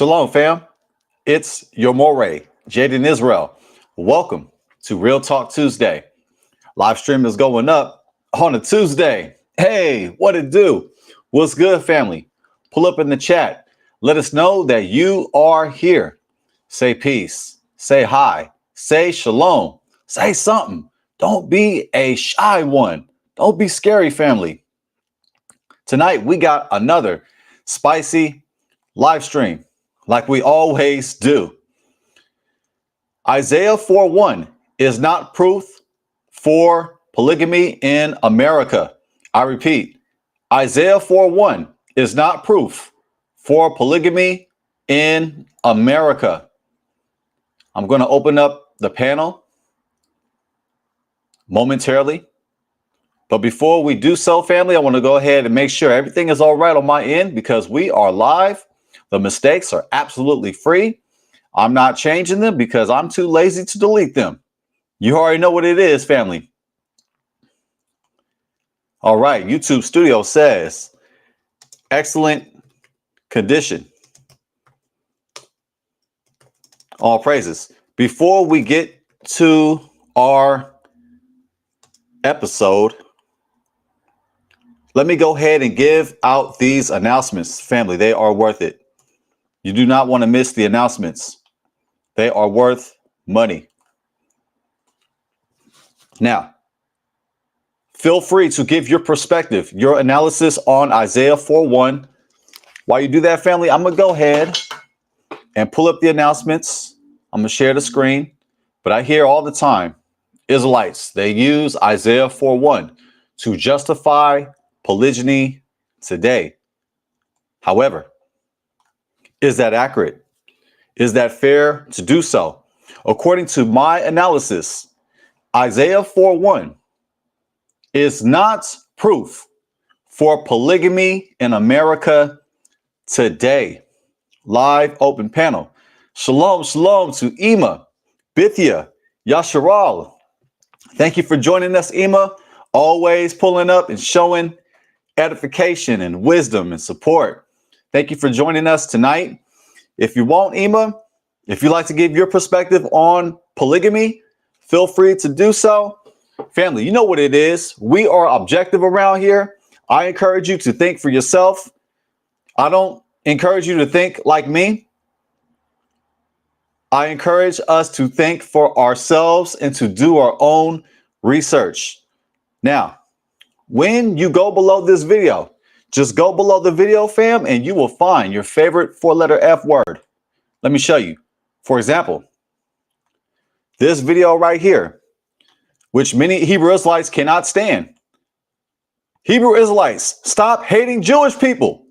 Shalom, fam. It's your moray, Jaydon Israel. Welcome to Real Talk Tuesday. Live stream is going up on a Tuesday. Hey, what it do? What's good, family? Pull up in the chat. Let us know that you are here. Say peace. Say hi. Say shalom. Say something. Don't be a shy one. Don't be scary, family. Tonight, we got another spicy live stream like we always do. Isaiah 4:1 is not proof for polygamy in America. I repeat, Isaiah 4:1 is not proof for polygamy in America. I'm going to open up the panel momentarily. But before we do so, family, I want to go ahead and make sure everything is all right on my end because we are live. The mistakes are absolutely free. I'm not changing them because I'm too lazy to delete them. You already know what it is, family. All right. YouTube Studio says, excellent condition. All praises. Before we get to our episode, let me go ahead and give out these announcements, family. They are worth it. You do not want to miss the announcements. They are worth money. Now, feel free to give your perspective, your analysis on Isaiah 4:1. While you do that, family, I'm going to go ahead and pull up the announcements. I'm going to share the screen. But I hear all the time, Israelites, they use Isaiah 4:1 to justify polygyny today. However, is that accurate? Is that fair to do so? According to my analysis, Isaiah 4:1 is not proof for polygamy in America today. Live open panel. Shalom, shalom to Ema, Bithia, Yahusha. Thank you for joining us, Ema. Always pulling up and showing edification and wisdom and support. Thank you for joining us tonight. If you want, Ema, if you'd like to give your perspective on polygamy, feel free to do so. Family, you know what it is. We are objective around here. I encourage you to think for yourself. I don't encourage you to think like me. I encourage us to think for ourselves and to do our own research. Now, when you go below this video, just go below the video, fam, and you will find your favorite four-letter F word. Let me show you. For example, this video right here, which many Hebrew Israelites cannot stand. Hebrew Israelites, stop hating Jewish people.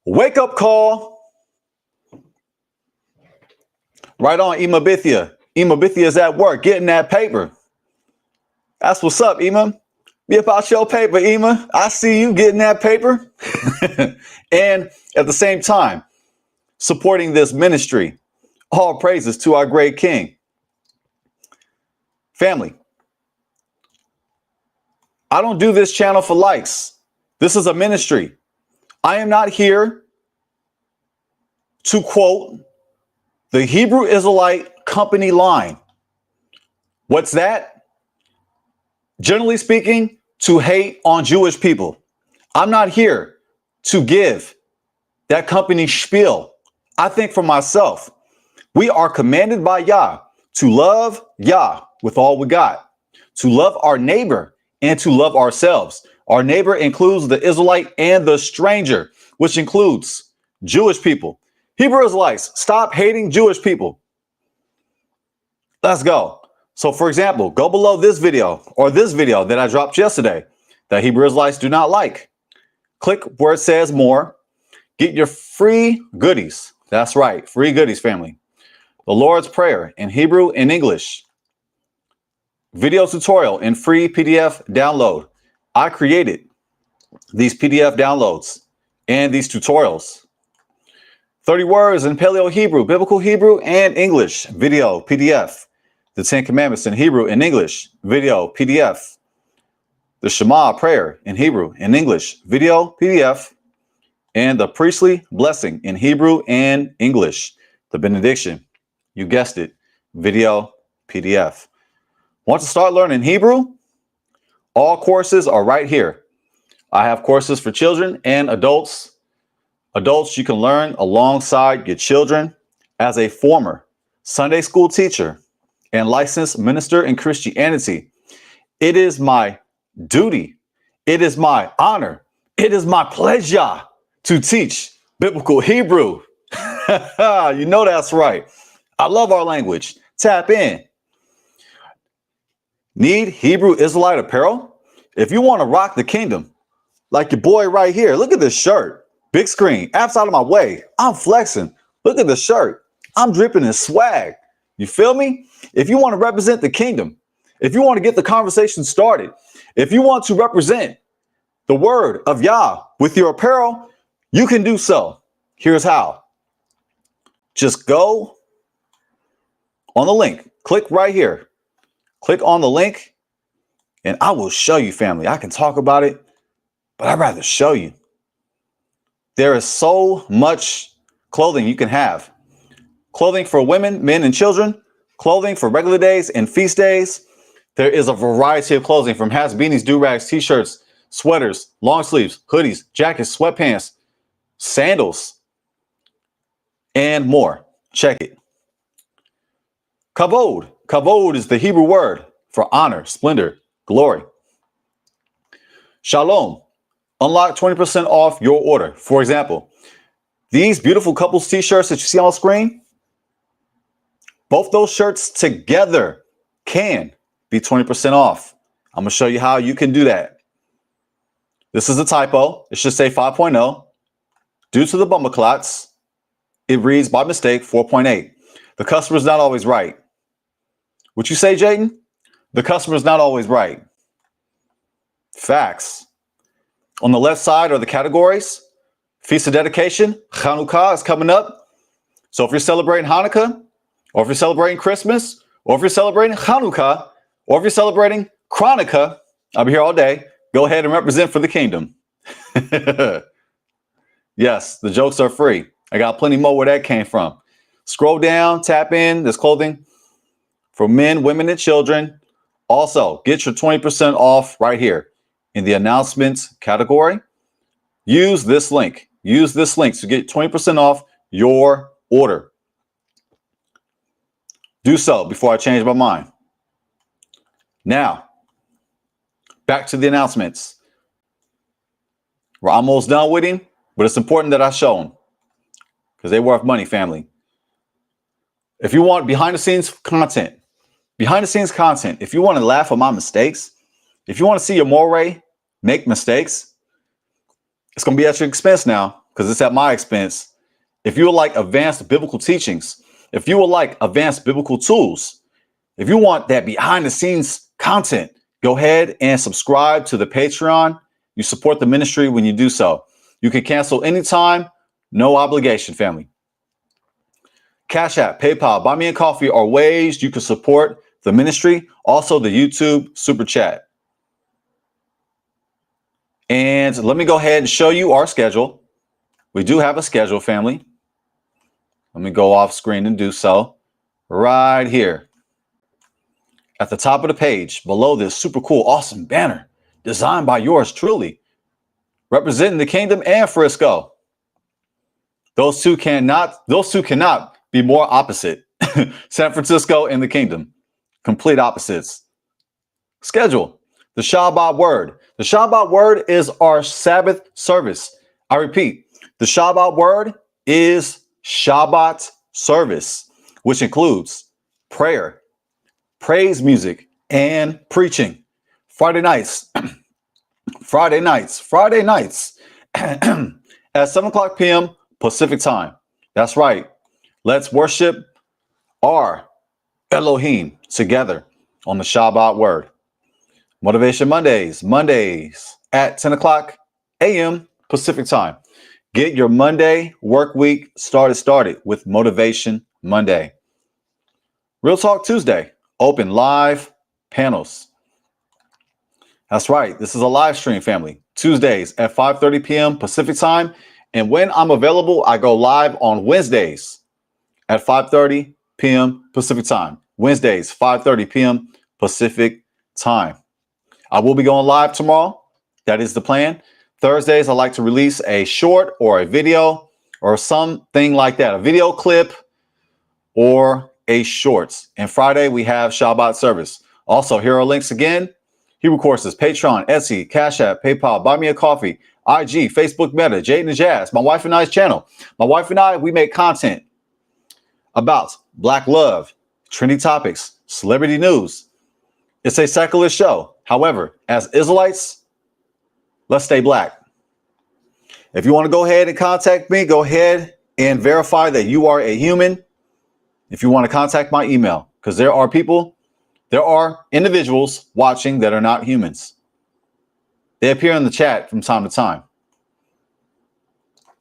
Wake up call. Right on, Ema Bithia. Ema Bithia is at work getting that paper. That's what's up, Ema. Be about your paper, Ema. I see you getting that paper. And at the same time, supporting this ministry. All praises to our great King. Family, I don't do this channel for likes. This is a ministry. I am not here to quote the Hebrew Israelite company line. What's that? Generally speaking, to hate on Jewish people. I'm not here to give that company spiel. I think for myself, we are commanded by Yah to love Yah with all we got, to love our neighbor and to love ourselves. Our neighbor includes the Israelite and the stranger, which includes Jewish people. Hebrew Israelites, stop hating Jewish people. Let's go. So, for example, go below this video or this video that I dropped yesterday that Hebrew Israelites do not like. Click where it says more. Get your free goodies. That's right. Free goodies, family. The Lord's Prayer in Hebrew and English. Video tutorial and free PDF download. I created these PDF downloads and these tutorials. 30 words in Paleo Hebrew, Biblical Hebrew and English. Video PDF. The 10 Commandments in Hebrew and English, video, PDF. The Shema prayer in Hebrew and English, video, PDF. and the priestly blessing in Hebrew and English, the benediction. You guessed it, video PDF. Want to start learning Hebrew? All courses are right here. I have courses for children and adults. Adults you can learn alongside your children. As a former Sunday school teacher and licensed minister in Christianity, it is my duty, it is my honor, it is my pleasure to teach biblical Hebrew. You know that's right. I love our language. Tap in. Need Hebrew Israelite apparel? If you want to rock the kingdom, like your boy right here, look at this shirt. Big screen, apps out of my way. I'm flexing. Look at the shirt. I'm dripping in swag. You feel me? If you want to represent the kingdom, if you want to get the conversation started, if you want to represent the word of Yah with your apparel, you can do so. Here's how. Just go on the link. Click right here. Click on the link and I will show you, family. I can talk about it, but I'd rather show you. There is so much clothing you can have. Clothing for women, men, and children. Clothing for regular days and feast days. There is a variety of clothing from hats, beanies, do-rags, t-shirts, sweaters, long sleeves, hoodies, jackets, sweatpants, sandals, and more. Check it. Kavod. Kavod is the Hebrew word for honor, splendor, glory. Shalom. Unlock 20% off your order. For example, these beautiful couples t-shirts that you see on the screen, both those shirts together can be 20% off. I'm going to show you how you can do that. This is a typo. It should say 5.0. Due to the bumper clots, it reads by mistake 4.8. The customer's not always right. What you say, Jaydon? The customer's not always right. Facts. On the left side are the categories. Feast of Dedication, Chanukah is coming up. So if you're celebrating Hanukkah, or if you're celebrating Christmas, or if you're celebrating Chanukah, or if you're celebrating Hanukkah, I'll be here all day. Go ahead and represent for the kingdom. Yes, the jokes are free. I got plenty more where that came from. Scroll down, tap in. There's clothing for men, women, and children. Also, get your 20% off right here in the announcements category. Use this link. Use this link to get 20% off your order. Do so before I change my mind. Now, back to the announcements. We're almost done with him, but it's important that I show them because they're worth money, family. If you want behind the scenes content, if you want to laugh at my mistakes, if you want to see your moray make mistakes, it's going to be at your expense now because it's at my expense. If you would like advanced biblical teachings, if you would like advanced biblical tools, if you want that behind the scenes content, go ahead and subscribe to the Patreon. You support the ministry when you do so. You can cancel anytime, no obligation, family. Cash App, PayPal, Buy Me a Coffee are ways you can support the ministry. Also, the YouTube Super Chat. And let me go ahead and show you our schedule. We do have a schedule, family. Let me go off screen and do so right here. At the top of the page, below this super cool, awesome banner designed by yours truly, representing the kingdom and Frisco. Those two cannot be more opposite. San Francisco and the kingdom, complete opposites. Schedule. The Shabbat word. The Shabbat word is our Sabbath service. I repeat, the Shabbat word is Shabbat service, which includes prayer, praise music, and preaching. Friday nights at 7 o'clock p.m. Pacific time. That's right. Let's worship our Elohim together on the Shabbat word. Motivation Mondays at 10 o'clock a.m. Pacific time. Get your Monday work week started with Motivation Monday. Real Talk Tuesday, open live panels. That's right. This is a live stream, family. Tuesdays at 5:30 p.m. Pacific time And when I'm available, I go live on Wednesdays at 5:30 p.m. Pacific time. Wednesdays, 5:30 p.m. Pacific time. I will be going live tomorrow. That is the plan. Thursdays, I like to release a short or a video or something like that, a video clip or a shorts. And Friday, we have Shabbat service. Also, here are links again. Hebrew courses, Patreon, Etsy, Cash App, PayPal, Buy Me a Coffee, IG, Facebook Meta, Jaydon and Jazz, my wife and I's channel. My wife and I, we make content about Black love, trending topics, celebrity news. It's a secular show. However, as Israelites, let's stay black. If you want to go ahead and contact me, go ahead and verify that you are a human. If you want to contact my email, because there are individuals watching that are not humans. They appear in the chat from time to time.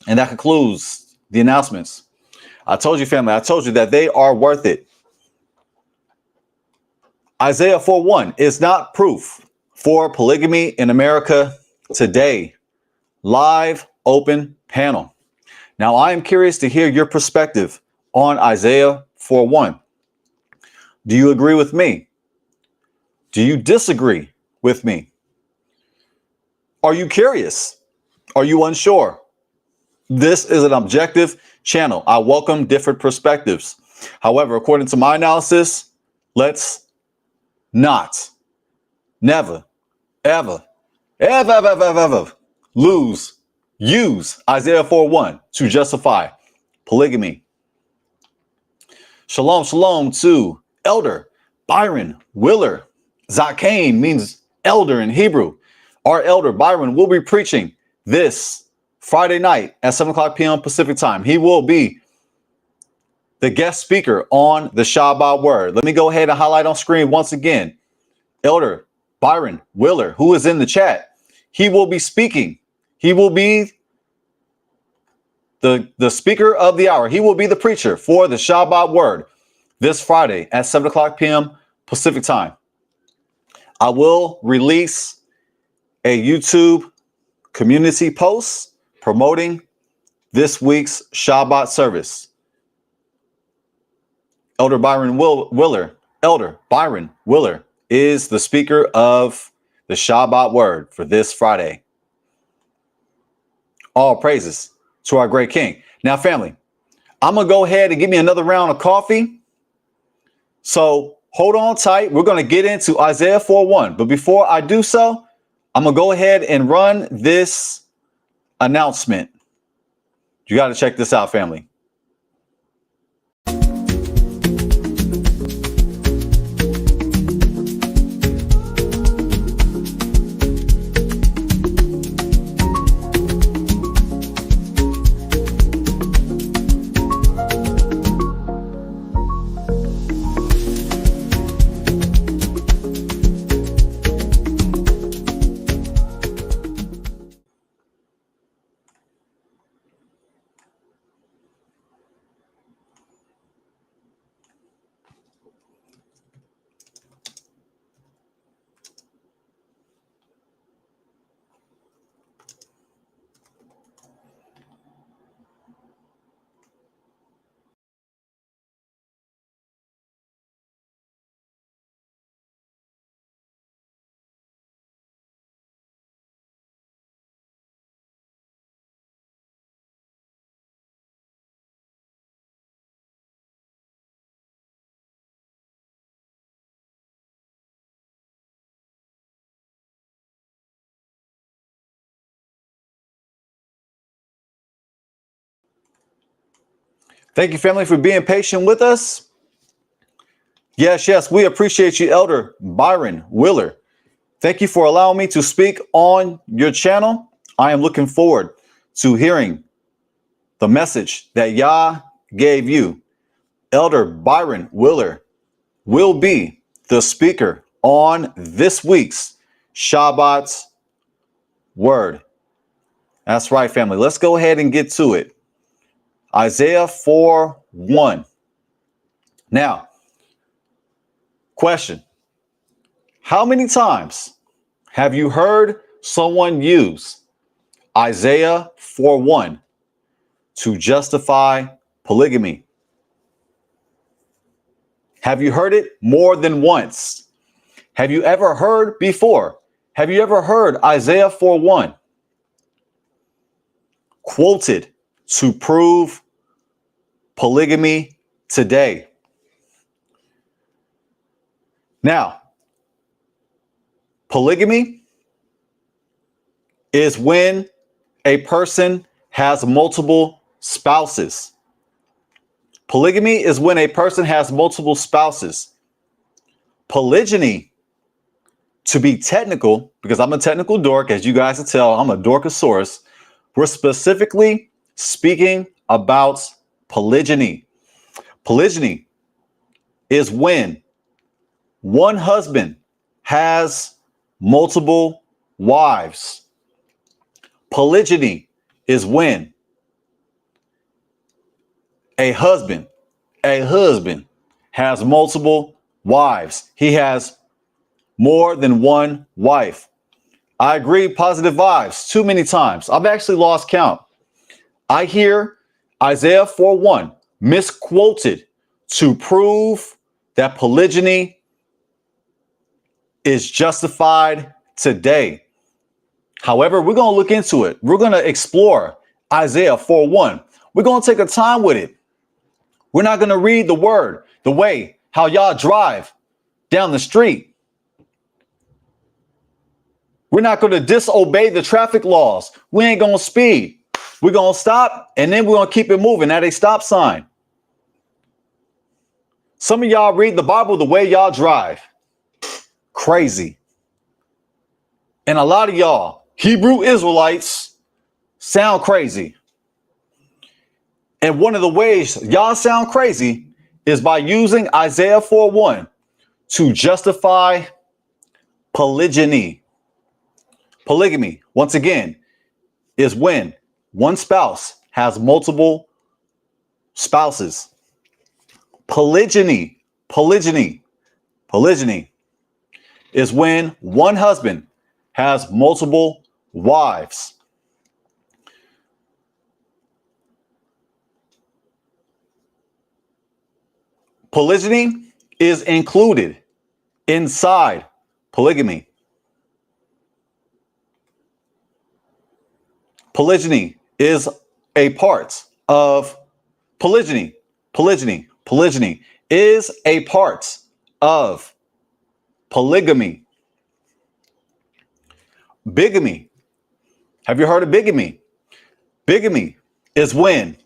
And that concludes the announcements. I told you, family, I told you that they are worth it. Isaiah 4:1 is not proof for polygamy in America today. Live open panel. Now, I am curious to hear your perspective on Isaiah 4:1. Do you agree with me? Do you disagree with me? Are you curious? Are you unsure? This is an objective channel. I welcome different perspectives. However, according to my analysis, let's not, never, ever use Isaiah 4:1 to justify polygamy. Shalom, shalom to Elder Byron Willer. Zakain means elder in Hebrew. Our elder Byron will be preaching this Friday night at 7 o'clock p.m. Pacific time. He will be the guest speaker on the Shabbat word. Let me go ahead and highlight on screen once again. Elder Byron Willer, who is in the chat, he will be speaking. He will be the speaker of the hour. He will be the preacher for the Shabbat word this Friday at 7 o'clock p.m. Pacific time. I will release a YouTube community post promoting this week's Shabbat service. Elder Byron Willer is the speaker of the Shabbat word for this Friday. All praises to our great King. Now, family, I'm going to go ahead and give me another round of coffee. So hold on tight. We're going to get into Isaiah 4:1. But before I do so, I'm going to go ahead and run this announcement. You got to check this out, family. Thank you, family, for being patient with us. Yes, we appreciate you, Elder Byron Willer. Thank you for allowing me to speak on your channel. I am looking forward to hearing the message that Yah gave you. Elder Byron Willer will be the speaker on this week's Shabbat word. That's right, family. Let's go ahead and get to it. Isaiah 4:1. Now, question. How many times have you heard someone use Isaiah 4:1 to justify polygamy. Have you heard it more than once? Have you ever heard before? Have you ever heard Isaiah 4:1 quoted to prove polygamy today? Now, polygamy is when a person has multiple spouses. Polygamy is when a person has multiple spouses. Polygyny, to be technical, because I'm a technical dork, as you guys can tell, I'm a dorkosaurus. We're specifically speaking about polygyny. Polygyny is when one husband has multiple wives. Polygyny is when a husband has multiple wives. He has more than one wife. I agree, positive vibes too many times. I've actually lost count. I hear Isaiah 4:1 misquoted to prove that polygyny is justified today. However, we're going to look into it. We're going to explore Isaiah 4:1. We're going to take our time with it. We're not going to read the word the way how y'all drive down the street. We're not going to disobey the traffic laws. We ain't going to speed. We're going to stop, and then we're going to keep it moving at a stop sign. Some of y'all read the Bible the way y'all drive. Crazy. And a lot of y'all, Hebrew Israelites, sound crazy. And one of the ways y'all sound crazy is by using Isaiah 4:1 to justify polygyny. Polygamy, once again, is when one spouse has multiple spouses. Polygyny is when one husband has multiple wives. Polygyny is included inside polygamy. Polygyny is a part of polygyny. Polygyny is a part of polygamy. Bigamy. Have you heard of bigamy? Bigamy is when,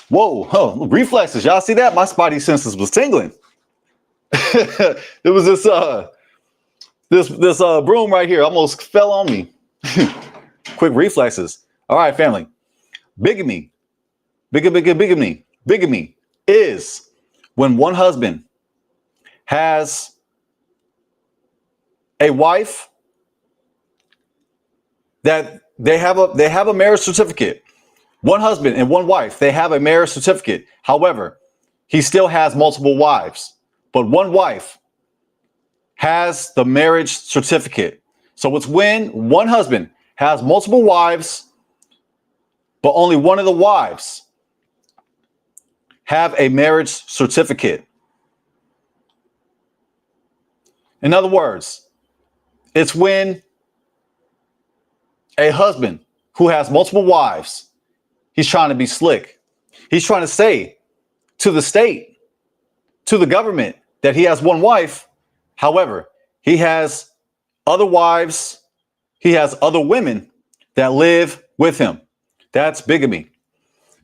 reflexes. Y'all see that? My spidey senses was tingling. There was this broom right here almost fell on me. Quick reflexes. All right, family. Bigamy is when one husband has a wife that they have a marriage certificate. One husband and one wife, they have a marriage certificate. However, he still has multiple wives, but one wife has the marriage certificate. So it's when one husband has multiple wives, but only one of the wives have a marriage certificate. In other words, it's when a husband who has multiple wives, he's trying to be slick. He's trying to say to the state, to the government, that he has one wife. However, he has other wives. He has other women that live with him. That's bigamy.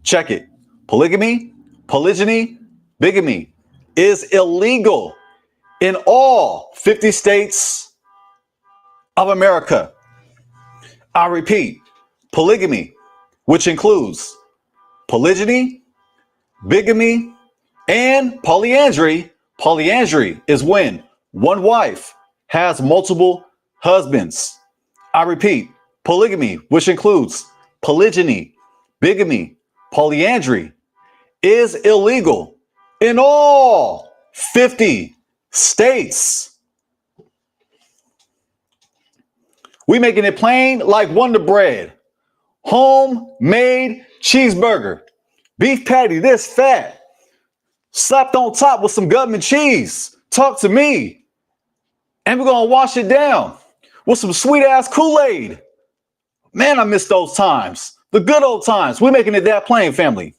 Check it. Polygamy, polygyny, bigamy is illegal in all 50 states of America. I repeat, polygamy, which includes polygyny, bigamy, and polyandry. Polyandry is when one wife has multiple husbands. I repeat, polygamy, which includes polygyny, bigamy, polyandry, is illegal in all 50 states. We making it plain like Wonder Bread. Homemade cheeseburger. Beef patty this fat. Slapped on top with some government cheese. Talk to me. And we're going to wash it down with some sweet ass Kool-Aid. Man, I miss those times. The good old times. We're making it that plain, family.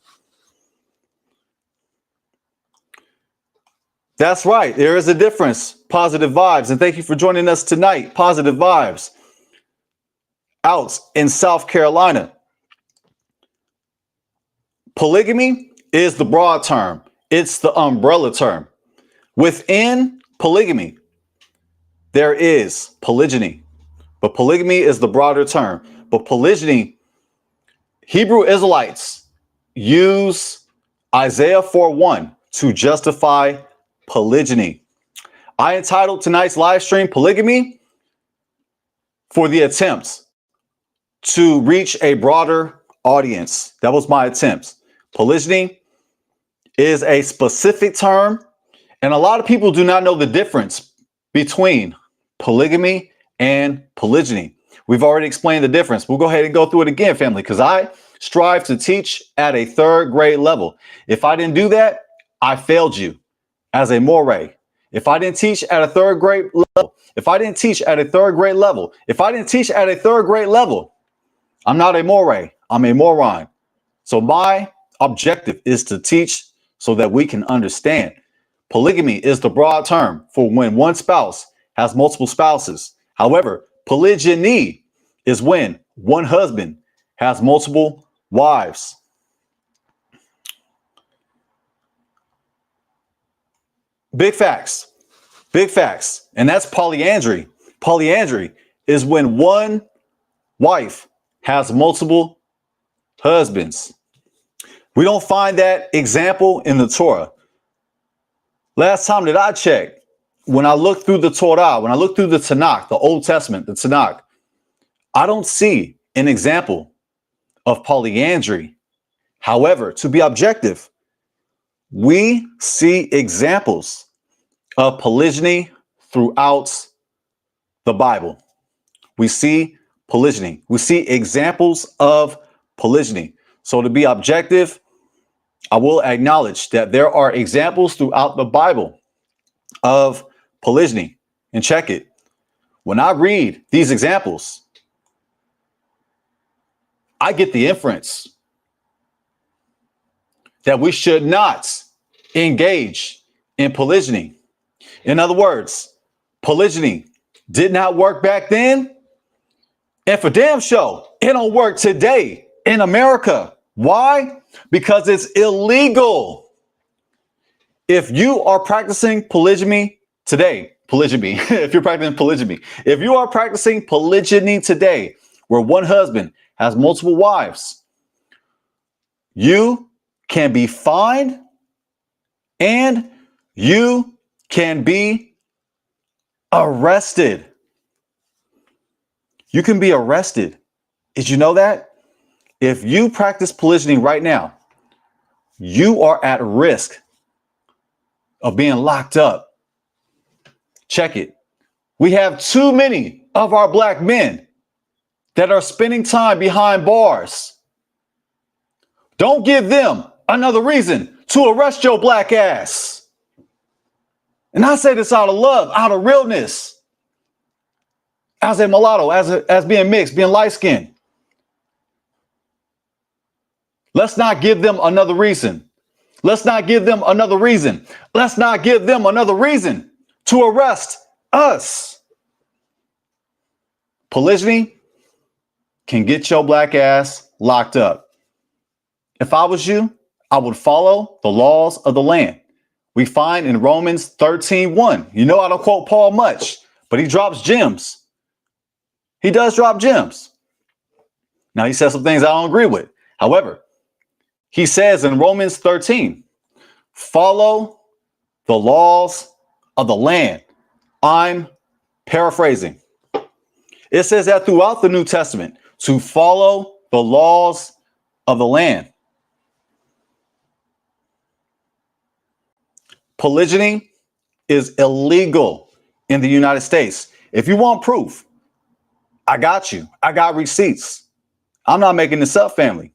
That's right. There is a difference. Positive vibes. And thank you for joining us tonight. Positive vibes. Out in South Carolina. Polygamy is the broad term. It's the umbrella term. Within polygamy, there is polygyny. But polygamy is the broader term. But polygyny, Hebrew Israelites use Isaiah 4:1 to justify polygyny. I entitled tonight's live stream Polygamy for the attempt to reach a broader audience. That was my attempt. Polygyny is a specific term, and a lot of people do not know the difference between polygamy and polygyny. We've already explained the difference. We'll go ahead and go through it again, family, because I strive to teach at a third grade level. If I didn't do that, I failed you as a moray. If I didn't teach at a third grade level, if I didn't teach at a third grade level, I'm not a moray. I'm a moron. So my objective is to teach so that we can understand. Polygamy is the broad term for when one spouse has multiple spouses. However, polygyny is when one husband has multiple wives. Big facts. Big facts. And that's polyandry. Polyandry is when one wife has multiple husbands. We don't find that example in the Torah. Last time that I checked, when I looked through the Torah, when I looked through the Tanakh, the Old Testament, the Tanakh, I don't see an example of polyandry. However, to be objective, we see examples of polygyny throughout the Bible. We see polygyny. We see examples of polygyny. So to be objective, I will acknowledge that there are examples throughout the Bible of polygyny. And check it. When I read these examples, I get the inference that we should not engage in polygyny. In other words, polygyny did not work back then. And for damn sure, it don't work today in America. Why? Because it's illegal. If you are practicing polygamy today, if you're practicing polygamy, if you are practicing polygyny today, where one husband has multiple wives, you can be fined and you can be arrested. You can be arrested. Did you know that? If you practice polygyny right now, you are at risk of being locked up. Check it. We have too many of our black men that are spending time behind bars. Don't give them another reason to arrest your black ass. And I say this out of love, out of realness. As a mulatto, as being mixed, being light-skinned. Let's not give them another reason. Let's not give them another reason. Let's not give them another reason to arrest us. Polygyny can get your black ass locked up. If I was you, I would follow the laws of the land. We find in Romans 13:1. You know I don't quote Paul much, but he drops gems. He does drop gems. Now he says some things I don't agree with. However, he says in Romans 13, follow the laws of the land. I'm paraphrasing. It says that throughout the New Testament to follow the laws of the land. Polygyny is illegal in the United States. If you want proof, I got you. I got receipts. I'm not making this up, family.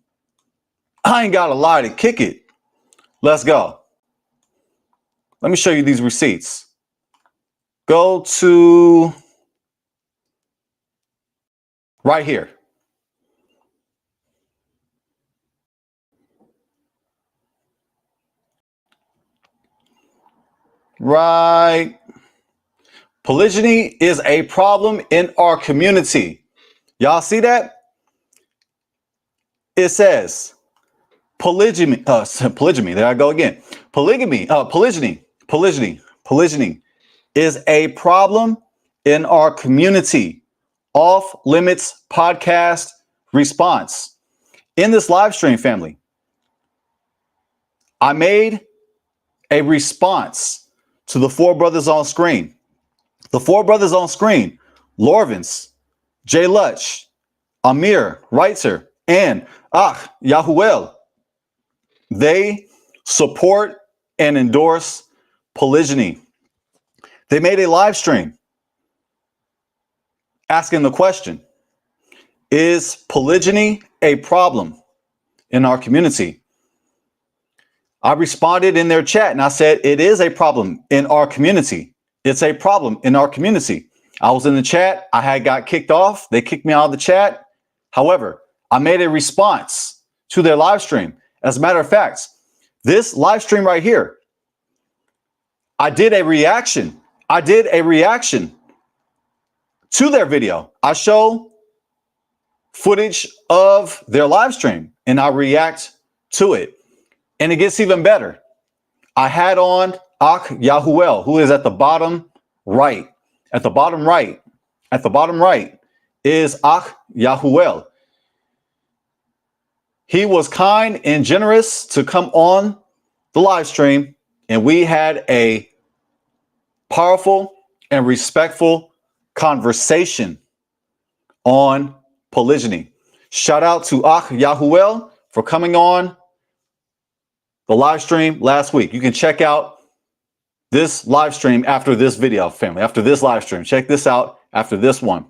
I ain't got a lie to kick it. Let's go. Let me show you these receipts. Go to right here. Right. Polygyny is a problem in our community. Y'all see that? It says polygamy. Polygamy. There I go again. Polygamy. Polygyny is a problem in our community. Off limits podcast response. In this live stream, family, I made a response to the four brothers on screen. The four brothers on screen: Lorvins, J. Lutch, Amir, Reitzer, and yahu'el. They support and endorse polygyny. They made a live stream asking the question, is polygyny a problem in our community? I responded in their chat and I said, it is a problem in our community. It's a problem in our community. I was in the chat. I had got kicked off. They kicked me out of the chat. However, I made a response to their live stream. As a matter of fact, this live stream right here, I did a reaction. To their video. I show footage of their live stream and I react to it. And it gets even better. I had on yahu'el, who is at the bottom right. At the bottom right is yahu'el. He was kind and generous to come on the live stream, and we had a powerful and respectful conversation on polygyny. Shout out to yahu'el for coming on the live stream last week. You can check out this live stream after this video, family. After this live stream, check this out after this one,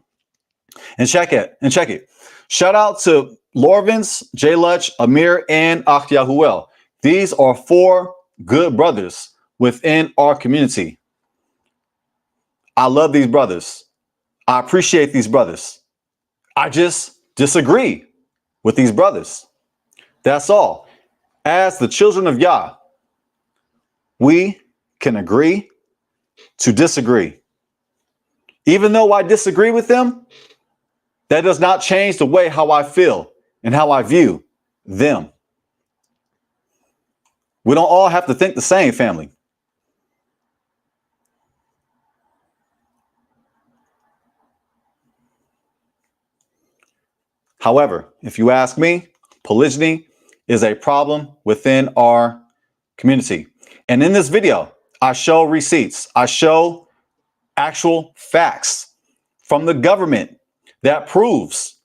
and check it. Shout out to Lorvins, J. Lutch, Amir, and yahu'el. These are four good brothers within our community. I love these brothers. I appreciate these brothers. I just disagree with these brothers. That's all. As the children of Yah, we can agree to disagree. Even though I disagree with them, that does not change the way how I feel and how I view them. We don't all have to think the same, family. However, if you ask me, polygyny is a problem within our community. And in this video, I show receipts. I show actual facts from the government that proves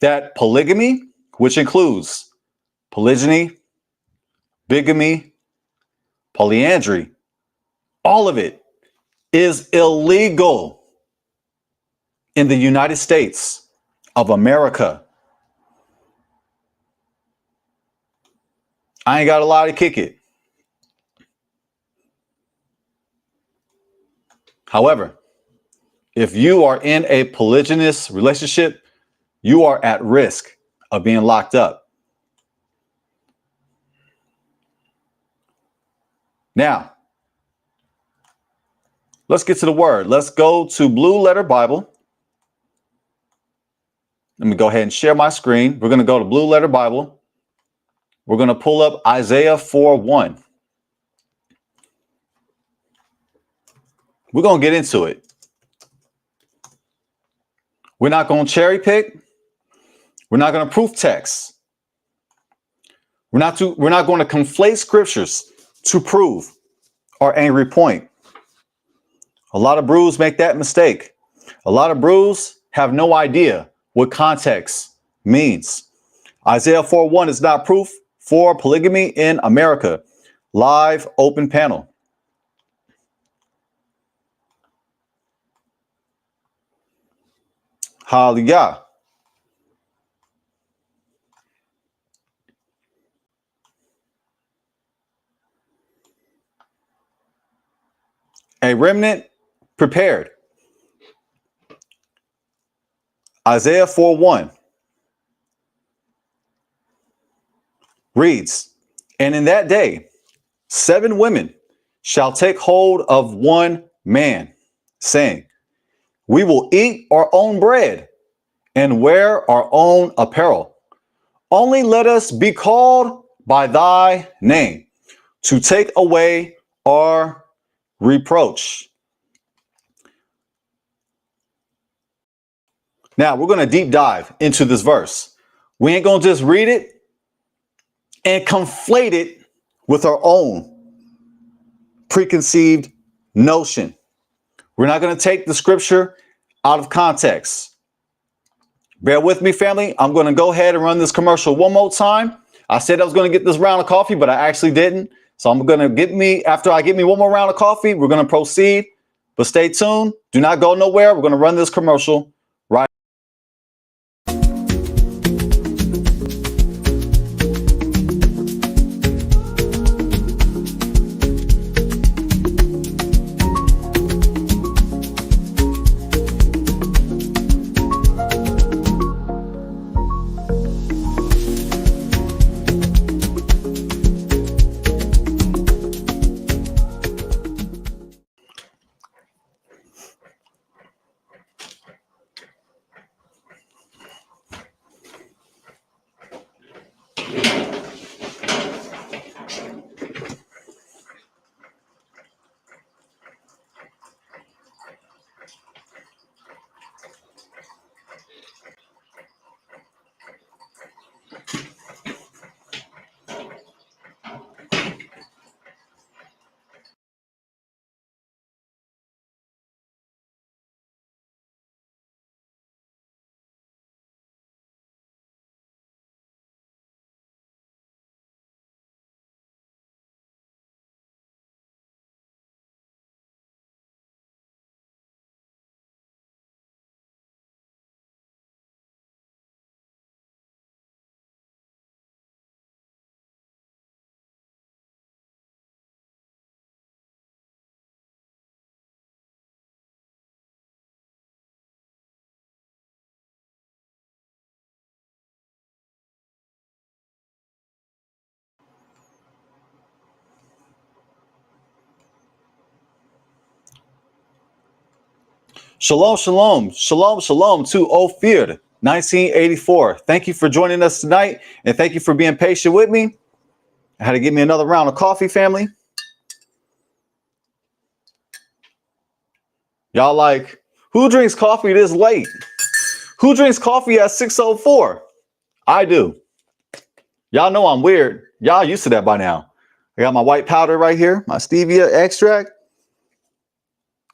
that polygamy, which includes polygyny, bigamy, polyandry, all of it is illegal in the United States of America. I ain't got a lot to kick it. However, if you are in a polygynous relationship, you are at risk of being locked up. Now, let's get to the word. Let's go to Blue Letter Bible. Let me go ahead and share my screen. We're going to go to Blue Letter Bible. We're going to pull up Isaiah 4:1. We're going to get into it. We're not going to cherry pick. We're not going to proof text. We're not going to conflate scriptures to prove our angry point. A lot of brews make that mistake. A lot of brews have no idea what context means. Isaiah 4:1 is not proof for polygamy in America. Live open panel. Hallelujah. a remnant prepared. Isaiah 4:1 reads, and in that day, 7 women shall take hold of one man, saying, we will eat our own bread and wear our own apparel. Only let us be called by thy name to take away our reproach. Now we're going to deep dive into this verse. We ain't going to just read it and conflate it with our own preconceived notion. We're not going to take the scripture out of context. Bear with me, family. I'm going to go ahead and run this commercial one more time. I said I was going to get this round of coffee, but I actually didn't. So I'm going to after I get me one more round of coffee, we're going to proceed. But stay tuned. Do not go nowhere. We're going to run this commercial right. Shalom, shalom, shalom, shalom to Ophir, 1984. Thank you for joining us tonight, and thank you for being patient with me. I had to get me another round of coffee, family. Y'all like, who drinks coffee this late? Who drinks coffee at 6:04? I do. Y'all know I'm weird. Y'all used to that by now. I got my white powder right here, my stevia extract.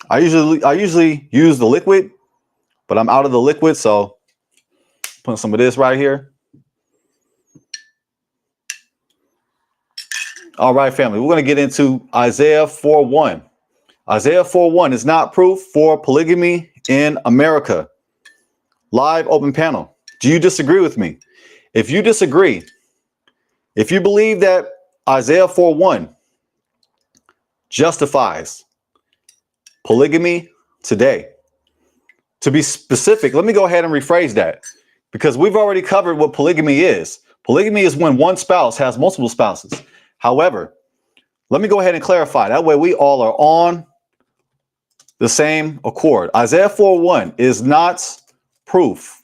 I usually use the liquid, but I'm out of the liquid, so put some of this right here. All right, family, we're going to get into Isaiah 4:1. Isaiah 4:1 is not proof for polygamy in America. Live open panel. Do you disagree with me? If you disagree, if you believe that Isaiah 4:1 justifies polygamy today, to be specific, let me go ahead and rephrase that, because we've already covered what polygamy is. Polygamy is when one spouse has multiple spouses. However, let me go ahead and clarify. That way we all are on the same accord. Isaiah 4:1 is not proof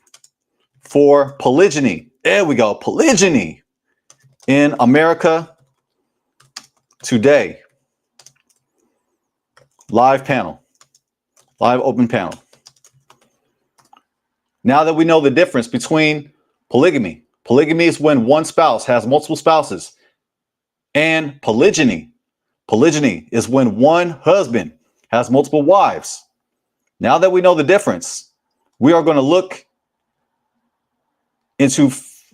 for polygyny. There we go. Polygyny in America today. Live panel. Live open panel. Now that we know the difference between polygamy. Polygamy is when one spouse has multiple spouses. And polygyny. Polygyny is when one husband has multiple wives. Now that we know the difference, we are going to look into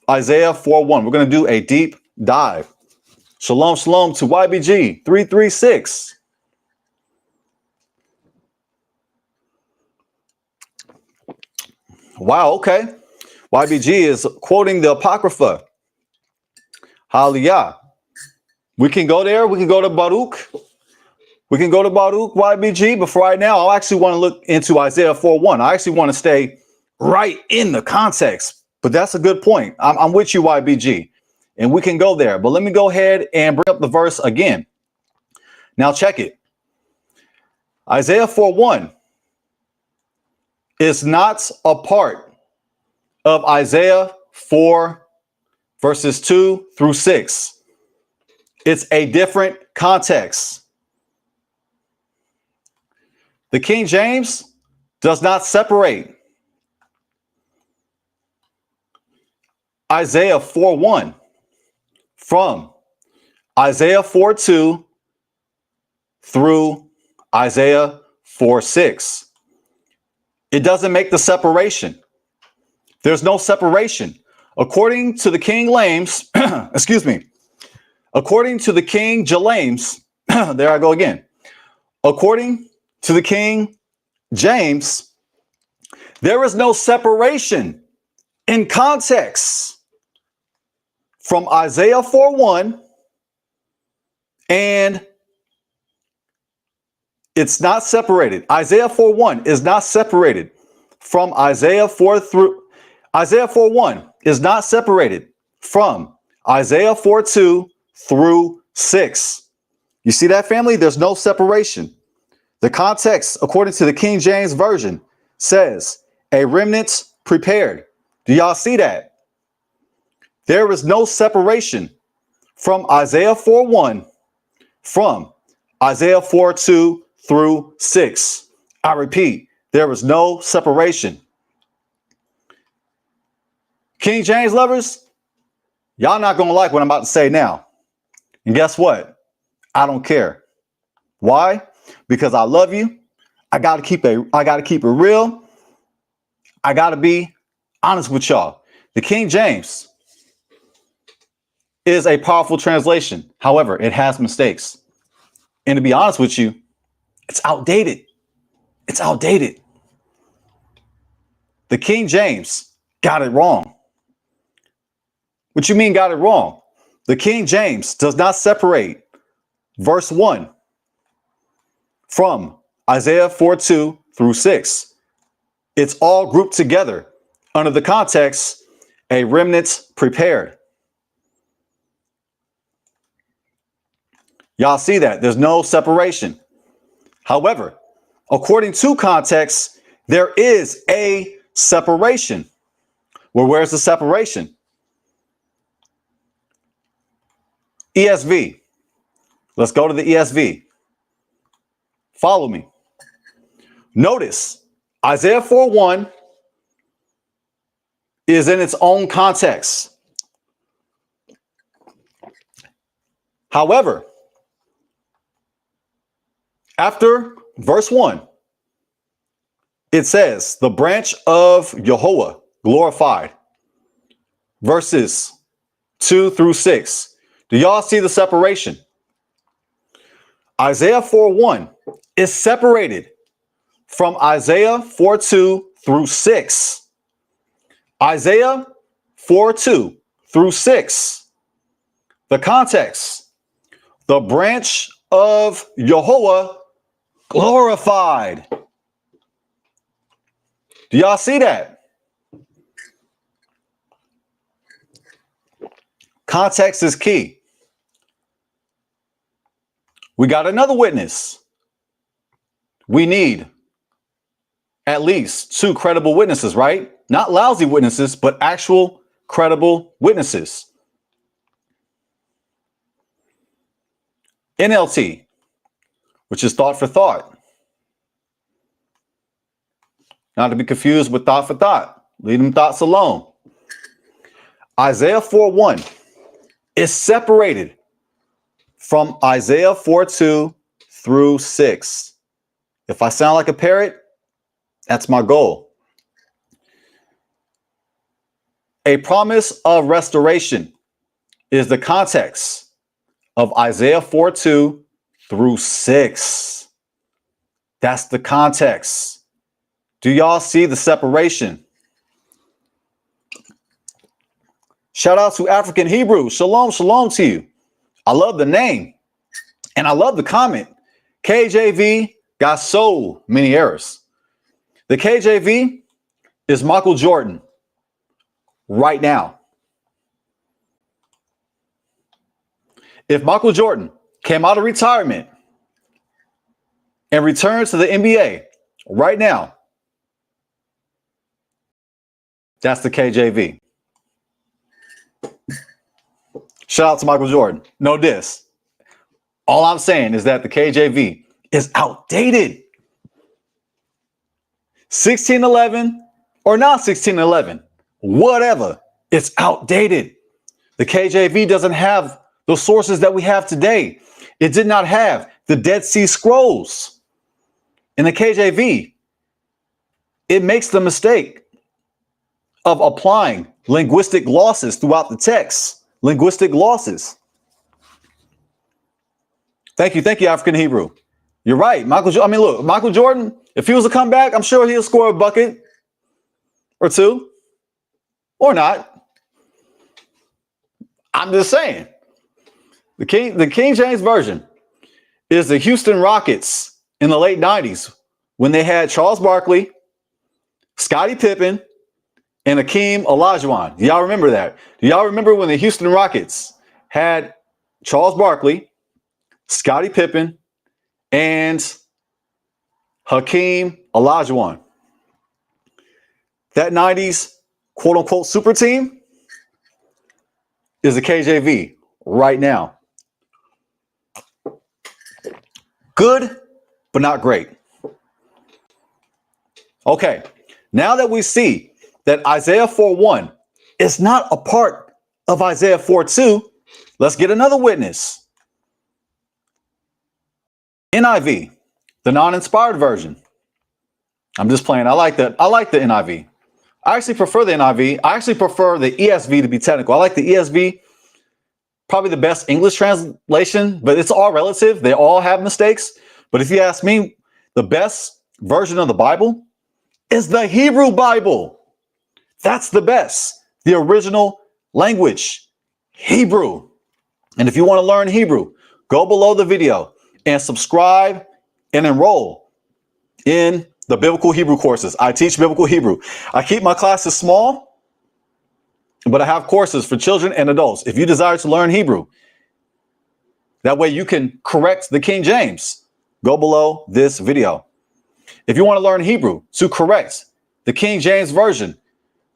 Isaiah 4:1. We're going to do a deep dive. Shalom, shalom to YBG 336. Wow, okay. YBG is quoting the Apocrypha. Hallelujah. We can go there. We can go to Baruch. We can go to Baruch YBG, but for right now, I actually want to look into Isaiah 4:1. I actually want to stay right in the context, but that's a good point. I'm with you, YBG, and we can go there. But let me go ahead and bring up the verse again. Now check it. Isaiah 4:1 is not a part of Isaiah 4 verses 2 through 6. It's a different context. The King James does not separate Isaiah 4:1 from Isaiah 4:2 through Isaiah 4:6. It doesn't make the separation. There's no separation. According to the King James, excuse me, according to the King James, there I go again. According to the King James, there is no separation in context from Isaiah 4:1, and it's not separated. Isaiah 4:1 is not separated from Isaiah 4 through Isaiah 4:1 is not separated from Isaiah 4:2 through 6. You see that, family? There's no separation. The context, according to the King James Version, says a remnant prepared. Do y'all see that? There is no separation from Isaiah 4:1 from Isaiah 4:2 through 6. I repeat, there is no separation. King James lovers, y'all not going to like what I'm about to say now. And guess what? I don't care. Why? Because I love you. I got to keep it real. I got to be honest with y'all. The King James is a powerful translation. However, it has mistakes. And to be honest with you, it's outdated. It's outdated. The King James got it wrong. What you mean got it wrong? The King James does not separate verse 1 from Isaiah 4:2 through 6. It's all grouped together under the context, a remnant prepared. Y'all see that? There's no separation. However, according to context, there is a separation. Well, where's the separation? ESV. Let's go to the ESV. Follow me. Notice Isaiah 4:1 is in its own context. However, after verse 1, it says, the branch of yahuah glorified. Verses 2 through 6. Do y'all see the separation? Isaiah 4:1 is separated from Isaiah 4:2 through 6. Isaiah 4:2 through 6. The context, the branch of yahuah glorified. Do y'all see that? Context is key. We got another witness. We need at least 2 credible witnesses, right? Not lousy witnesses, but actual credible witnesses. NLT, which is thought for thought. Not to be confused with thought for thought. Leave them thoughts alone. Isaiah 4:1 is separated from Isaiah 4:2 through 6. If I sound like a parrot, that's my goal. A promise of restoration is the context of Isaiah 4:2 through 6. That's the context. Do y'all see the separation? Shout out to African Hebrew. Shalom, shalom to you. I love the name and I love the comment. KJV got so many errors. The KJV is Michael Jordan right now. If Michael Jordan came out of retirement and returned to the NBA right now, that's the KJV. Shout out to Michael Jordan. No diss. All I'm saying is that the KJV is outdated. 1611 or not 1611, whatever, it's outdated. The KJV doesn't have the sources that we have today. It did not have the Dead Sea Scrolls. In the KJV, it makes the mistake of applying linguistic glosses throughout the text. Linguistic glosses. Thank you, African Hebrew. You're right, look, Michael Jordan, if he was to come back, I'm sure he'll score a bucket or two, or not. I'm just saying. The King James Version is the Houston Rockets in the late 90s when they had Charles Barkley, Scottie Pippen, and Hakeem Olajuwon. Do y'all remember that? Do y'all remember when the Houston Rockets had Charles Barkley, Scottie Pippen, and Hakeem Olajuwon? That 90s quote-unquote super team is the KJV right now. Good, but not great. Okay, now that we see that Isaiah 4:1 is not a part of Isaiah 4:2, let's get another witness. NIV, the non-inspired version. I'm just playing. I like the NIV. I actually prefer the NIV. I actually prefer the ESV, to be technical. I like the ESV, probably the best English translation, but it's all relative. They all have mistakes. But if you ask me, the best version of the Bible is the Hebrew Bible. That's the best. The original language, Hebrew. And if you want to learn Hebrew, go below the video and subscribe and enroll in the biblical Hebrew courses. I teach biblical Hebrew. I keep my classes small, but I have courses for children and adults. If you desire to learn Hebrew, that way you can correct the King James, go below this video. If you want to learn Hebrew to correct the King James Version,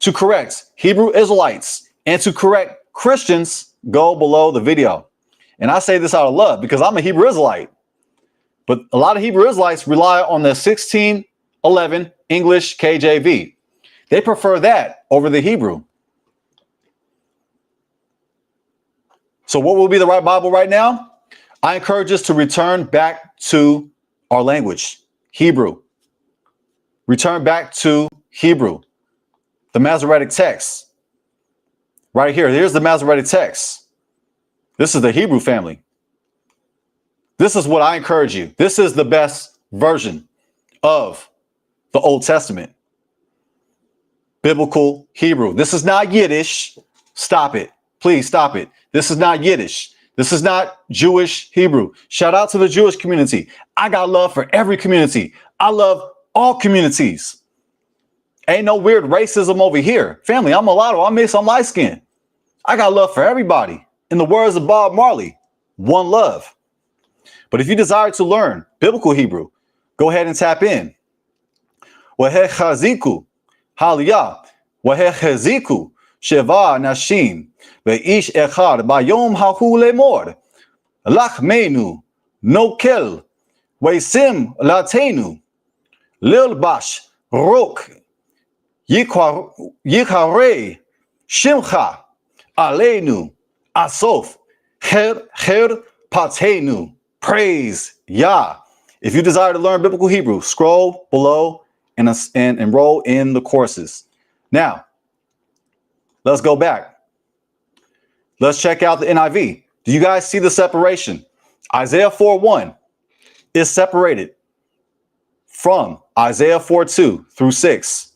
to correct Hebrew Israelites, and to correct Christians, go below the video. And I say this out of love because I'm a Hebrew Israelite. But a lot of Hebrew Israelites rely on the 1611 English KJV. They prefer that over the Hebrew. So what will be the right Bible right now? I encourage us to return back to our language, Hebrew. Return back to Hebrew. The Masoretic text. Right here. Here's the Masoretic text. This is the Hebrew family. This is what I encourage you. This is the best version of the Old Testament. Biblical Hebrew. This is not Yiddish. Stop it. Please stop it. This is not Yiddish. This is not Jewish Hebrew. Shout out to the Jewish community. I got love for every community. I love all communities. Ain't no weird racism over here. Family, I'm mulatto. I'm mixed. I'm light skinned. I got love for everybody. In the words of Bob Marley, one love. But if you desire to learn biblical Hebrew, go ahead and tap in. Wahechaziku haliyah, wahechaziku sheva nashim, ve'ish echad bayom hahu lemor, lachmenu nokel, weisim latenu, lilbash rok, yikare shimcha aleinu, asof her patenu. Praise Yah. If you desire to learn biblical Hebrew, scroll below and enroll in the courses. Now, let's go back. Let's check out the NIV. Do you guys see the separation? Isaiah 4:1 is separated from Isaiah 4:2 through 6.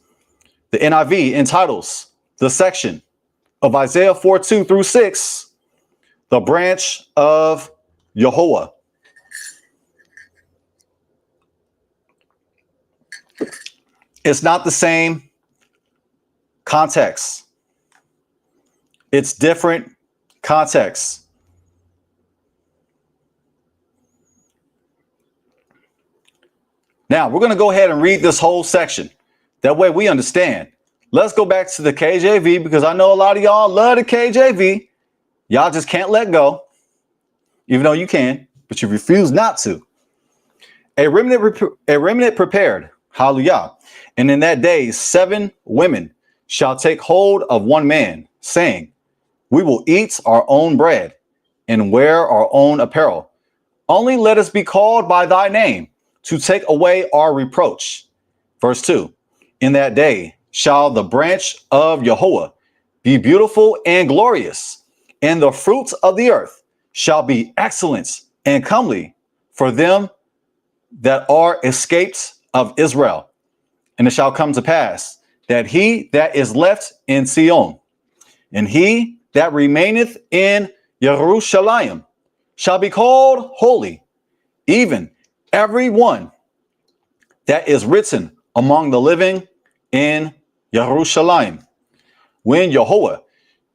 The NIV entitles the section of Isaiah 4:2 through 6, the branch of yahuah. It's not the same context. It's different context. Now, we're going to go ahead and read this whole section. That way we understand. Let's go back to the KJV because I know a lot of y'all love the KJV. Y'all just can't let go, even though you can, but you refuse not to. A remnant prepared, hallelujah. And in that day, 7 women shall take hold of one man, saying, we will eat our own bread and wear our own apparel. Only let us be called by thy name to take away our reproach. Verse 2, in that day shall the branch of yahuah be beautiful and glorious, and the fruits of the earth shall be excellent and comely for them that are escaped of Israel. And it shall come to pass that he that is left in Sion, and he that remaineth in Jerusalem shall be called holy, even every one that is written among the living in Jerusalem. When Yahuwah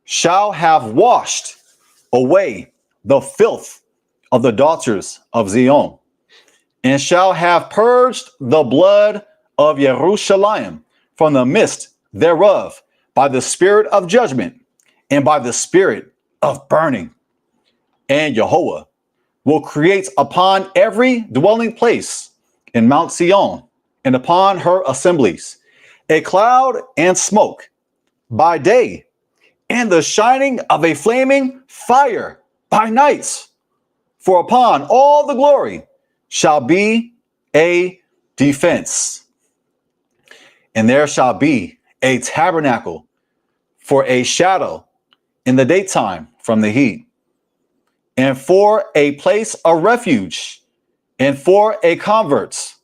shall have washed away the filth of the daughters of Zion, and shall have purged the blood of Jerusalem from the midst thereof by the spirit of judgment and by the spirit of burning. And Yahuwah will create upon every dwelling place in Mount Sion and upon her assemblies a cloud and smoke by day, and the shining of a flaming fire by night. For upon all the glory shall be a defense. And there shall be a tabernacle for a shadow in the daytime from the heat, and for a place of refuge, and for a culverts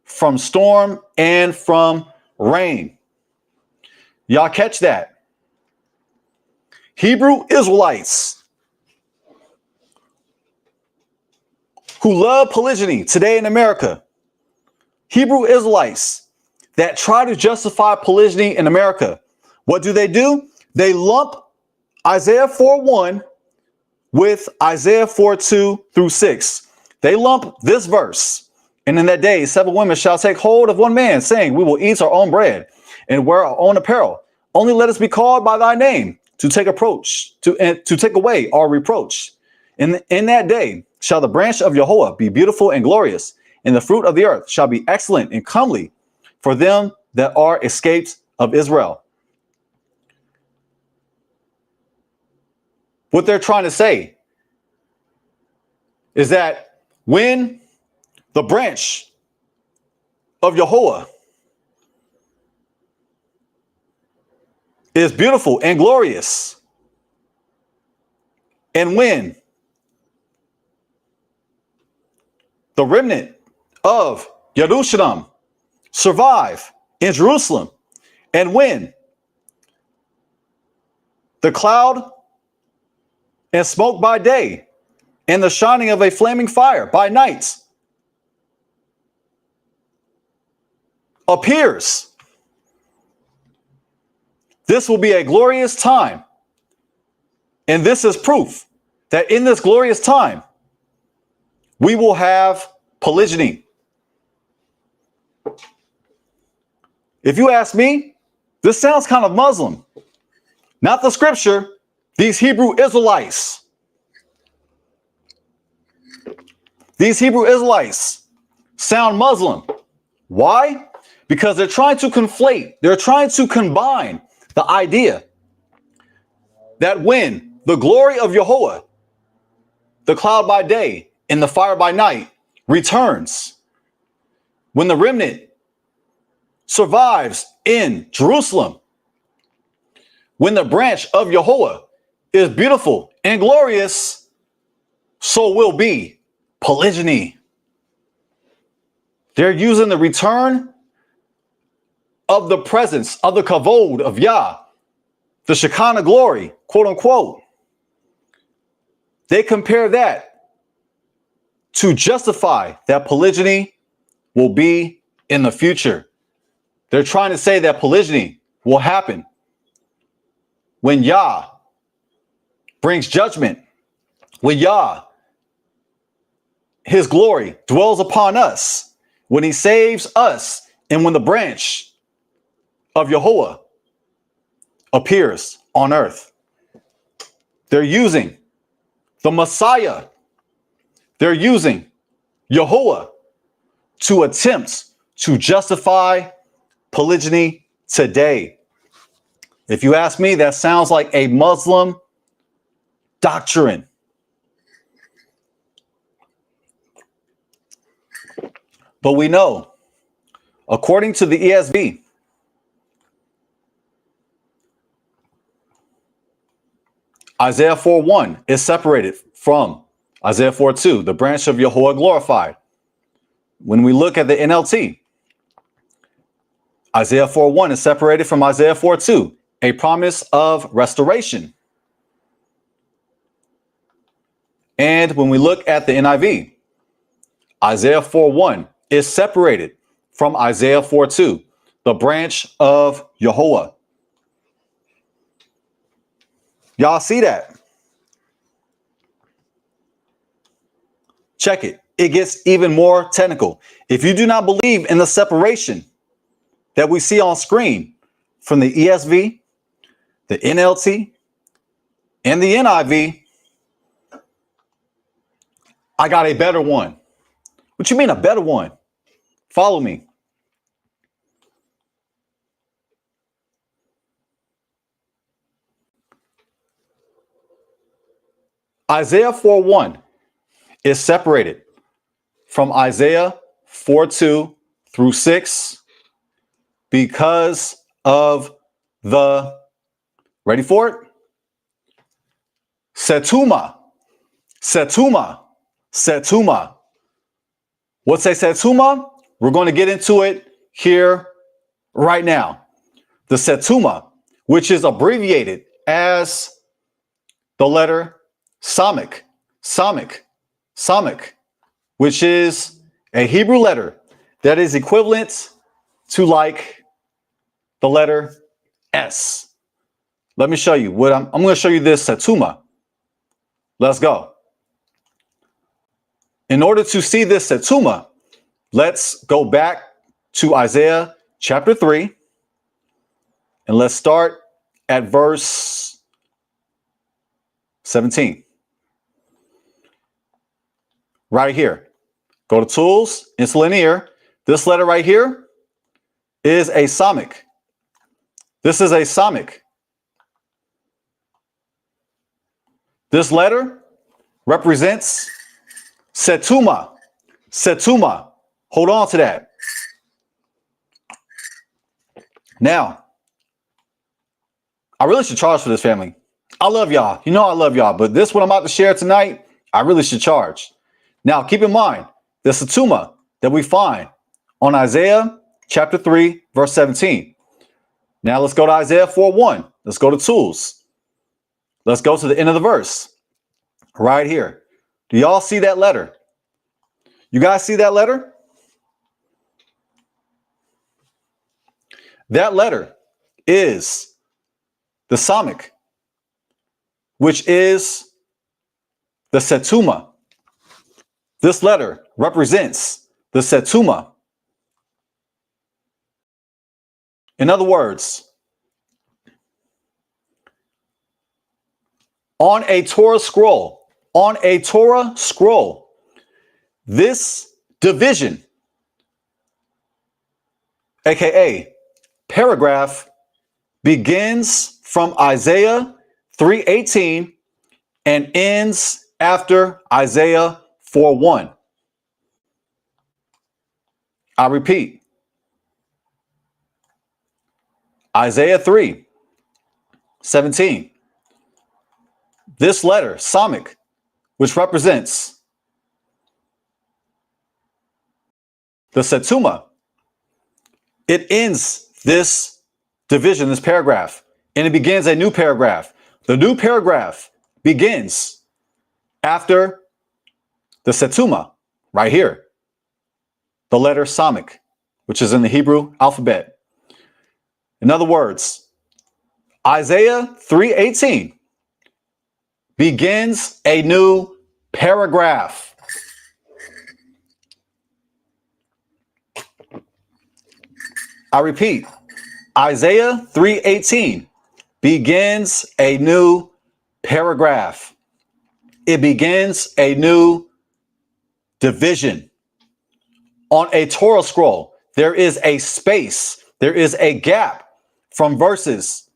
from storm and from rain. Y'all catch that? Hebrew Israelites who love polygyny today in America, Hebrew Israelites that try to justify polygyny in America, what do? They lump Isaiah 4:1 with Isaiah 4:2 through 6. They lump this verse. And in that day, 7 women shall take hold of one man, saying, we will eat our own bread and wear our own apparel. Only let us be called by thy name to take away our reproach. In that day shall the branch of Yahuwah be beautiful and glorious, and the fruit of the earth shall be excellent and comely for them that are escaped of Israel. What they're trying to say is that when the branch of Yahuwah is beautiful and glorious, and when the remnant of Jerusalem survive in Jerusalem, and when the cloud and smoke by day and the shining of a flaming fire by night appears, this will be a glorious time. And this is proof that in this glorious time, we will have polygyny. If you ask me, this sounds kind of Muslim. Not the scripture, these Hebrew Israelites. These Hebrew Israelites sound Muslim. Why? Because they're trying to conflate, they're trying to combine the idea that when the glory of Yahuwah, the cloud by day and the fire by night, returns, when the remnant survives in Jerusalem, when the branch of Yahuwah is beautiful and glorious, so will be polygyny. They're using the return of the presence of the kavod of Yah, the Shekinah glory, quote unquote. They compare that to justify that polygyny will be in the future. They're trying to say that polygyny will happen when Yah brings judgment, when Yah, his glory, dwells upon us, when he saves us, and when the branch of yahuah appears on earth. They're using the Messiah. They're using yahuah to attempt to justify polygyny today. If you ask me, that sounds like a Muslim doctrine. But we know, according to the ESV, Isaiah 4:1 is separated from Isaiah 4:2, the branch of yahuah glorified. When we look at the NLT, Isaiah 4:1 is separated from Isaiah 4:2, a promise of restoration. And when we look at the NIV, Isaiah 4:1 is separated from Isaiah 4:2, the branch of yahuah. Y'all see that? Check it. It gets even more technical. If you do not believe in the separation that we see on screen from the ESV, the NLT, and the NIV, I got a better one. What you mean a better one? Follow me. Isaiah 4:1 is separated from Isaiah 4:2 through 6 because of the, ready for it? Setuma. What's a setuma? We're going to get into it here right now. The setuma, which is abbreviated as the letter Samik, which is a Hebrew letter that is equivalent to like the letter S. Let me show you what I'm going to show you this setuma. Let's go. In order to see this setuma, let's go back to Isaiah chapter 3, and let's start at verse 17. Right here. Go to Tools, Interlinear. This letter right here is a Samik. This is a Samik. This letter represents setuma. Hold on to that. Now, I really should charge for this, family. I love y'all. You know I love y'all. But this, what I'm about to share tonight, I really should charge. Now, keep in mind, the setuma that we find on Isaiah chapter 3, verse 17. Now, let's go to Isaiah 4:1. Let's go to Tools. Let's go to the end of the verse. Right here. Do y'all see that letter? You guys see that letter? That letter is the Samik, which is the setuma. This letter represents the setuma. In other words, on a Torah scroll, this division, aka paragraph, begins from Isaiah 3:18 and ends after Isaiah 4:1. I repeat, Isaiah 3:17. This letter, Samik, which represents the setuma, it ends this division, this paragraph, and it begins a new paragraph. The new paragraph begins after the setuma. right here. The letter Samik, which is in the Hebrew alphabet. In other words, Isaiah 3:18 begins a new paragraph. I repeat, Isaiah 3:18 begins a new paragraph. It begins a new division. On a Torah scroll, there is a space, there is a gap from verses.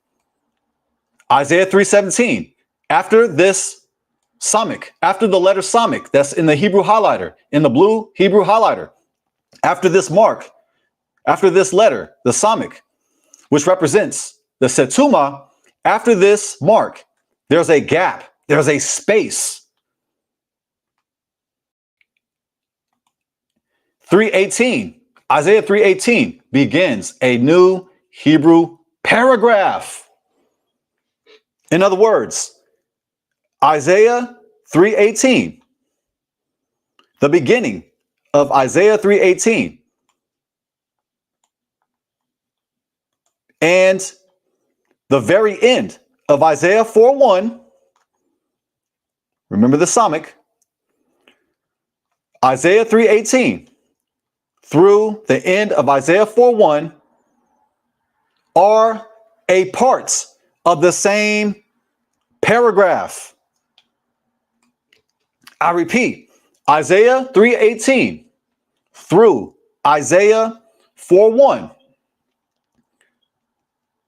Isaiah 3:17, after this Samik, after the letter Samik, that's in the Hebrew highlighter, in the blue Hebrew highlighter, after this mark, after this letter, the Samik, which represents the Setuma, after this mark, there's a gap, there's a space. 3:18, Isaiah 3:18 begins a new Hebrew paragraph. In other words, Isaiah 3:18, the beginning of Isaiah 3:18, and the very end of Isaiah 4:1, remember the Samik, Isaiah 3:18 through the end of Isaiah 4:1 are a part of the same paragraph. I repeat, Isaiah 3:18 through Isaiah 4:1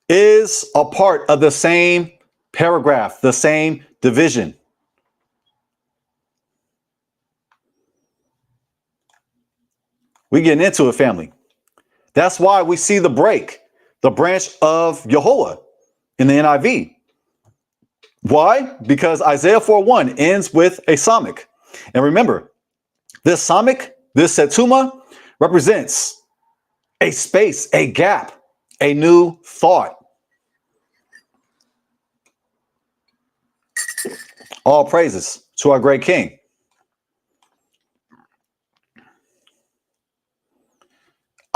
is a part of the same paragraph, the same division. We getting into it, family. That's why we see the break, the branch of yahuah in the NIV. Why? Because Isaiah 4:1 ends with a Samik. And remember, this Samik, this Setuma, represents a space, a gap, a new thought. All praises to our great King.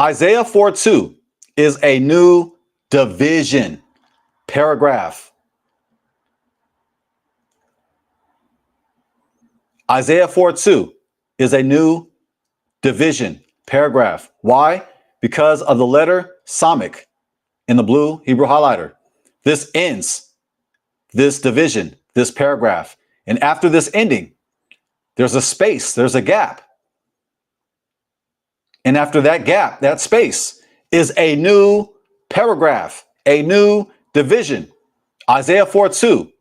Isaiah 4:2 is a new division paragraph. Isaiah 4:2 is a new division paragraph. Why? Because of the letter Samik in the blue Hebrew highlighter. This ends this division, this paragraph. And after this ending, there's a space, there's a gap. And after that gap, that space is a new paragraph, a new division. Isaiah 4:2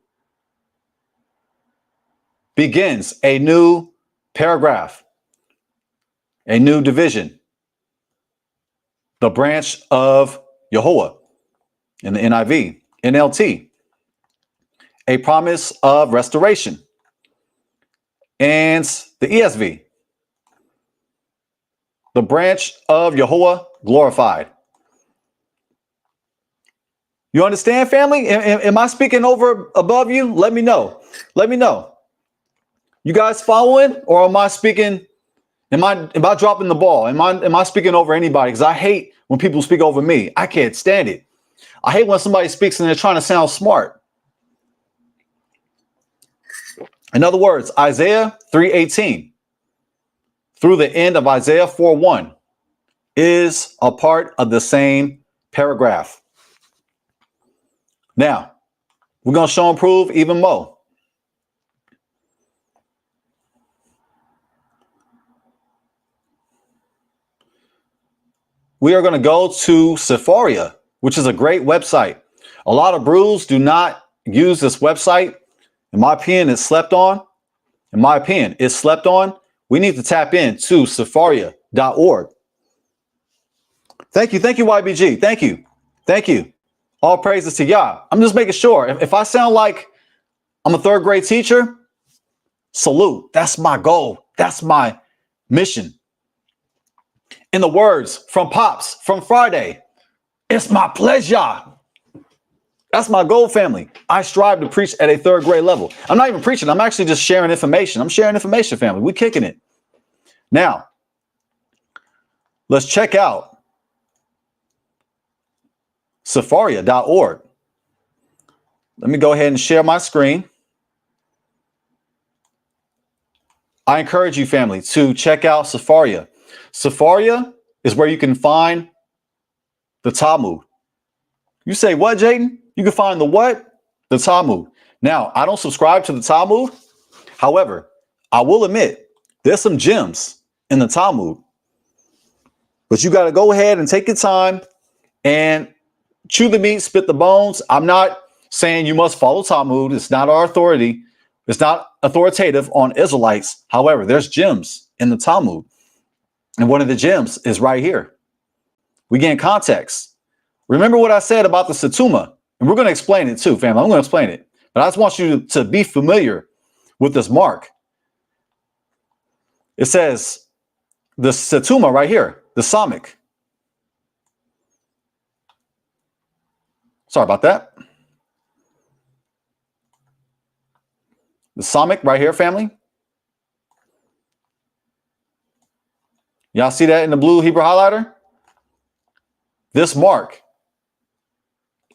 begins a new paragraph, a new division, the branch of yahuah in the NIV, NLT, a promise of restoration, and the ESV, the branch of yahuah glorified. You understand, family? Am I speaking over above you? Let me know. Let me know. You guys following, or am I speaking? Am I dropping the ball? Am I speaking over anybody? Because I hate when people speak over me. I can't stand it. I hate when somebody speaks and they're trying to sound smart. In other words, Isaiah 3:18 through the end of Isaiah 4:1 is a part of the same paragraph. Now, we're going to show and prove even more. We are going to go to Sephora, which is a great website. A lot of brews do not use this website. In my opinion, it's slept on. In my opinion, it's slept on. We need to tap into Sephora.org. Thank you, YBG. Thank you. All praises to Yah. I'm just making sure. If I sound like I'm a third grade teacher, salute. That's my goal. That's my mission. In the words from Pops from Friday, it's my pleasure. That's my goal, family. I strive to preach at a third grade level. I'm not even preaching. I'm actually just sharing information. I'm sharing information, family. We're kicking it. Now, let's check out Sepharia.org. Let me go ahead and share my screen. I encourage you, family, to check out Sepharia. Sepharia is where you can find the Talmud. You say, what, Jaydon? You can find the what? The Talmud. Now, I don't subscribe to the Talmud. However, I will admit there's some gems in the Talmud. But you got to go ahead and take your time and chew the meat, spit the bones. I'm not saying you must follow Talmud. It's not our authority. It's not authoritative on Israelites. However, there's gems in the Talmud. And one of the gems is right here. We gain context. Remember what I said about the Setuma. And we're going to explain it too, family. I'm going to explain it. But I just want you to be familiar with this mark. It says the Setuma right here, the Samic. Sorry about that. The Samic right here, family. Y'all see that in the blue Hebrew highlighter? This mark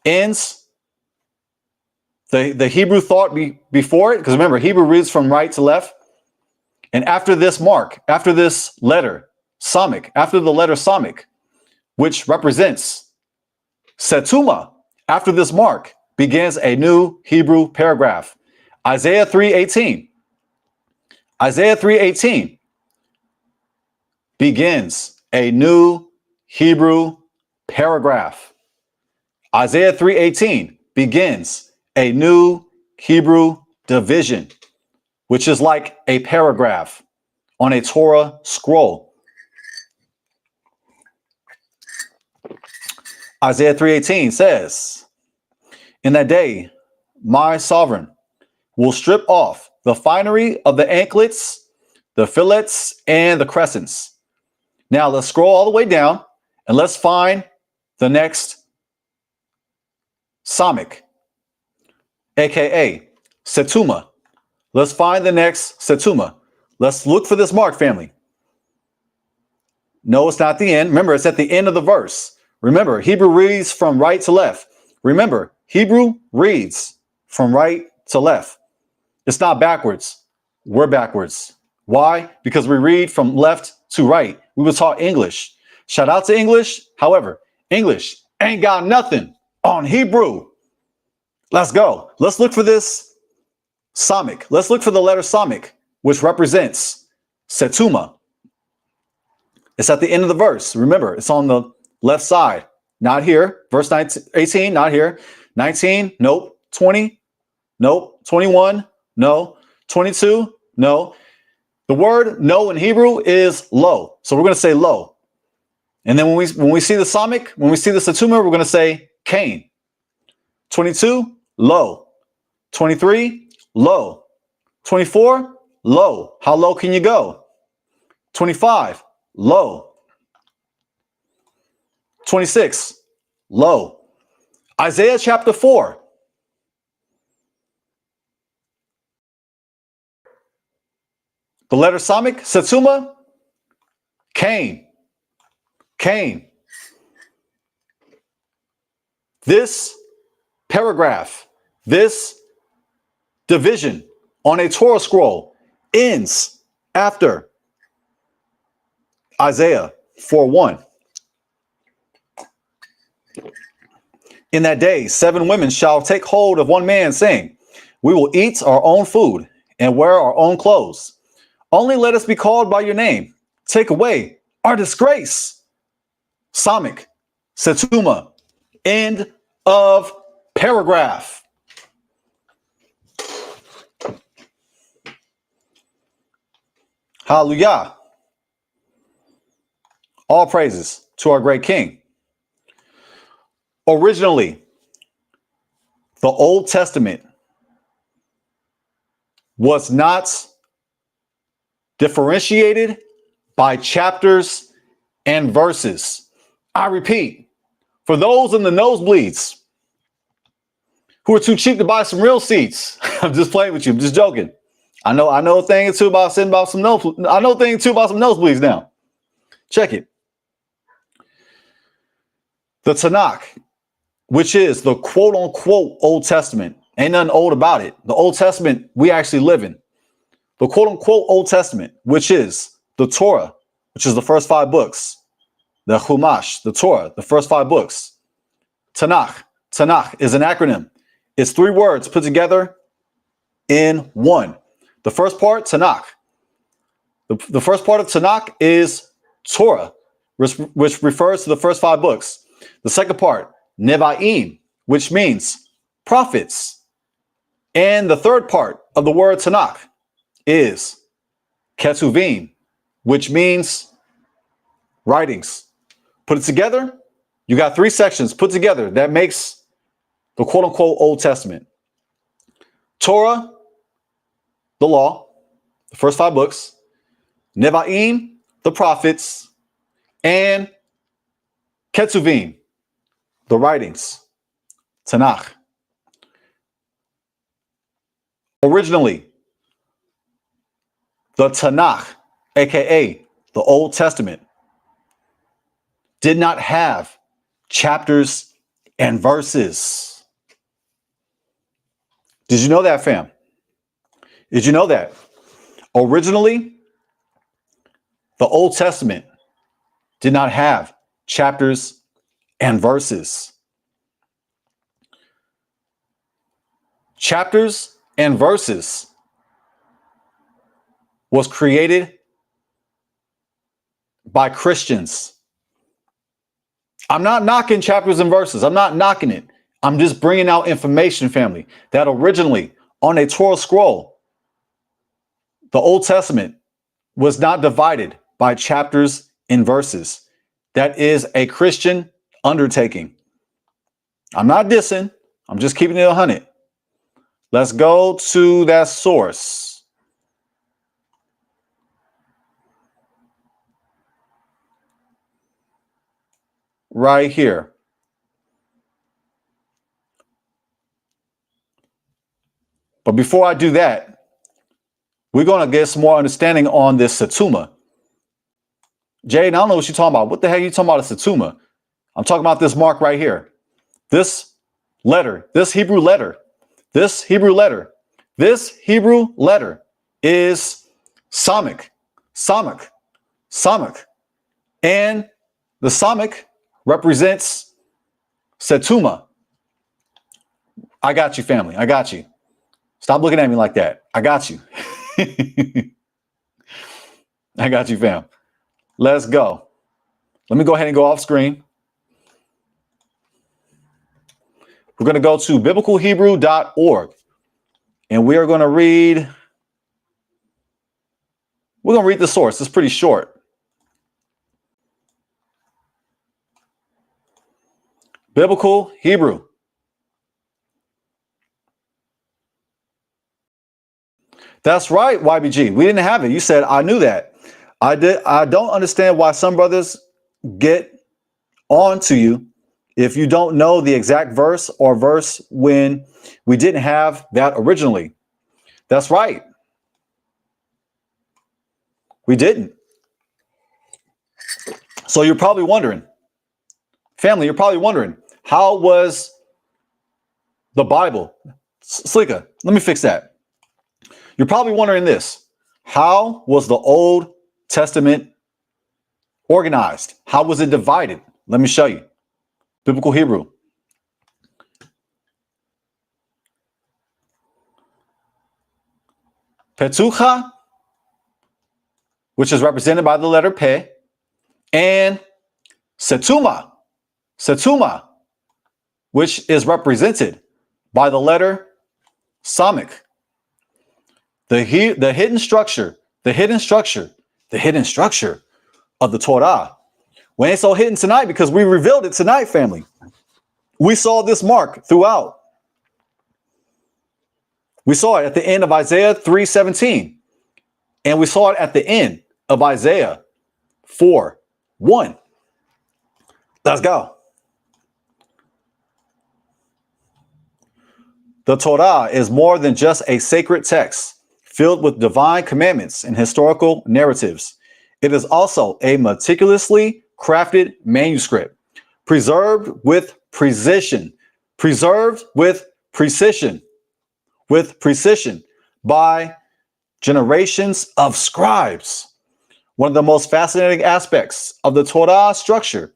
ends the Hebrew thought before it, because remember, Hebrew reads from right to left. And after this mark, after this letter, Samic, after the letter Samic, which represents Setuma, after this mark begins a new Hebrew paragraph. Isaiah 3:18. Isaiah 3:18 begins a new Hebrew paragraph. Isaiah 3:18 begins a new Hebrew division, which is like a paragraph on a Torah scroll. Isaiah 3:18 says, in that day, my sovereign will strip off the finery of the anklets, the fillets, and the crescents. Now let's scroll all the way down and let's find the next Samic, aka Setuma. Let's find the next Setuma. Let's look for this mark, family. No, it's not the end. Remember, it's at the end of the verse. Remember, Hebrew reads from right to left. Remember, Hebrew reads from right to left. It's not backwards. We're backwards. Why? Because we read from left to right. We were taught English. Shout out to English. However, English ain't got nothing on Hebrew. Let's go. Let's look for this Samic. Let's look for the letter Samic, which represents Setuma. It's at the end of the verse. Remember, it's on the left side. Not here. Verse 19, 18, not here. 19, nope. 20, nope. 21, no. 22, no. The word no in Hebrew is lo. So we're going to say lo. And then when we see the Samic, when we see the Setuma, we're going to say Cain. 22, low. 23, low. 24, low. How low can you go? 25, low. 26, low. Isaiah chapter 4. The letter Samic, Setuma, Cain. Cain. This paragraph, this division on a Torah scroll ends after Isaiah 4:1. In that day, 7 women shall take hold of one man, saying, we will eat our own food and wear our own clothes. Only let us be called by your name. Take away our disgrace. Samic, Setuma, end of paragraph. Hallelujah. All praises to our great King. Originally, the Old Testament was not differentiated by chapters and verses. I repeat, for those in the nosebleeds who are too cheap to buy some real seats, I'm just playing with you, I'm just joking. I know a thing or two about sitting about some nose. I know a thing or two about some nosebleeds now. Check it. The Tanakh, which is the quote unquote Old Testament. Ain't nothing old about it. The Old Testament we actually live in. The quote unquote Old Testament, which is the Torah, which is the first 5 books. The Chumash, the Torah, the first 5 books. Tanakh. Tanakh is an acronym. It's 3 words put together in one. The first part, Tanakh. The first part of Tanakh is Torah, which refers to the first 5 books. The second part, Nevi'im, which means prophets. And the third part of the word Tanakh is Ketuvim, which means writings. Put it together, you got 3 sections put together that makes the quote unquote Old Testament. Torah, the law, the first 5 books. Nevi'im, the prophets. And Ketuvim, the writings. Tanakh. Originally, the Tanakh, aka the Old Testament, did not have chapters and verses. Did you know that, fam? Did you know that? Originally, the Old Testament did not have chapters and verses. Chapters and verses was created by Christians. I'm not knocking chapters and verses. I'm not knocking it. I'm just bringing out information, family, that originally on a Torah scroll, the Old Testament was not divided by chapters and verses. That is a Christian undertaking. I'm not dissing. I'm just keeping it 100. Let's go to that source. Right here. But before I do that, we're going to get some more understanding on this Satuma. Jaydon, I don't know what you're talking about. What the heck are you talking about a Satuma? I'm talking about this mark right here. This letter, this Hebrew letter, this Hebrew letter is Samach, Samach, Samach. And the Samach represents Satuma. I got you, family. I got you. Stop looking at me like that. I got you. I got you, fam. Let's go. Let me go ahead and go off screen. We're going to go to biblicalhebrew.org and we are going to read. We're going to read the source. It's pretty short. Biblical Hebrew. That's right, YBG. We didn't have it. You said I knew that. I did. I don't understand why some brothers get on to you if you don't know the exact verse or verse when we didn't have that originally. That's right. We didn't. So you're probably wondering, family, you're probably wondering, how was the Bible? Slika, let me fix that. You're probably wondering this. How was the Old Testament organized? How was it divided? Let me show you. Biblical Hebrew. Petucha, which is represented by the letter Pe, and Setuma, Setuma, which is represented by the letter Samach. The hidden structure of the Torah. We ain't so hidden tonight because we revealed it tonight, family. We saw this mark throughout. We saw it at the end of Isaiah 3:17. And we saw it at the end of Isaiah 4:1. Let's go. The Torah is more than just a sacred text filled with divine commandments and historical narratives. It is also a meticulously crafted manuscript, preserved with precision, by generations of scribes. One of the most fascinating aspects of the Torah structure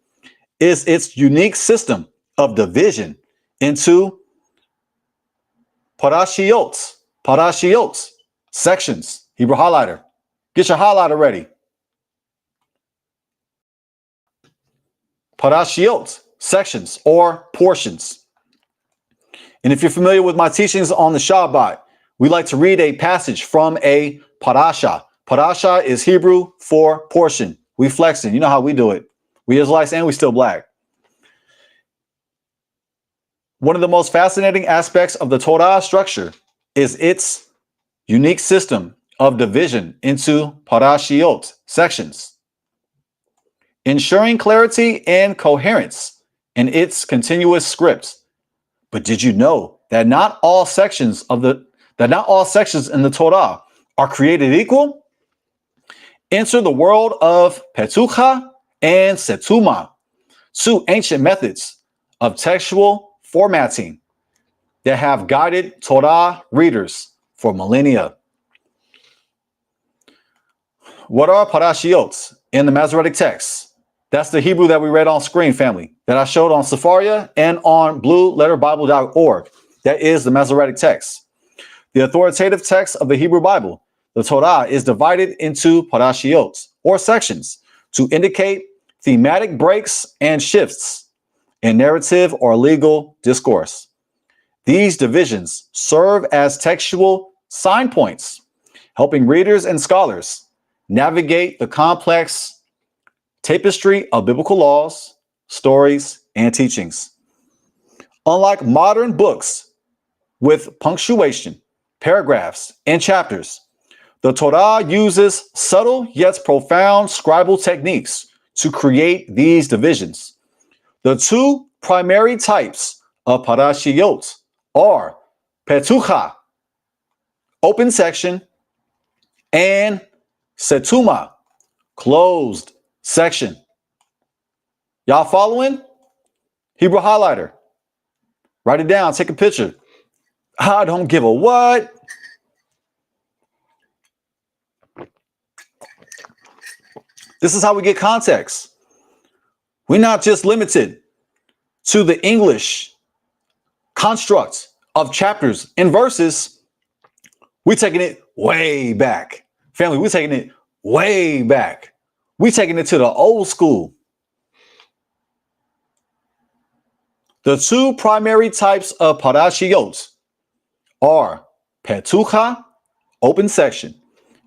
is its unique system of division into parashiot, sections. Hebrew highlighter. Get your highlighter ready. Parashiot, sections or portions. And if you're familiar with my teachings on the Shabbat, we like to read a passage from a parasha. Parasha is Hebrew for portion. We flexing. You know how we do it. We Israelites and we still black. One of the most fascinating aspects of the Torah structure is its unique system of division into parashiot, sections, ensuring clarity and coherence in its continuous script. But did you know that not all sections in the Torah are created equal? Enter the world of Petucha and Setuma, two ancient methods of textual formatting that have guided Torah readers for millennia. What are parashiot in the Masoretic text? That's the Hebrew that we read on screen, family, that I showed on Sepharia and on blueletterbible.org. That is the Masoretic text. The authoritative text of the Hebrew Bible, the Torah, is divided into parashiot, or sections, to indicate thematic breaks and shifts in narrative or legal discourse. These divisions serve as textual signposts, helping readers and scholars navigate the complex tapestry of biblical laws, stories, and teachings. Unlike modern books with punctuation, paragraphs, and chapters, the Torah uses subtle yet profound scribal techniques to create these divisions. The two primary types of parashiot are Petucha, open section, and Setuma, closed section. Y'all following? Hebrew highlighter. Write it down. Take a picture. I don't give a what. This is how we get context. We're not just limited to the English construct of chapters and verses. We're taking it way back. Family, we're taking it way back. We're taking it to the old school. The two primary types of parashiot are Petucha, open section,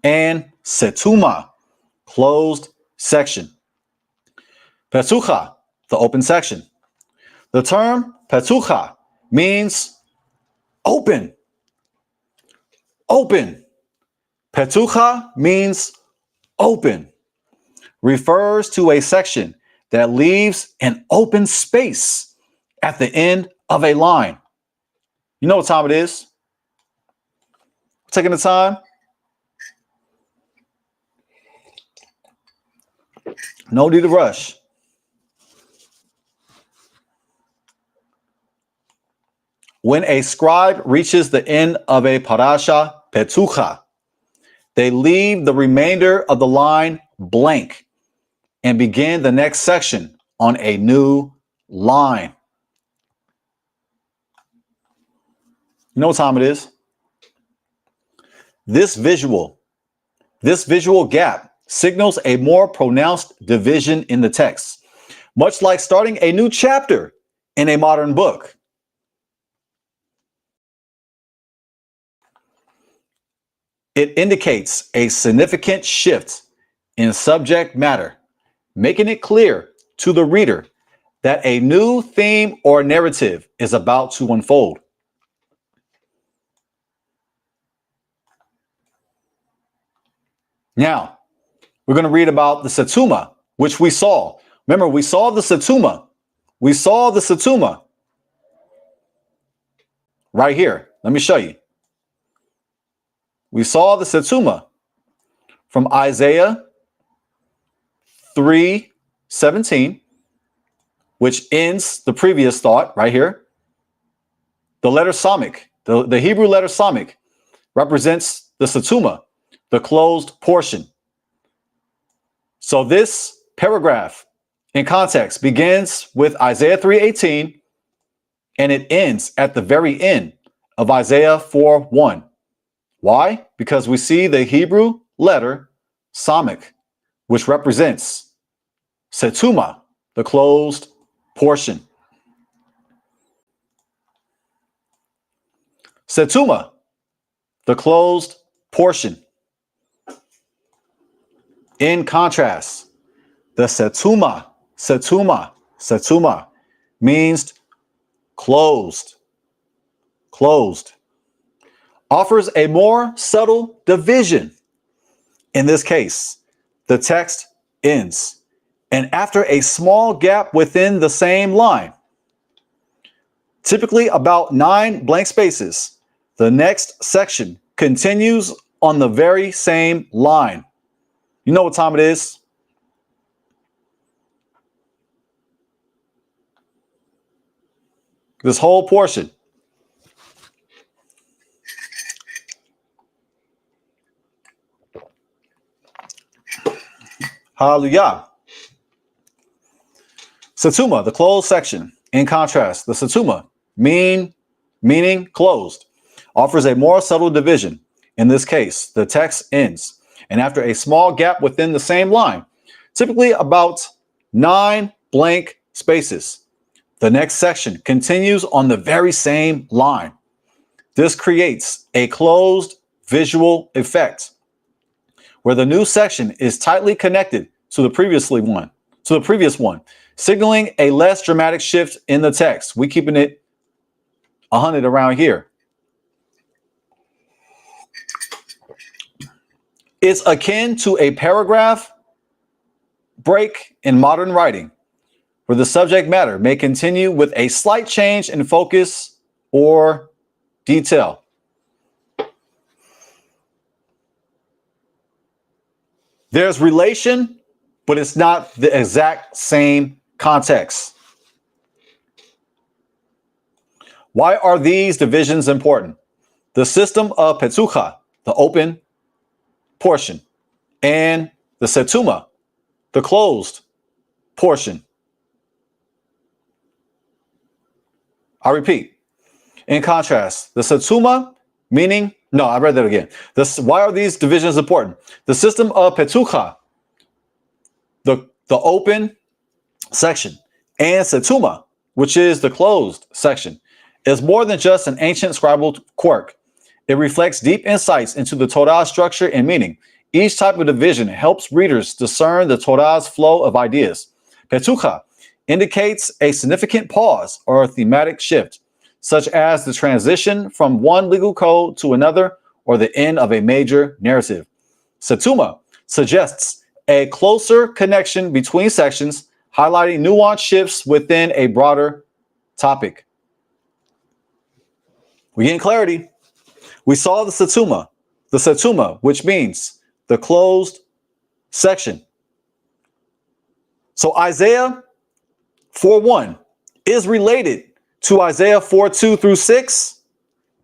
and Setuma, closed section. Petucha, the open section. The term Petucha means open. Open. Petucha means open. Refers to a section that leaves an open space at the end of a line. You know what time it is? Taking the time. No need to rush. When a scribe reaches the end of a parasha Petucha, they leave the remainder of the line blank and begin the next section on a new line. You know what time it is? This visual gap signals a more pronounced division in the text, much like starting a new chapter in a modern book. It indicates a significant shift in subject matter, making it clear to the reader that a new theme or narrative is about to unfold. Now, we're going to read about the Setuma, which we saw. Remember, we saw the Setuma. We saw the Setuma right here. Let me show you. we saw the setuma from Isaiah 3:17, which ends the previous thought right here. The letter Samik, the Hebrew letter Samik, represents the setuma, the closed portion. So this paragraph in context begins with Isaiah 3:18 and it ends at the very end of Isaiah 4:1. Why? Because we see the Hebrew letter Samik, which represents setuma, the closed portion. Setuma, the closed portion. In contrast, the setuma means closed, offers a more subtle division. In this case, the text ends, and after a small gap within the same line, typically about 9 blank spaces, the next section continues on the very same line. You know what time it is? This whole portion. Hallelujah. Setuma, the closed section. In contrast, the setuma, meaning closed, offers a more subtle division. In this case, the text ends, and after a small gap within the same line, typically about 9 blank spaces, the next section continues on the very same line. This creates a closed visual effect where the new section is tightly connected to the previous one, signaling a less dramatic shift in the text. We keeping it 100 around here. It's akin to a paragraph break in modern writing, where the subject matter may continue with a slight change in focus or detail. There's relation, but it's not the exact same context. Why are these divisions important? The system of Petzucha, the open portion, and the setuma, the closed portion. I repeat, in contrast, the setuma, I read that again. Why are these divisions important? The system of Petzucha, the open section, and setuma, which is the closed section, is more than just an ancient scribal quirk. It reflects deep insights into the Torah's structure and meaning. Each type of division helps readers discern the Torah's flow of ideas. Petzucha indicates a significant pause or a thematic shift, such as the transition from one legal code to another or the end of a major narrative. Setuma suggests a closer connection between sections, highlighting nuanced shifts within a broader topic. We gain clarity. We saw the setuma, which means the closed section. So Isaiah 4:1 is related to Isaiah 4:2 through 6,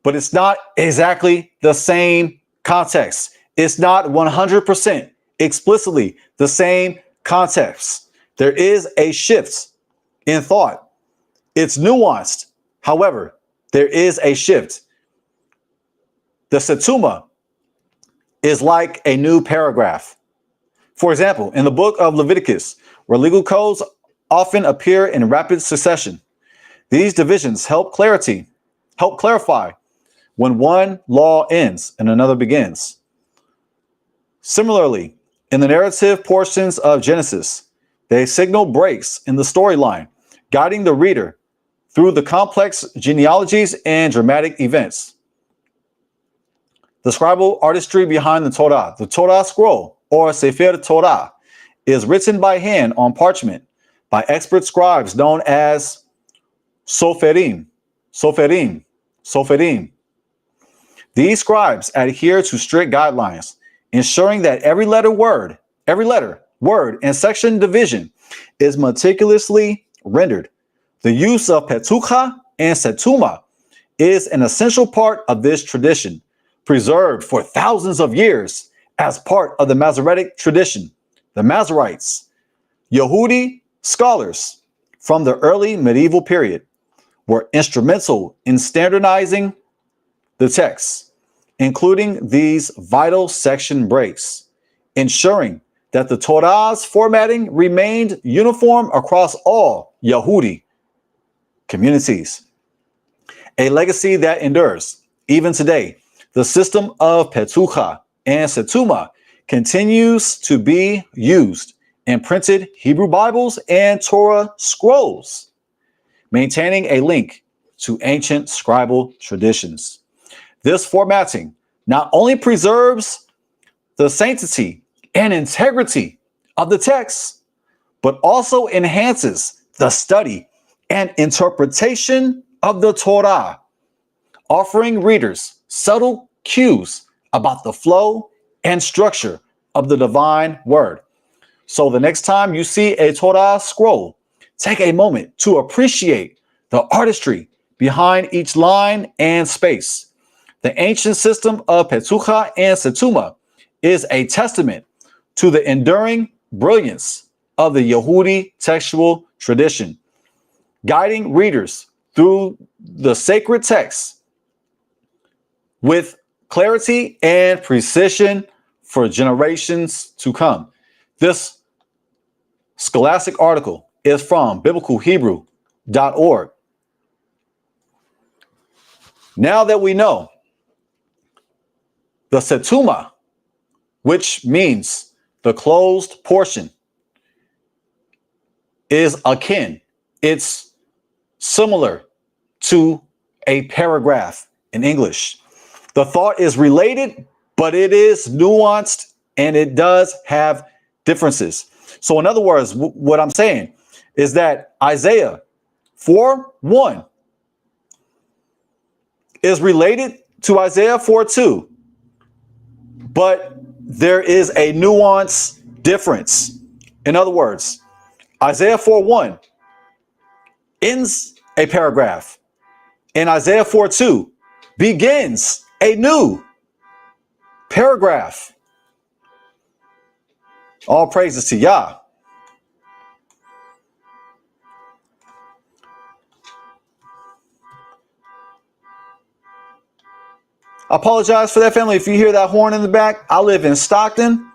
but it's not exactly the same context. It's not 100% explicitly the same context. There is a shift in thought. It's nuanced. However, there is a shift. The setuma is like a new paragraph. For example, in the book of Leviticus, where legal codes often appear in rapid succession, these divisions help clarify when one law ends and another begins. Similarly, in the narrative portions of Genesis, they signal breaks in the storyline, guiding the reader through the complex genealogies and dramatic events. The scribal artistry behind the Torah scroll, or Sefer Torah, is written by hand on parchment by expert scribes known as soferim. These scribes adhere to strict guidelines, ensuring that every letter, word, and section division is meticulously rendered. The use of petucha and setuma is an essential part of this tradition, preserved for thousands of years as part of the Masoretic tradition. The Masoretes, Yehudi scholars from the early medieval period, were instrumental in standardizing the text, including these vital section breaks, ensuring that the Torah's formatting remained uniform across all Yehudi communities. A legacy that endures. Even today, the system of Petucha and Setuma continues to be used in printed Hebrew Bibles and Torah scrolls, maintaining a link to ancient scribal traditions. This formatting not only preserves the sanctity and integrity of the text, but also enhances the study and interpretation of the Torah, offering readers subtle cues about the flow and structure of the divine word. So the next time you see a Torah scroll, take a moment to appreciate the artistry behind each line and space. The ancient system of Petucha and Setuma is a testament to the enduring brilliance of the Yehudi textual tradition, guiding readers through the sacred text with clarity and precision for generations to come. This scholastic article is from biblicalhebrew.org. Now that we know the setuma, which means the closed portion, is akin, it's similar to a paragraph in English. The thought is related, but it is nuanced and it does have differences. So in other words, what I'm saying is that Isaiah 4:1 is related to Isaiah 4:2, but there is a nuance difference. In other words, Isaiah 4:1 ends a paragraph, and Isaiah 4:2 begins a new paragraph. All praises to Yah. I apologize for that, family. If you hear that horn in the back, I live in Stockton.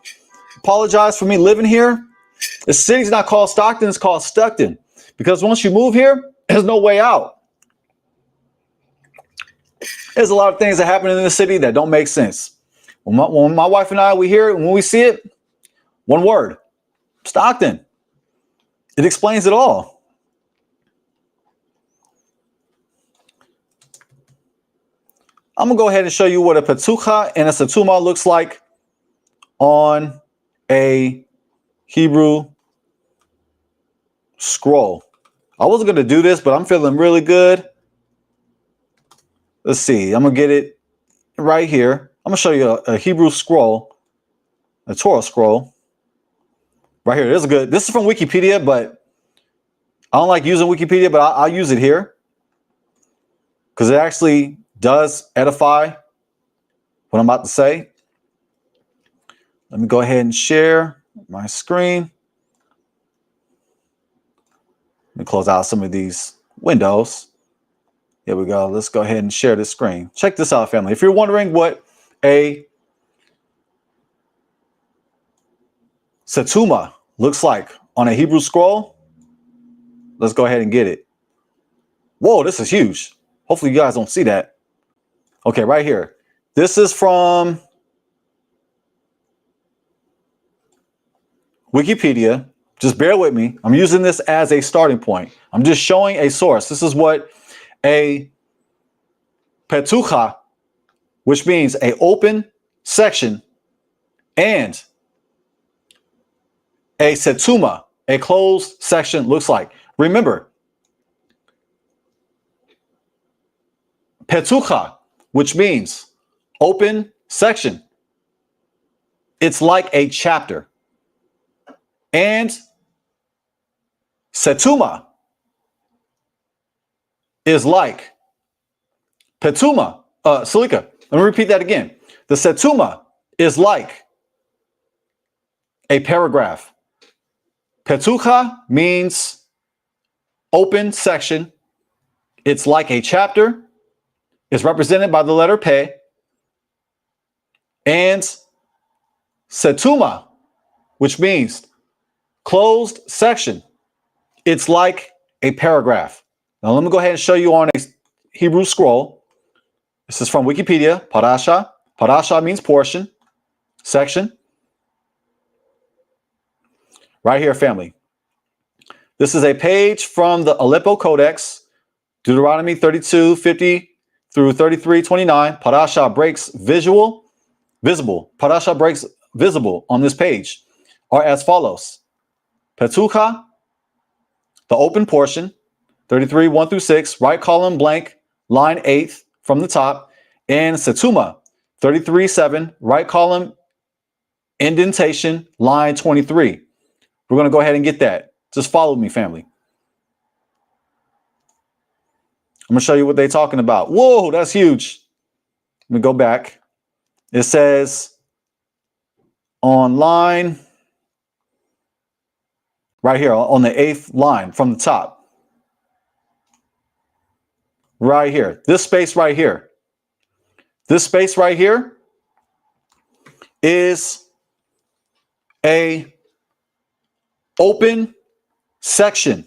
Apologize for me living here. The city's not called Stockton, it's called Stuckton. Because once you move here, there's no way out. There's a lot of things that happen in the city that don't make sense. When my wife and I, we hear it, when we see it, one word, Stockton. It explains it all. I'm going to go ahead and show you what a petucha and a setuma looks like on a Hebrew scroll. I wasn't going to do this, but I'm feeling really good. Let's see. I'm going to get it right here. I'm going to show you a Hebrew scroll, a Torah scroll. Right here. This is from Wikipedia, but I don't like using Wikipedia, but I'll use it here because it actually does edify what I'm about to say. Let me go ahead and share my screen. Let me close out some of these windows. Here we go. Let's go ahead and share this screen. Check this out, family. If you're wondering what a setuma looks like on a Hebrew scroll, let's go ahead and get it. Whoa, this is huge. Hopefully you guys don't see that. Okay, right here. This is from Wikipedia. Just bear with me. I'm using this as a starting point. I'm just showing a source. This is what a petucha, which means an open section, and a setuma, a closed section, looks like. Remember, petucha, which means open section. It's like a chapter. And setuma is like petuma. Salika, let me repeat that again. The setuma is like a paragraph. Petucha means open section. It's like a chapter. It's represented by the letter Pe. And setuma, which means closed section. It's like a paragraph. Now let me go ahead and show you on a Hebrew scroll. This is from Wikipedia, parasha. Parasha means portion, section. Right here, family. This is a page from the Aleppo Codex, Deuteronomy 32:50 through 33:29. Parasha breaks visible. Parasha breaks visible on this page are as follows. Petucha, the open portion, 33:1 through 6, right column blank, line 8th from the top, and setuma, 33:7, right column indentation, line 23. We're going to go ahead and get that. Just follow me, family. I'm going to show you what they're talking about. Whoa, that's huge. Let me go back. It says on line right here on the 8th line from the top. Right here. This space right here. This space right here is a open section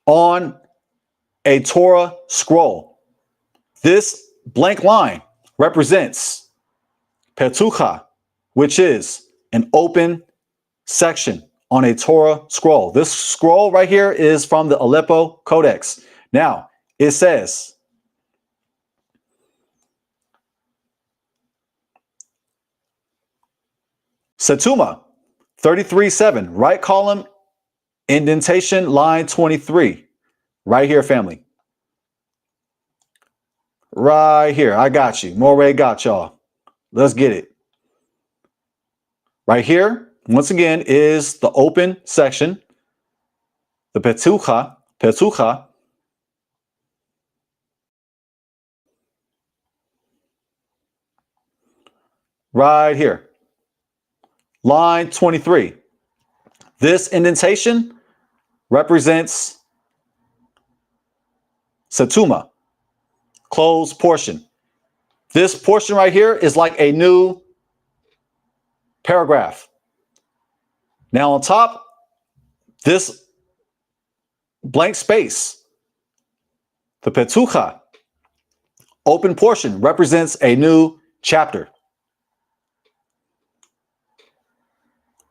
on a Torah scroll. This blank line represents Petucha, which is an open section on a Torah scroll. This scroll right here is from the Aleppo Codex. Now, it says, setuma, 33:7, right column, indentation, line 23. Right here, family. Right here. I got you. Moray got y'all. Let's get it. Right here, once again, is the open section, the Petucha. Right here. Line 23. This indentation represents setuma, closed portion. This portion right here is like a new paragraph. Now on top, this blank space, the Petucha, open portion, represents a new chapter.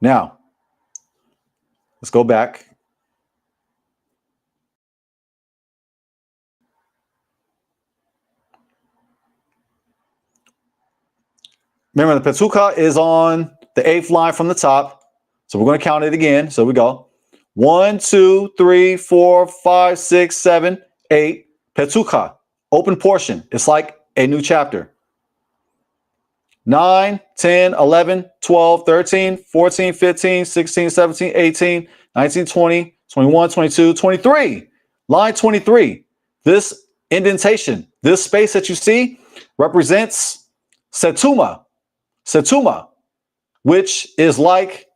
Now, let's go back. Remember, the Petucha is on the 8th line from the top. So we're going to count it again. So we go 1, 2, 3, 4, 5, 6, 7, 8. Petucha, open portion. It's like a new chapter. 9, 10, 11, 12, 13, 14, 15, 16, 17, 18, 19, 20, 21, 22, 23. Line 23. This indentation, this space that you see represents setuma, which is like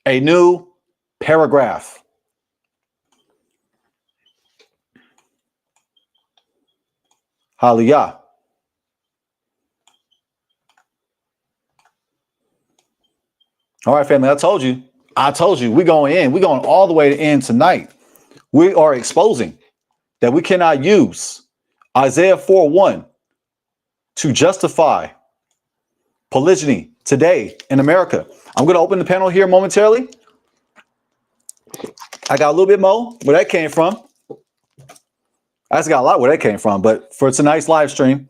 a new paragraph. Hallelujah. All right, family, I told you, we're going in. We're going all the way to end tonight. We are exposing that we cannot use Isaiah 4:1 to justify polygyny today in America. I'm going to open the panel here momentarily. I got a little bit more where that came from. I just got a lot where that came from, but for tonight's live stream,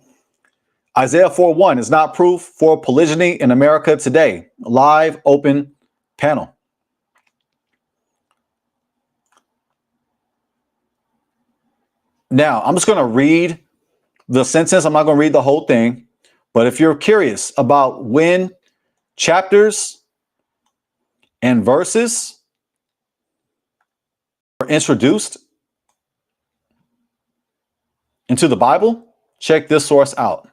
Isaiah 4:1 is not proof for polygyny in America today. Live open panel. Now, I'm just going to read the sentence. I'm not going to read the whole thing, But if you're curious about when chapters and verses were introduced into the Bible, check this source out.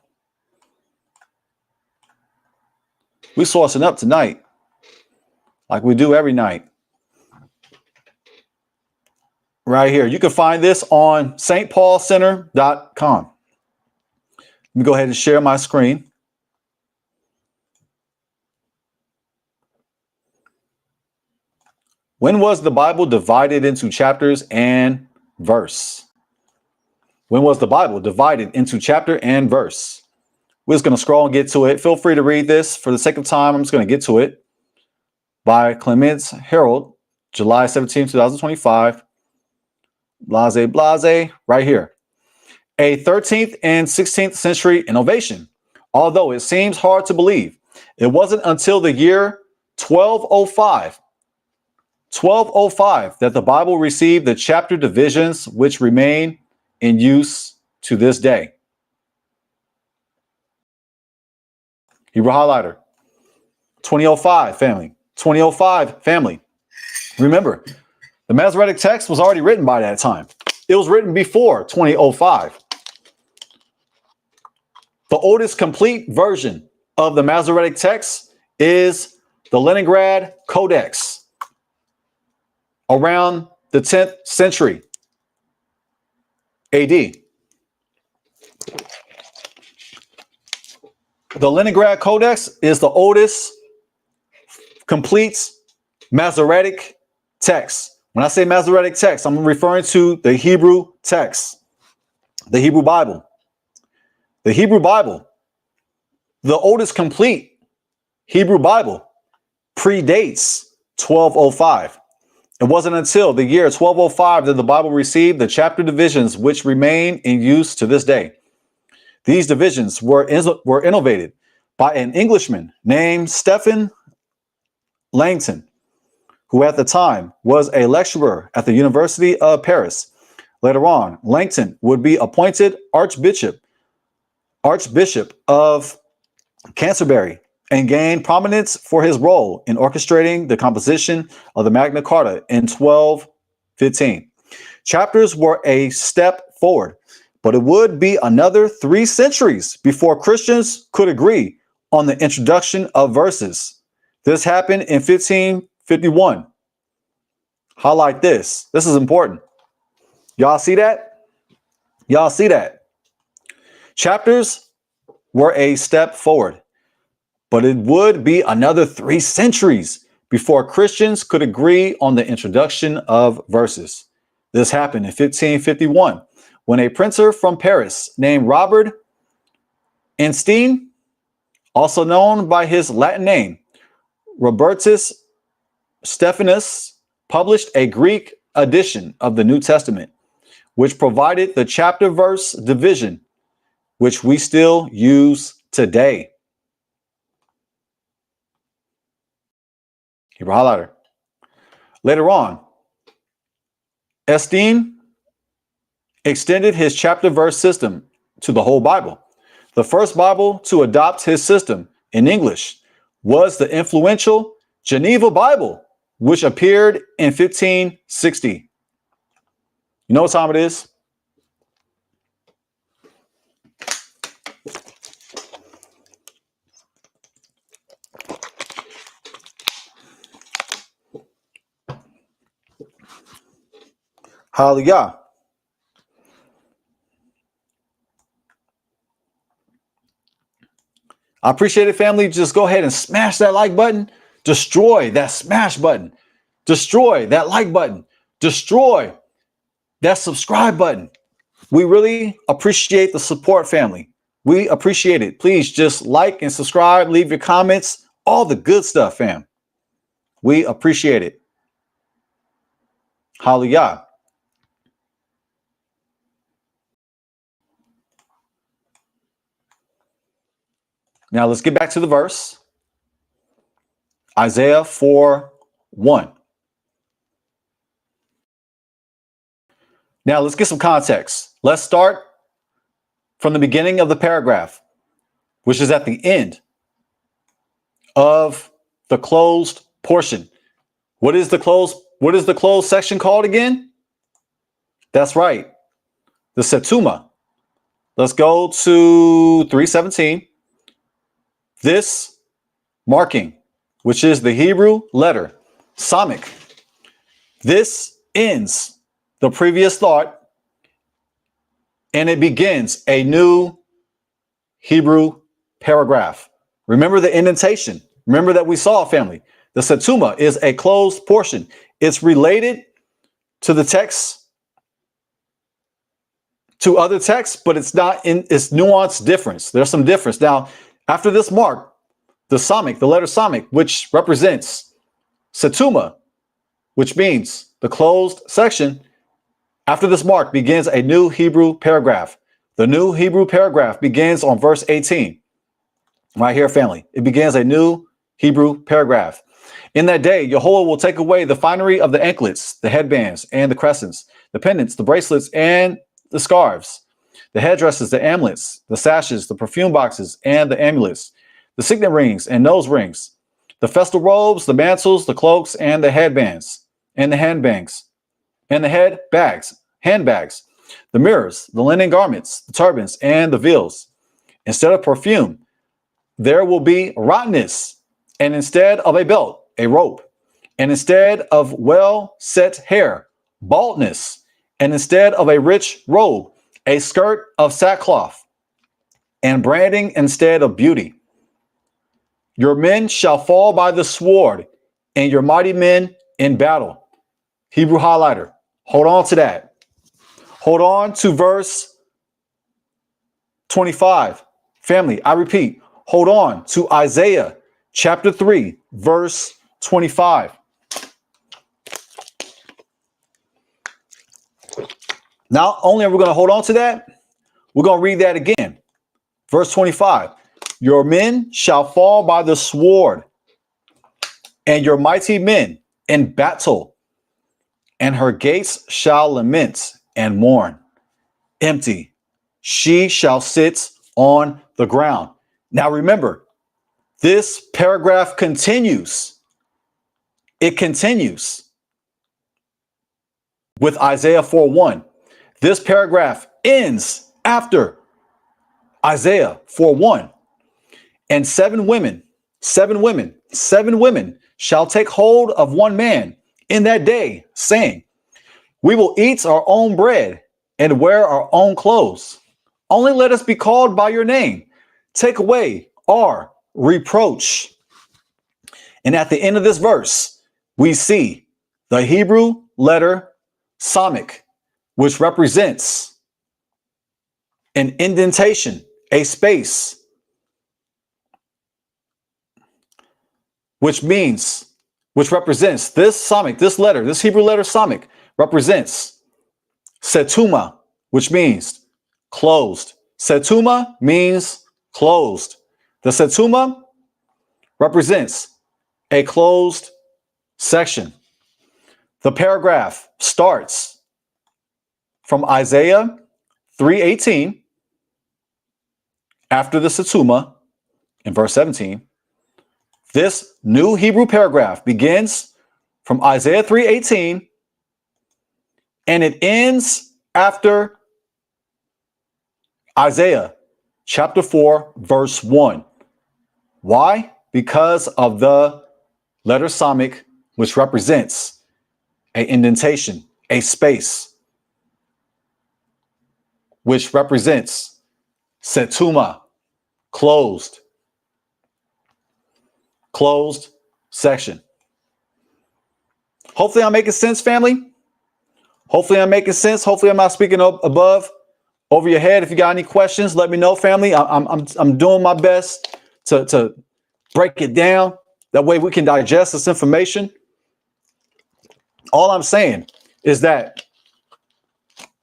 We sourcing up tonight, like we do every night. Right here. You can find this on stpaulcenter.com. Let me go ahead and share my screen. When was the Bible divided into chapters and verse? When was the Bible divided into chapter and verse? We're just going to scroll and get to it. Feel free to read this. For the sake of time, I'm just going to get to it. By Clements Harold, July 17, 2025. Blase, blase, right here. A 13th and 16th century innovation. Although it seems hard to believe, it wasn't until the year 1205 that the Bible received the chapter divisions which remain in use to this day. Hebrew highlighter. 2005 family. 2005 family. Remember, the Masoretic text was already written by that time. It was written before 2005. The oldest complete version of the Masoretic text is the Leningrad Codex, around the 10th century AD. The Leningrad Codex is the oldest complete Masoretic text. When I say Masoretic text, I'm referring to the Hebrew text, the Hebrew Bible. The Hebrew Bible, the oldest complete Hebrew Bible, predates 1205. It wasn't until the year 1205 that the Bible received the chapter divisions which remain in use to this day. These divisions were innovated by an Englishman named Stephen Langton, who at the time was a lecturer at the University of Paris. Later on, Langton would be appointed Archbishop of Canterbury and gained prominence for his role in orchestrating the composition of the Magna Carta in 1215. Chapters were a step forward, but it would be another 3 centuries before Christians could agree on the introduction of verses. This happened in 1551. Highlight this. This is important. Y'all see that? Y'all see that? Chapters were a step forward, but it would be another 3 centuries before Christians could agree on the introduction of verses. This happened in 1551 when a printer from Paris named Robert Einstein, also known by his Latin name, Robertus Stephanus, published a Greek edition of the New Testament, which provided the chapter verse division, which we still use today. Hebrew highlighter. Later on, Einstein extended his chapter verse system to the whole Bible. The first Bible to adopt his system in English was the influential Geneva Bible, which appeared in 1560. You know what time it is? Hallelujah. I appreciate it, family. Just go ahead and smash that like button. Destroy that smash button. Destroy that like button. Destroy that subscribe button. We really appreciate the support, family. We appreciate it. Please just like and subscribe, leave your comments, all the good stuff, fam. We appreciate it. Hallelujah. Now let's get back to the verse. Isaiah 4:1. Now let's get some context. Let's start from the beginning of the paragraph. which is at the end of the closed portion. What is the closed section called again? That's right, the setuma. Let's go to 317. This marking, which is the Hebrew letter Samik, this ends the previous thought and it begins a new Hebrew paragraph. Remember the indentation. Remember that we saw, family. The setuma is a closed portion. It's related to the text, to other texts, but it's not in its nuanced difference. There's some difference. Now, after this mark, the samik, the letter samik, which represents setuma, which means the closed section, after this mark begins a new Hebrew paragraph. The new Hebrew paragraph begins on verse 18. Right here, family. It begins a new Hebrew paragraph. In that day, Yahuwah will take away the finery of the anklets, the headbands, and the crescents, the pendants, the bracelets, and the scarves, the headdresses, the amulets, the sashes, the perfume boxes, and the amulets, the signet rings and nose rings, the festal robes, the mantles, the cloaks, and the headbands, and the handbags, and the handbags, the mirrors, the linen garments, the turbans, and the veils. Instead of perfume, there will be rottenness, and instead of a belt, a rope, and instead of well-set hair, baldness, and instead of a rich robe, a skirt of sackcloth, and branding instead of beauty. Your men shall fall by the sword, and your mighty men in battle. Hebrew highlighter. Hold on to that. Hold on to verse 25. Family, I repeat, hold on to Isaiah chapter 3, verse 25. Not only are we going to hold on to that, we're going to read that again. Verse 25. Your men shall fall by the sword, and your mighty men in battle, and her gates shall lament and mourn. Empty, she shall sit on the ground. Now remember, this paragraph continues. It continues with Isaiah 4:1. This paragraph ends after Isaiah 4:1. And seven women shall take hold of one man in that day, saying, we will eat our own bread and wear our own clothes. Only let us be called by your name. Take away our reproach. And at the end of this verse, we see the Hebrew letter samik, which represents an indentation, a space, which represents this samik, this letter, this Hebrew letter samik represents setuma, which means closed. Setuma means closed. The setuma represents a closed section. The paragraph starts from Isaiah 3:18 after the setuma in verse 17. This new Hebrew paragraph begins from Isaiah 3:18 and it ends after Isaiah chapter 4, verse 1. Why? Because of the letter samik, which represents an indentation, a space, which represents setuma, closed section. Hopefully I'm making sense, family. Hopefully I'm making sense. Hopefully I'm not speaking over your head. If you got any questions, let me know, family. I'm doing my best to break it down. That way we can digest this information. All I'm saying is that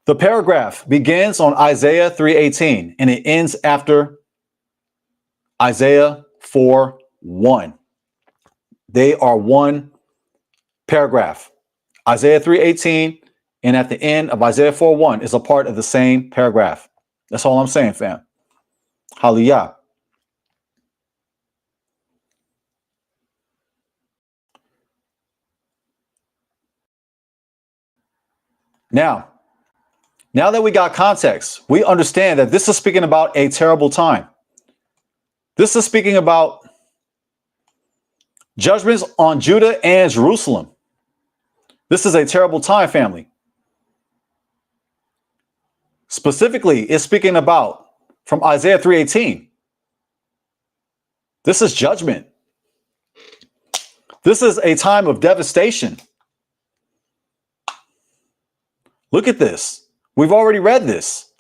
the paragraph begins on Isaiah 3:18 and it ends after Isaiah 4:1. They are one paragraph. Isaiah 3:18 and at the end of Isaiah 4:1 is a part of the same paragraph. That's all I'm saying, fam. Hallelujah. Now that we got context, we understand that this is speaking about a terrible time. This is speaking about judgments on Judah and Jerusalem. This is a terrible time, family. Specifically, it's speaking about from Isaiah 3:18. This is judgment. This is a time of devastation. Look at this. We've already read this.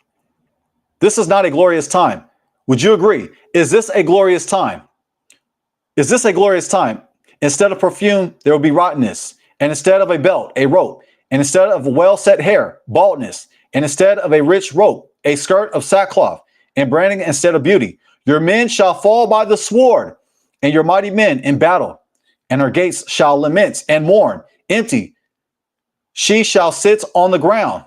This is not a glorious time. Would you agree? Is this a glorious time? Is this a glorious time? Instead of perfume, there will be rottenness. And instead of a belt, a rope. And instead of well-set hair, baldness. And instead of a rich robe, a skirt of sackcloth. And branding instead of beauty. Your men shall fall by the sword, and your mighty men in battle. And her gates shall lament and mourn, empty. She shall sit on the ground.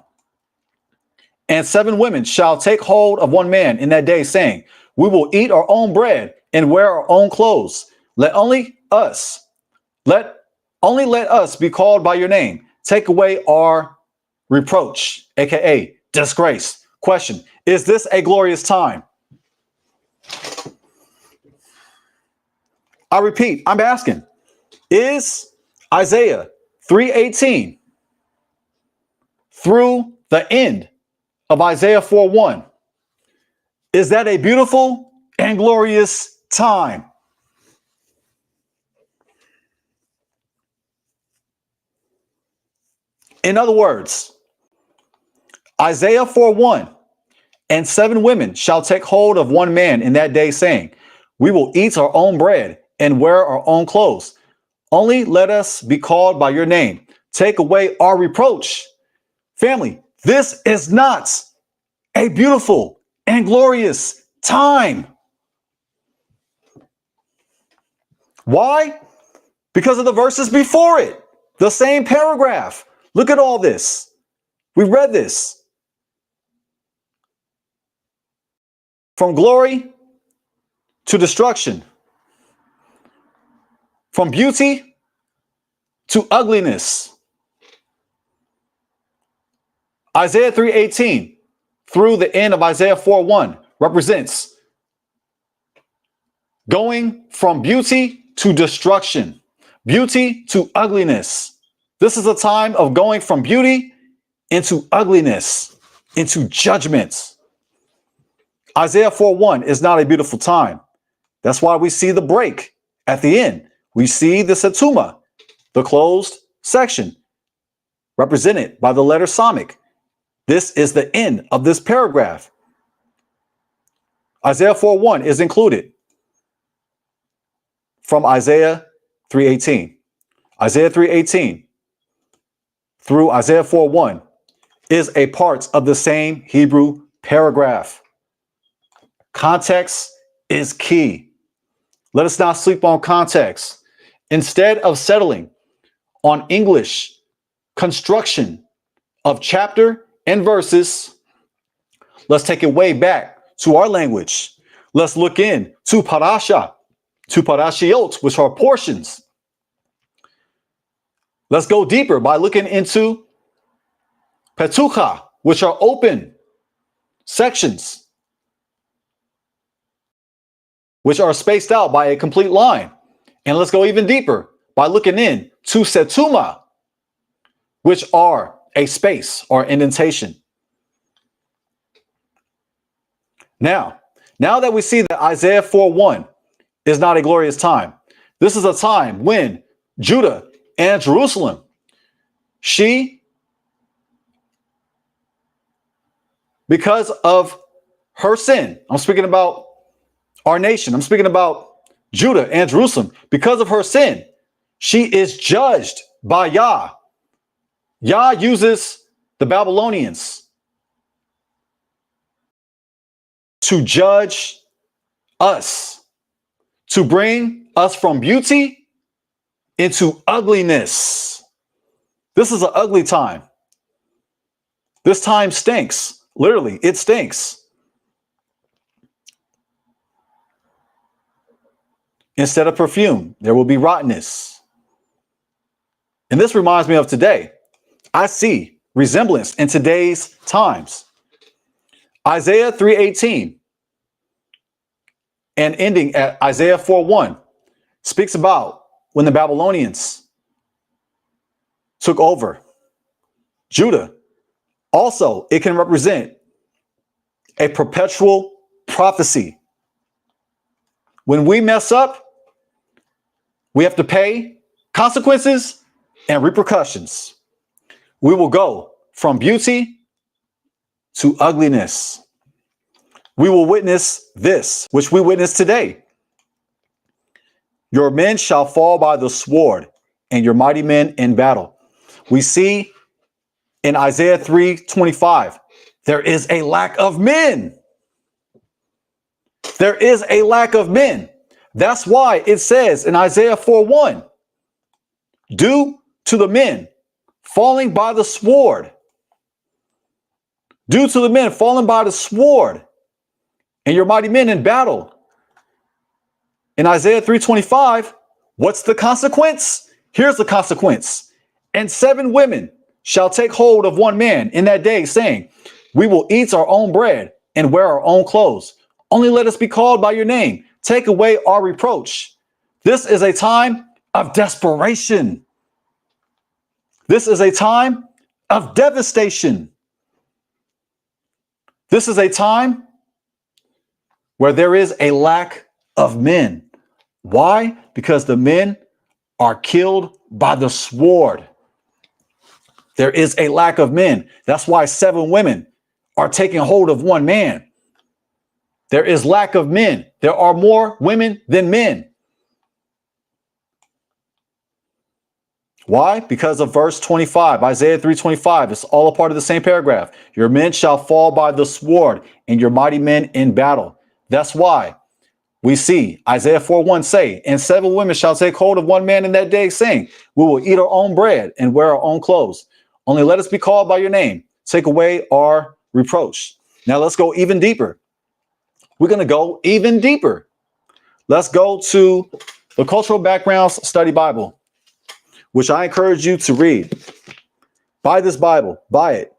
And 7 women shall take hold of one man in that day, saying, we will eat our own bread and wear our own clothes. Let us be called by your name. Take away our reproach, aka disgrace. Question: is this a glorious time? I repeat, I'm asking, is Isaiah 3:18 through the end of Isaiah 4:1, is that a beautiful and glorious time? In other words, Isaiah 4:1, and 7 women shall take hold of one man in that day, saying, we will eat our own bread and wear our own clothes. Only let us be called by your name. Take away our reproach. Family, this is not a beautiful and glorious time. Why? Because of the verses before it. The same paragraph. Look at all this. We read this. From glory to destruction. From beauty to ugliness. Isaiah 3:18 through the end of Isaiah 4:1 represents going from beauty to destruction, beauty to ugliness. This is a time of going from beauty into ugliness, into judgment. Isaiah 4:1 is not a beautiful time. That's why we see the break at the end. We see the setuma, the closed section, represented by the letter Samic. This is the end of this paragraph. Isaiah 4:1 is included from Isaiah 3:18. Isaiah 3:18 through Isaiah 4:1 is a part of the same Hebrew paragraph. Context is key. Let us not sleep on context. Instead of settling on English construction of chapter and verses, let's take it way back to our language. Let's look in to parasha, to parashiot, which are portions. Let's go deeper by looking into petucha, which are open sections, which are spaced out by a complete line. And let's go even deeper by looking in to setuma, which are a space or indentation. Now that we see that Isaiah 4:1 is not a glorious time, this is a time when Judah and Jerusalem, because of her sin, I'm speaking about our nation, I'm speaking about Judah and Jerusalem, because of her sin, she is judged by Yah. Yah uses the Babylonians to judge us, to bring us from beauty into ugliness. This is an ugly time. This time stinks. Literally, it stinks. Instead of perfume, there will be rottenness. And this reminds me of today. I see resemblance in today's times. Isaiah 3:18 and ending at Isaiah 4:1 speaks about when the Babylonians took over Judah. Also, it can represent a perpetual prophecy. When we mess up, we have to pay consequences and repercussions. We will go from beauty to ugliness. We will witness this, which we witness today. Your men shall fall by the sword, and your mighty men in battle. We see in Isaiah 3:25, there is a lack of men. There is a lack of men. That's why it says in Isaiah 4:1, due to the men falling by the sword, due to the men falling by the sword, and your mighty men in battle. In Isaiah 3:25, what's the consequence? Here's the consequence. And 7 women shall take hold of one man in that day, saying, we will eat our own bread and wear our own clothes. Only let us be called by your name. Take away our reproach. This is a time of desperation. This is a time of devastation. This is a time where there is a lack of men. Why? Because the men are killed by the sword. There is a lack of men. That's why 7 women are taking hold of one man. There is lack of men. There are more women than men. Why? Because of verse 25, Isaiah 3:25. It's all a part of the same paragraph. Your men shall fall by the sword, and your mighty men in battle. That's why we see Isaiah 4:1 say, and 7 women shall take hold of one man in that day, saying, we will eat our own bread and wear our own clothes. Only let us be called by your name. Take away our reproach. Now let's go even deeper. We're going to go even deeper. Let's go to the Cultural Backgrounds Study Bible, which I encourage you to read. Buy this Bible. Buy it.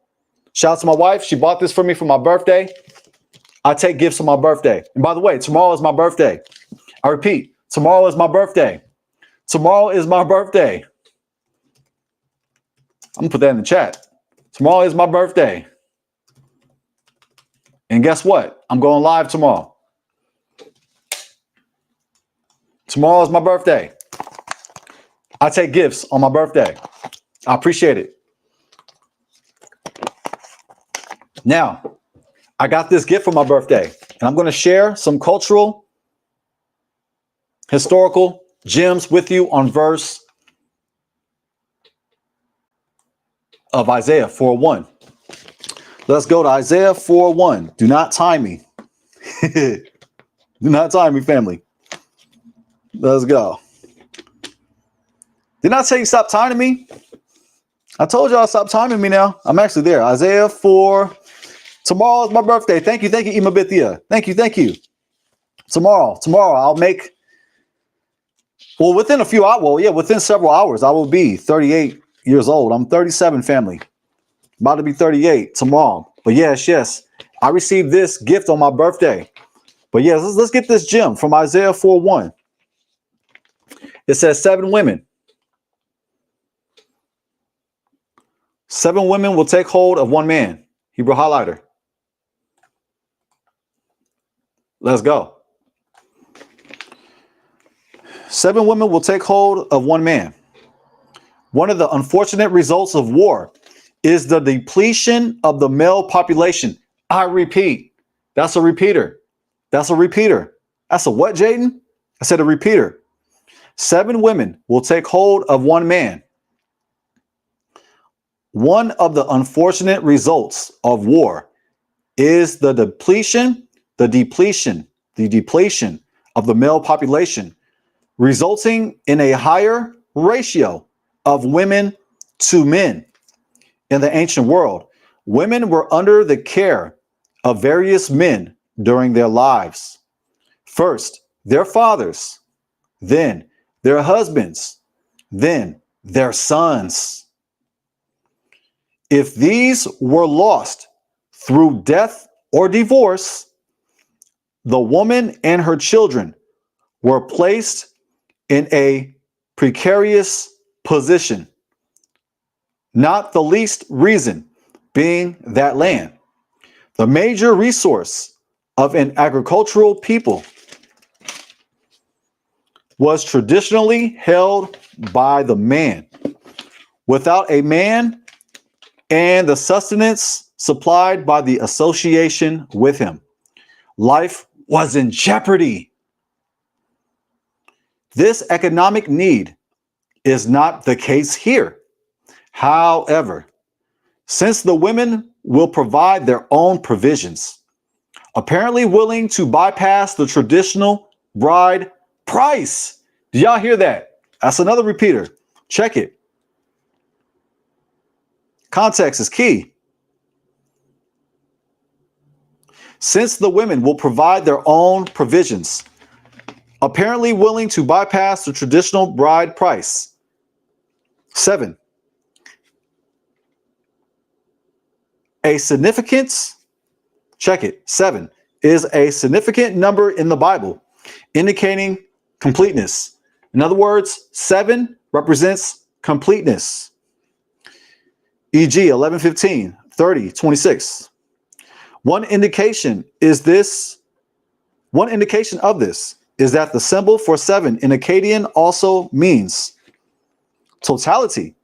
Shout out to my wife. She bought this for me for my birthday. I take gifts on my birthday. And by the way, tomorrow is my birthday. I repeat, tomorrow is my birthday. Tomorrow is my birthday. I'm going to put that in the chat. Tomorrow is my birthday. And guess what? I'm going live tomorrow. Tomorrow is my birthday. I take gifts on my birthday. I appreciate it. Now, I got this gift for my birthday, and I'm going to share some cultural, historical gems with you on verse of Isaiah 4:1. Let's go to Isaiah 4:1. Do not time me. Do not time me, family. Let's go. Didn't I tell you stop timing me? I told y'all stop timing me now. I'm actually there. Isaiah 4. Tomorrow is my birthday. Thank you, Imabithia. Thank you. Tomorrow I'll make, well, within a few hours, within several hours, I will be 38 years old. I'm 37, family. About to be 38 tomorrow. But yes, I received this gift on my birthday. But yes, let's get this gem from Isaiah 4:1. It says 7 women. 7 women will take hold of one man. Hebrew highlighter. Let's go. 7 women will take hold of one man. One of the unfortunate results of war is the depletion of the male population. I repeat, that's a repeater. That's a repeater. That's a what, Jaydon? I said a repeater. 7 women will take hold of one man. One of the unfortunate results of war is the depletion of the male population, resulting in a higher ratio of women to men. In the ancient world, women were under the care of various men during their lives. First, their fathers, then their husbands, then their sons. If these were lost through death or divorce, the woman and her children were placed in a precarious position, not the least reason being that land, the major resource of an agricultural people, was traditionally held by the man. Without a man and the sustenance supplied by the association with him, life was in jeopardy. This economic need is not the case here. However, since the women will provide their own provisions, apparently willing to bypass the traditional bride price. Do y'all hear that? That's another repeater. Check it. Context is key. Since the women will provide their own provisions, apparently willing to bypass the traditional bride price. 7. A significance, check it, 7 is a significant number in the Bible, indicating completeness. In other words, 7 represents completeness. E.g., 11:15, 30, 26. One indication of this is that the symbol for 7 in Akkadian also means totality.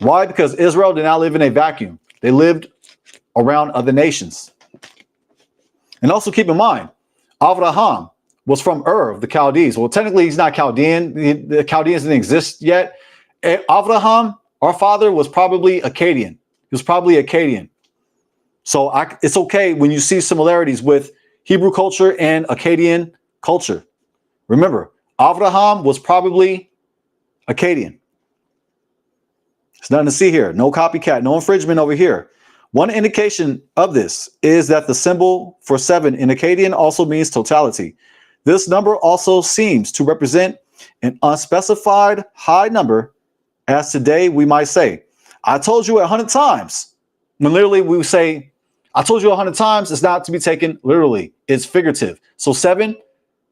Why? Because Israel did not live in a vacuum. They lived around other nations. And also keep in mind, Avraham was from Ur of the Chaldees. Well, technically he's not Chaldean. The Chaldeans didn't exist yet. Avraham, our father, was probably Akkadian. He was probably Akkadian. So it's okay when you see similarities with Hebrew culture and Akkadian culture. Remember, Avraham was probably Akkadian. There's nothing to see here. No copycat, no infringement over here. One indication of this is that the symbol for 7 in Akkadian also means totality. This number also seems to represent an unspecified high number, as today we might say, I told you 100 times. When literally we would say, I told you 100 times, it's not to be taken literally. It's figurative. So 7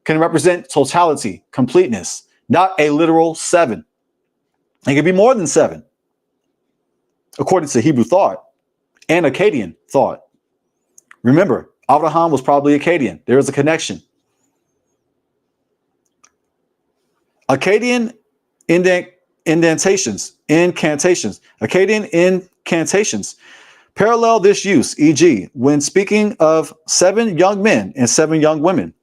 can represent totality, completeness, not a literal 7. It can be more than 7, according to Hebrew thought and Akkadian thought. Remember, Abraham was probably Akkadian. There is a connection. Akkadian incantations, Akkadian incantations parallel this use, e.g., when speaking of 7 young men and 7 young women,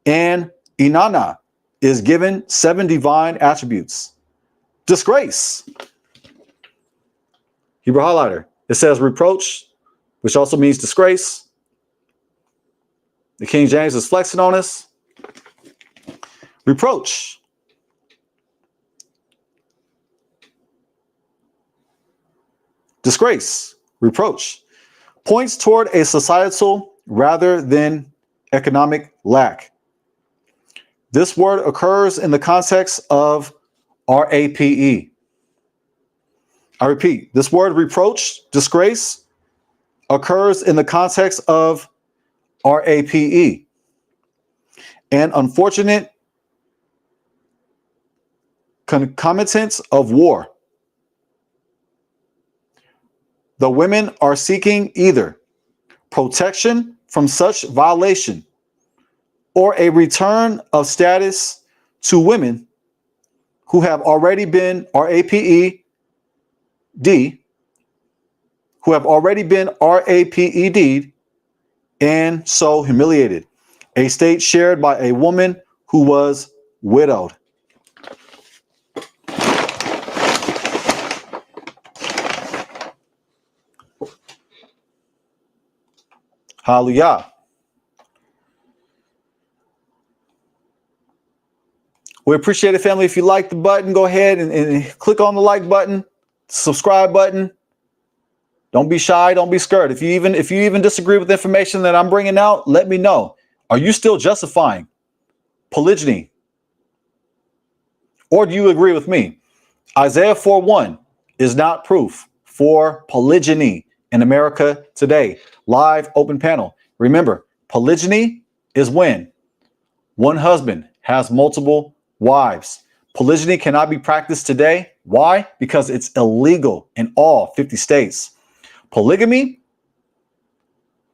and Inanna is given 7 divine attributes. Disgrace. Hebrew highlighter. It says reproach, which also means disgrace. The King James is flexing on us. Reproach. Disgrace, reproach, points toward a societal rather than economic lack. This word occurs in the context of RAPE. I repeat, this word reproach, disgrace, occurs in the context of RAPE. An unfortunate concomitant of war. The women are seeking either protection from such violation or a return of status to women who have already been RAPED, and so humiliated, a state shared by a woman who was widowed. Hallelujah. We appreciate it, family. If you like the button, go ahead and click on the like button, subscribe button. Don't be shy. Don't be scared. If you even disagree with the information that I'm bringing out, let me know. Are you still justifying polygyny? Or do you agree with me? Isaiah 4:1 is not proof for polygyny in America today. Live open panel. Remember, polygyny is when one husband has multiple wives. Polygyny cannot be practiced today. Why? Because it's illegal in all 50 states. Polygamy,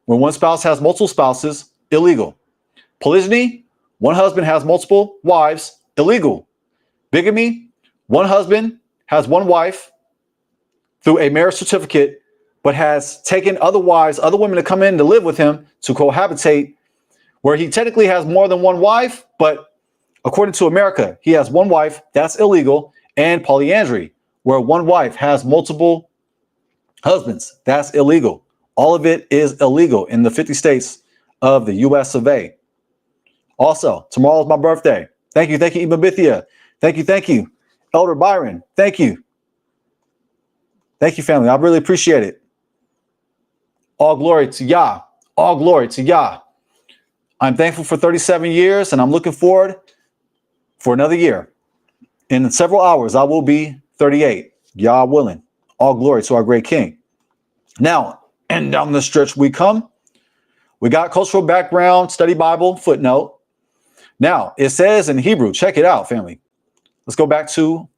when one spouse has multiple spouses, illegal. Polygyny, one husband has multiple wives, illegal. Bigamy, one husband has one wife through a marriage certificate, but has taken other wives, other women to come in to live with him, to cohabitate, where he technically has more than one wife, but according to America, he has one wife, that's illegal. And polyandry, where one wife has multiple husbands, that's illegal. All of it is illegal in the 50 states of the US of A. Also, tomorrow is my birthday. Thank you, Ibn Bithia. Thank you, Elder Byron. Thank you. Thank you, family. I really appreciate it. All glory to Yah. All glory to Yah. I'm thankful for 37 years, and I'm looking forward for another year. In several hours, I will be 38. Yah willing. All glory to our great King. Now, and down the stretch we come. We got cultural background, study Bible, footnote. Now, it says in Hebrew, check it out, family. Let's go back to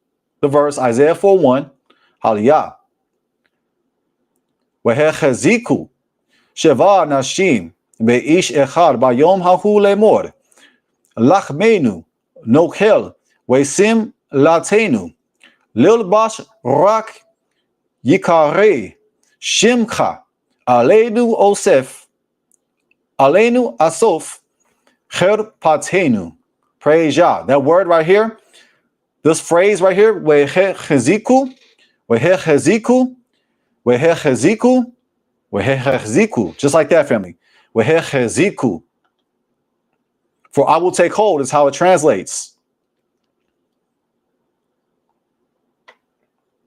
the verse, Isaiah 4:1. Hallelujah. Vehechaziku sheva nashim be'ish echad bayom hahu lemor lachmenu nokel vesim latenu lilbash rak yikare shimcha aleinu osef aleinu asof cherpatenu. Praise Yah. That word right here, this phrase right here, vehechaziku, vehechaziku, wehechaziku, wehechaziku, just like that, family. Wehechaziku. For I will take hold is how it translates.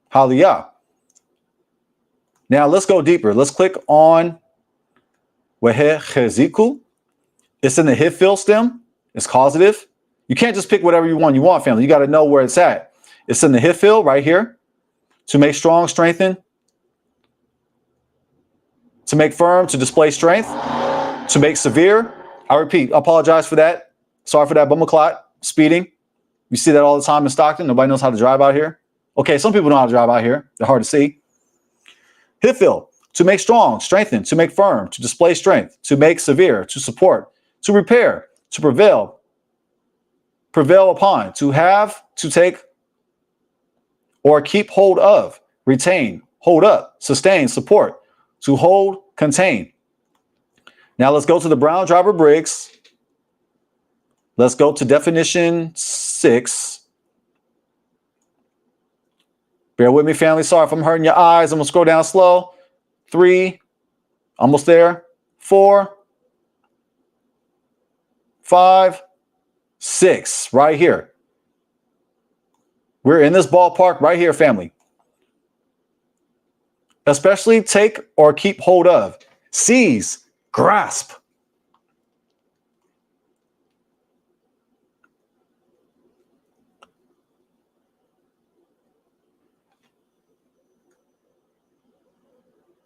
Hallelujah. Now let's go deeper. Let's click on wehechaziku. It's in the hifil stem. It's causative. You can't just pick whatever you want, family. You got to know where it's at. It's in the hifil right here. To make strong, strengthen. To make firm, to display strength. To make severe. I repeat, I apologize for that. Sorry for that bumaclot, speeding. You see that all the time in Stockton. Nobody knows how to drive out here. Okay, some people know how to drive out here. They're hard to see. Hifil, to make strong, strengthen, to make firm, to display strength, to make severe, to support, to repair, to prevail upon, to have, to take, or keep hold of, retain, hold up, sustain, support, to hold, contain. Now let's go to the Brown Driver Briggs. Let's go to definition 6. Bear with me, family. Sorry if I'm hurting your eyes. I'm going to scroll down slow. 3, almost there. 4, 5, 6, right here. We're in this ballpark right here, family. Especially take or keep hold of. Seize, grasp.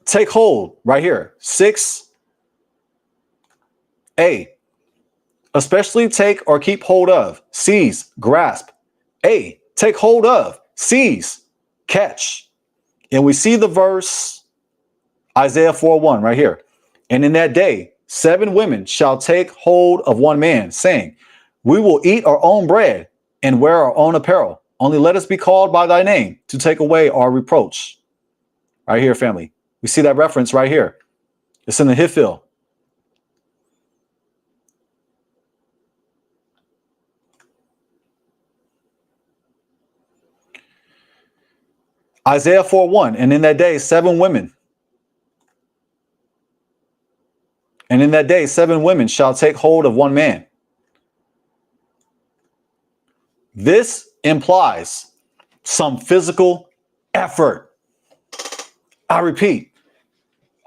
Take hold right here. 6A. Especially take or keep hold of. Seize, grasp. A. Take hold of. Seize, catch. And we see the verse Isaiah 4:1 right here. And in that day, 7 women shall take hold of one man, saying, we will eat our own bread and wear our own apparel. Only let us be called by thy name to take away our reproach. Right here, family. We see that reference right here. It's in the Hifil. Isaiah 4:1. And in that day, 7 women. And in that day, 7 women shall take hold of one man. This implies some physical effort. I repeat,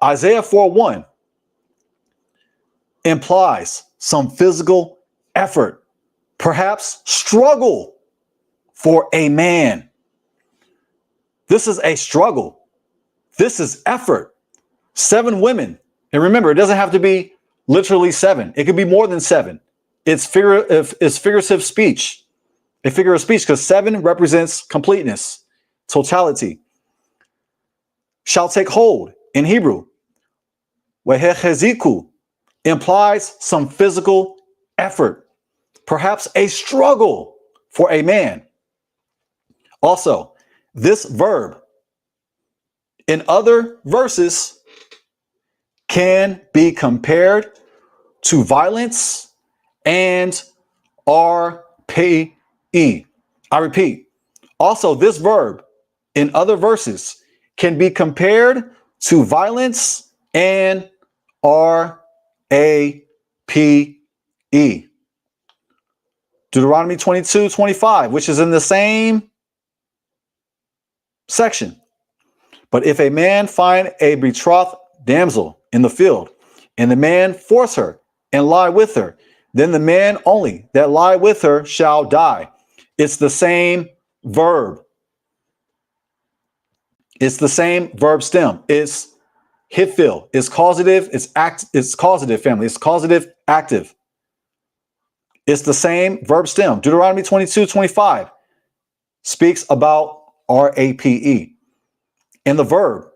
Isaiah 4:1 implies some physical effort, perhaps struggle for a man. This is a struggle. This is effort. 7 women. And remember, it doesn't have to be literally 7. It could be more than 7. It's figurative speech. A figure of speech, because 7 represents completeness, totality. Shall take hold in Hebrew. Wehecheziku implies some physical effort, perhaps a struggle for a man. Also, this verb in other verses can be compared to violence and RPE. I repeat, also this verb in other verses can be compared to violence and RAPE. Deuteronomy 22:25, which is in the same section. But if a man find a betrothed damsel in the field, and the man force her and lie with her, then the man only that lie with her shall die. It's the same verb. It's the same verb stem. It's hifil. It's causative. It's causative, family. It's causative active. It's the same verb stem. Deuteronomy 22:25 speaks about RAPE. And the verb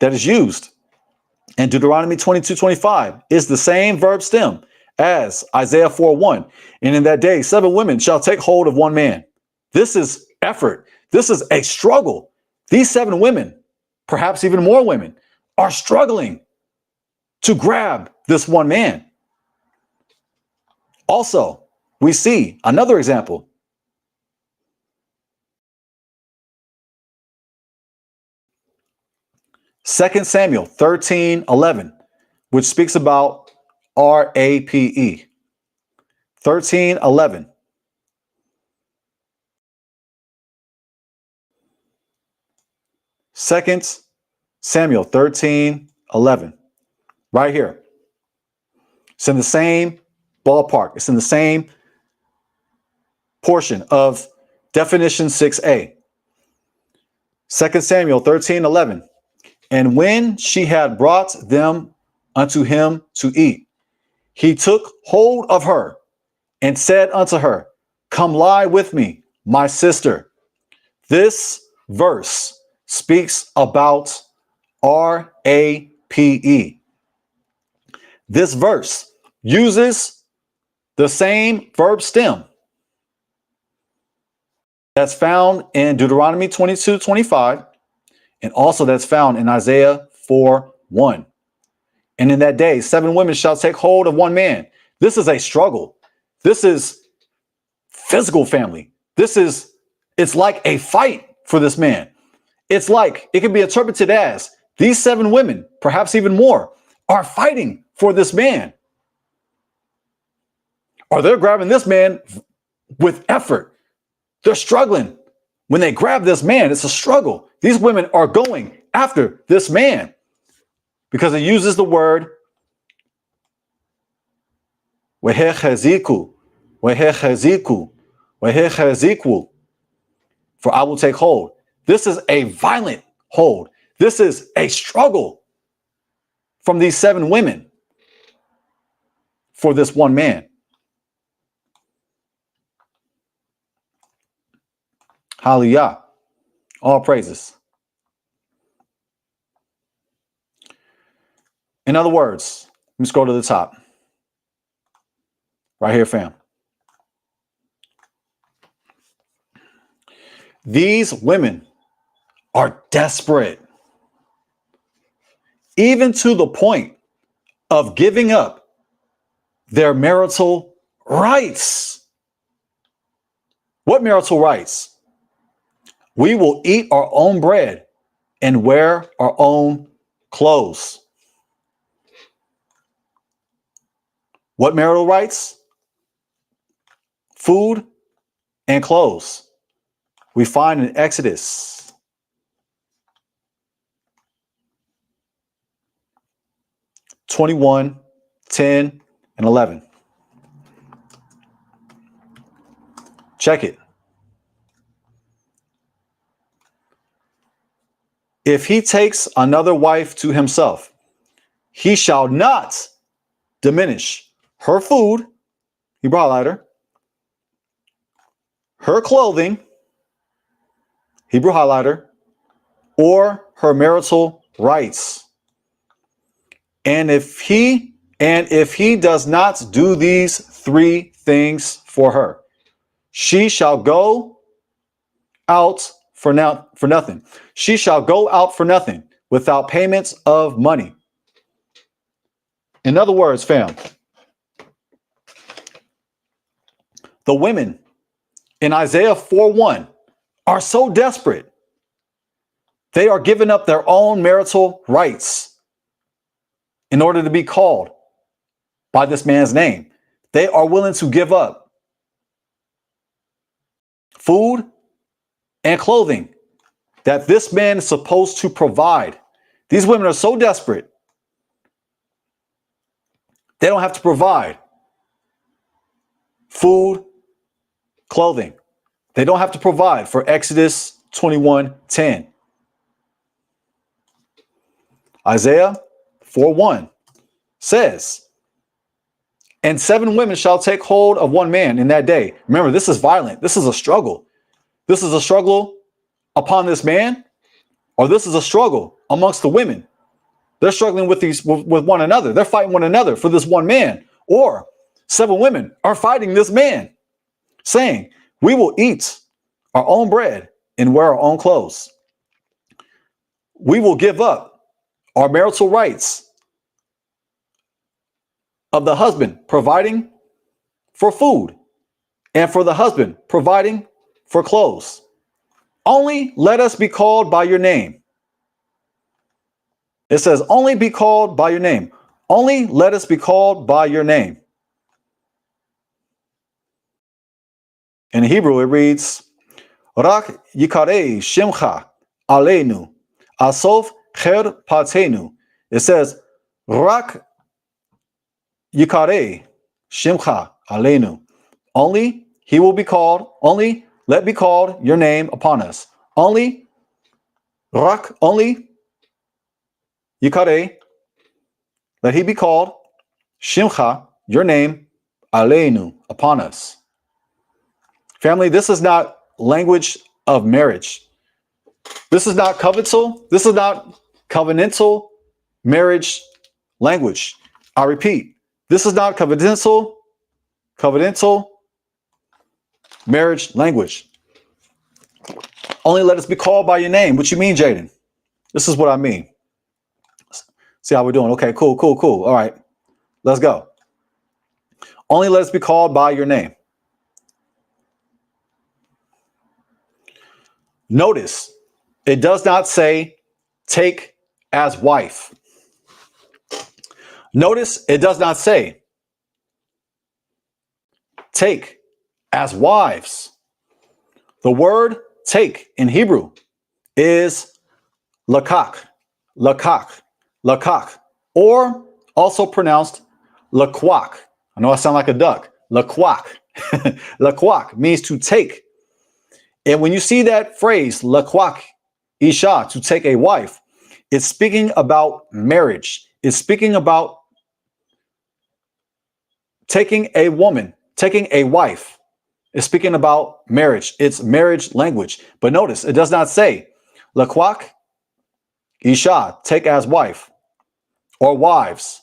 that is used in Deuteronomy 22:25 is the same verb stem as Isaiah 4:1. And in that day, 7 women shall take hold of one man. This is effort. This is a struggle. These 7 women, perhaps even more women, are struggling to grab this one man. Also, we see another example. 2 Samuel 13:11, which speaks about RAPE. 13:11. 2 Samuel 13:11. Right here. It's in the same ballpark. It's in the same portion of definition 6a. 2 Samuel 13:11. And when she had brought them unto him to eat, he took hold of her and said unto her, come lie with me, my sister. This verse speaks about RAPE. This verse uses the same verb stem that's found in Deuteronomy 22:25, and also that's found in Isaiah 4:1. And in that day, 7 women shall take hold of one man. This is a struggle. This is physical, family. It's like a fight for this man. It's like, it can be interpreted as these 7 women, perhaps even more, are fighting for this man. Or they're grabbing this man with effort. They're struggling. When they grab this man, it's a struggle. These women are going after this man because it uses the word wehecheziku, wehecheziku, wehecheziku, for I will take hold. This is a violent hold. This is a struggle from these 7 women for this one man. Hallelujah. All praises. In other words, let me scroll to the top. Right here, fam. These women are desperate, even to the point of giving up their marital rights. What marital rights? We will eat our own bread and wear our own clothes. What marital rights? Food and clothes. We find in Exodus 21:10 and 11. Check it. if he takes another wife to himself, he shall not diminish her food, Hebrew highlighter, her clothing, Hebrew highlighter, or her marital rights. And if he does not do these three things for her, she shall go out for nothing. She shall go out for nothing without payments of money. In other words, fam, the women in Isaiah 4:1 are so desperate. They are giving up their own marital rights in order to be called by this man's name. They are willing to give up food and clothing that this man is supposed to provide. These women are so desperate, they don't have to provide food, clothing. They don't have to provide for Exodus 21:10. Isaiah 4:1 says, and 7 women shall take hold of one man in that day. Remember, this is violent. This is a struggle. This is a struggle upon this man, or this is a struggle amongst the women. They're struggling with one another. They're fighting one another for this one man. Or 7 women are fighting this man, saying, we will eat our own bread and wear our own clothes. We will give up our marital rights of the husband providing for food and for the husband providing for clothes. Only let us be called by your name. It says, only be called by your name. Only let us be called by your name. In Hebrew, it reads, Rak yikarei shemcha aleinu, asof cher patenu. It says, Rak yikarei shemcha aleinu. Only he will be called, only let be called your name upon us. Only, Rak, only yikarei, let he be called, shemcha, your name, aleinu, upon us. Family, this is not language of marriage. This is not covenantal. This is not covenantal marriage language. I repeat, this is not covenantal marriage language. Only let us be called by your name. What you mean, Jaydon? This is what I mean. See how we're doing. Okay, cool. All right, let's go. Only let us be called by your name. Notice, it does not say take as wife. Notice, it does not say take as wives. The word take in Hebrew is lakak, or also pronounced lakwak. I know I sound like a duck. Lakwak. Lakwak means to take. And when you see that phrase, lakwak, isha, to take a wife, it's speaking about marriage. It's speaking about taking a woman, taking a wife. It's speaking about marriage. It's marriage language. But notice, it does not say lakwak, isha, take as wife, or wives.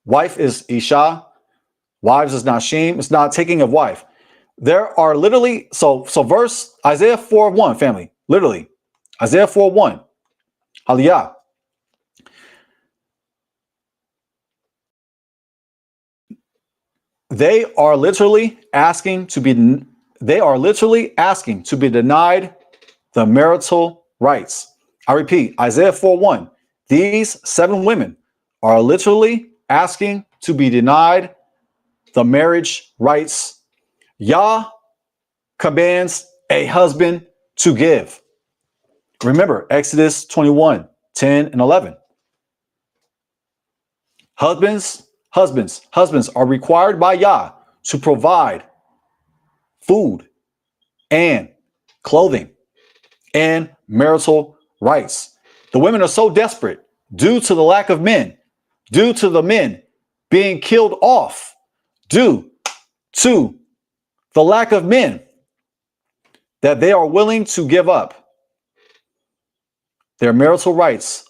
Wife is isha, wives is nashim. It's not taking of wife. There are literally, so verse Isaiah 4:1, family, literally, Isaiah 4:1, Aliyah. They are literally asking to be denied the marital rights. I repeat, Isaiah 4:1, these 7 women are literally asking to be denied the marriage rights Yah commands a husband to give. Remember, Exodus 21:10 and 11. Husbands are required by Yah to provide food and clothing and marital rights. The women are so desperate due to the lack of men, due to the men being killed off, due to the lack of men, that they are willing to give up their marital rights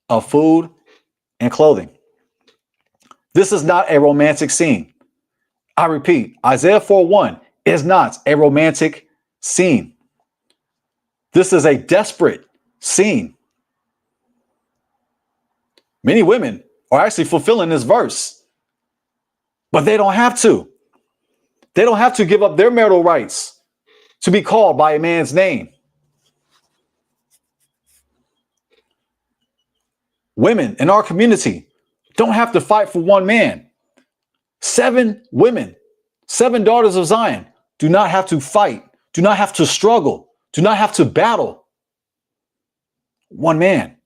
of food and clothing. This is not a romantic scene. I repeat, Isaiah 4:1 is not a romantic scene. This is a desperate scene. Many women are actually fulfilling this verse, but they don't have to. They don't have to give up their marital rights to be called by a man's name. Women in our community don't have to fight for one man. 7 women, 7 daughters of Zion, do not have to fight, do not have to struggle, do not have to battle one man.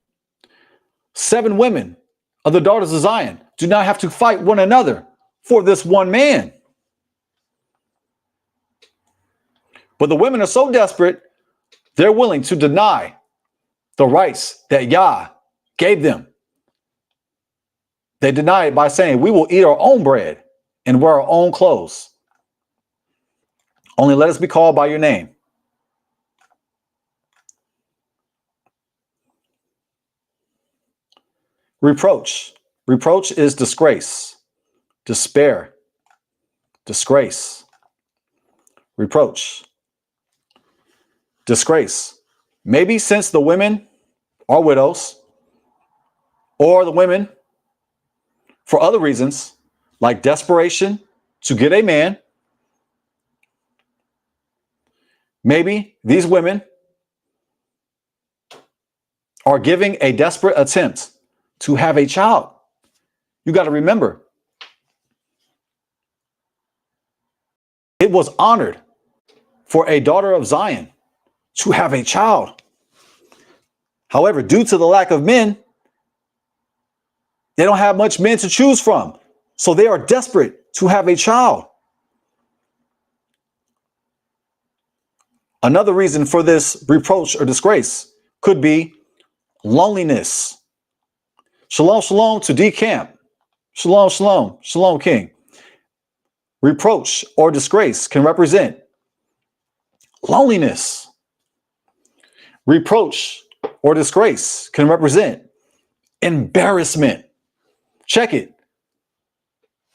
7 women of the daughters of Zion do not have to fight one another for this one man. But the women are so desperate, they're willing to deny the rights that Yah gave them. They deny it by saying, we will eat our own bread and wear our own clothes. Only let us be called by your name. Reproach. Reproach is disgrace, despair, disgrace, reproach, disgrace. Maybe since the women are widows, or the women, for other reasons, like desperation to get a man, maybe these women are giving a desperate attempt to have a child. You got to remember, it was honored for a daughter of Zion to have a child. However, due to the lack of men, they don't have much men to choose from. So they are desperate to have a child. Another reason for this reproach or disgrace could be loneliness. Shalom, shalom to D-Camp. Shalom, shalom, shalom, King. Reproach or disgrace can represent loneliness. Reproach or disgrace can represent embarrassment. Check it.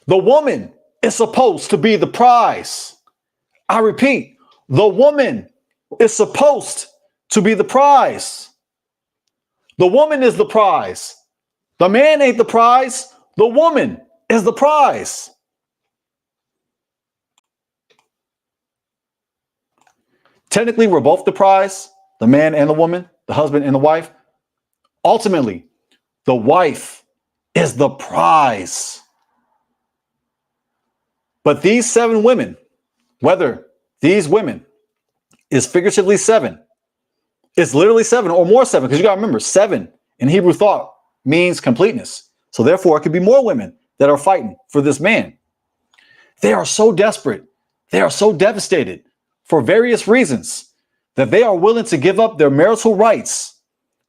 The woman is supposed to be the prize. I repeat, the woman is supposed to be the prize. The woman is the prize. The man ain't the prize. The woman is the prize. Technically, we're both the prize, the man and the woman, the husband and the wife. Ultimately, the wife is the prize. But these 7 women, whether these women is figuratively 7, it's literally 7 or more 7, because you got to remember, 7 in Hebrew thought means completeness. So therefore, it could be more women that are fighting for this man. They are so desperate. They are so devastated for various reasons that they are willing to give up their marital rights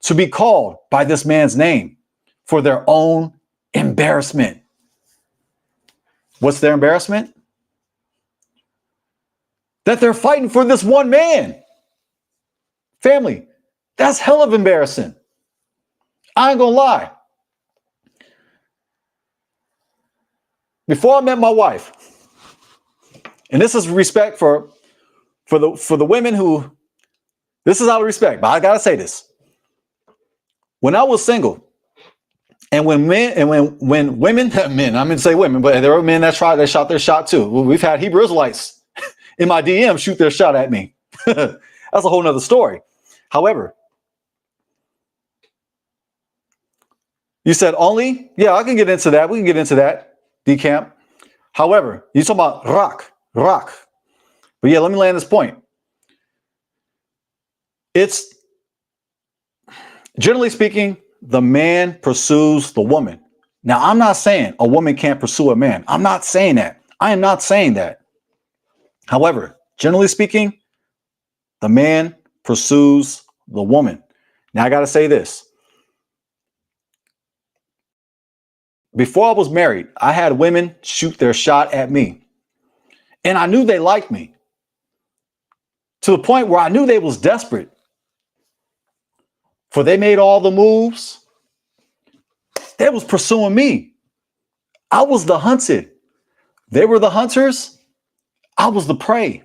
to be called by this man's name for their own embarrassment. What's their embarrassment? That they're fighting for this one man. Family, that's hell of embarrassing. I ain't gonna lie. Before I met my wife, and this is respect for the women who, this is out of respect, but I gotta say this. When I was single, and when men, and when women, men, I'm gonna say women, but there were men that shot their shot too. We've had Hebrew Israelites in my DM shoot their shot at me. That's a whole nother story. However, you said only? Yeah, I can get into that. We can get into that, D-Camp. However, you talking about rock. But yeah, let me land this point. It's, generally speaking, the man pursues the woman. Now, I'm not saying a woman can't pursue a man. I'm not saying that. I am not saying that. However, generally speaking, the man pursues the woman. Now, I got to say this. Before I was married, I had women shoot their shot at me. And I knew they liked me. To the point where I knew they was desperate. For they made all the moves. They was pursuing me. I was the hunted. They were the hunters. I was the prey.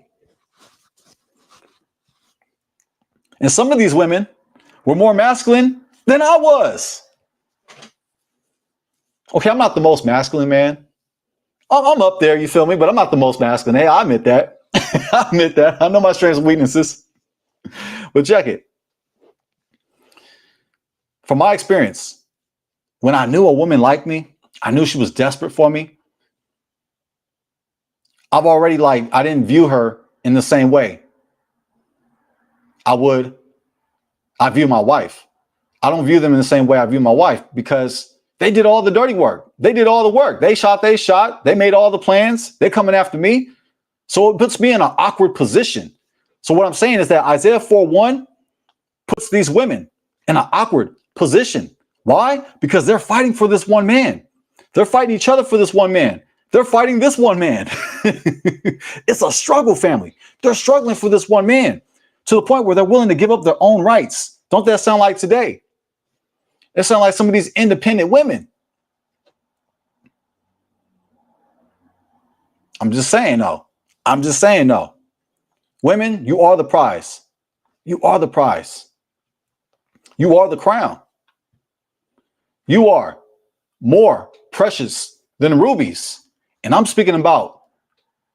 And some of these women were more masculine than I was. Okay, I'm not the most masculine man. I'm up there, you feel me? But I'm not the most masculine. Hey, I admit that. I admit that. I know my strengths and weaknesses. But check it. From my experience, when I knew a woman liked me, I knew she was desperate for me. I didn't view her in the same way I view my wife. I don't view them in the same way I view my wife because they did all the dirty work. They did all the work. They shot. They made all the plans. They're coming after me. So it puts me in an awkward position. So what I'm saying is that Isaiah 4:1 puts these women in an awkward position. Why? Because they're fighting for this one man. They're fighting each other for this one man. They're fighting this one man. It's a struggle, family. They're struggling for this one man to the point where they're willing to give up their own rights. Don't that sound like today? It sounds like some of these independent women. I'm just saying, though. Women, you are the prize. You are the prize. You are the crown. You are more precious than rubies. And I'm speaking about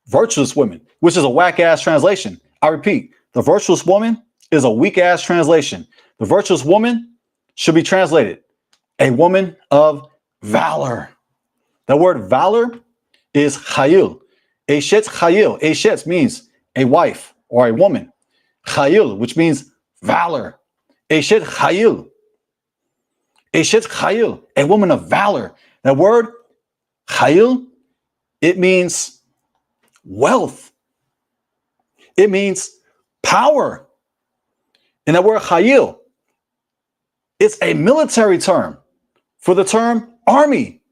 virtuous women, which is a whack-ass translation. I repeat, the virtuous woman is a weak-ass translation. The virtuous woman should be translated a woman of valor. The word valor is chayil. Eshetz chayil. Eshetz means a wife or a woman. Chayil, which means valor. Eshet chayil. Eshet chayil, a woman of valor. That word chayil, it means wealth. It means power. And that word chayil, it's a military term. For the term army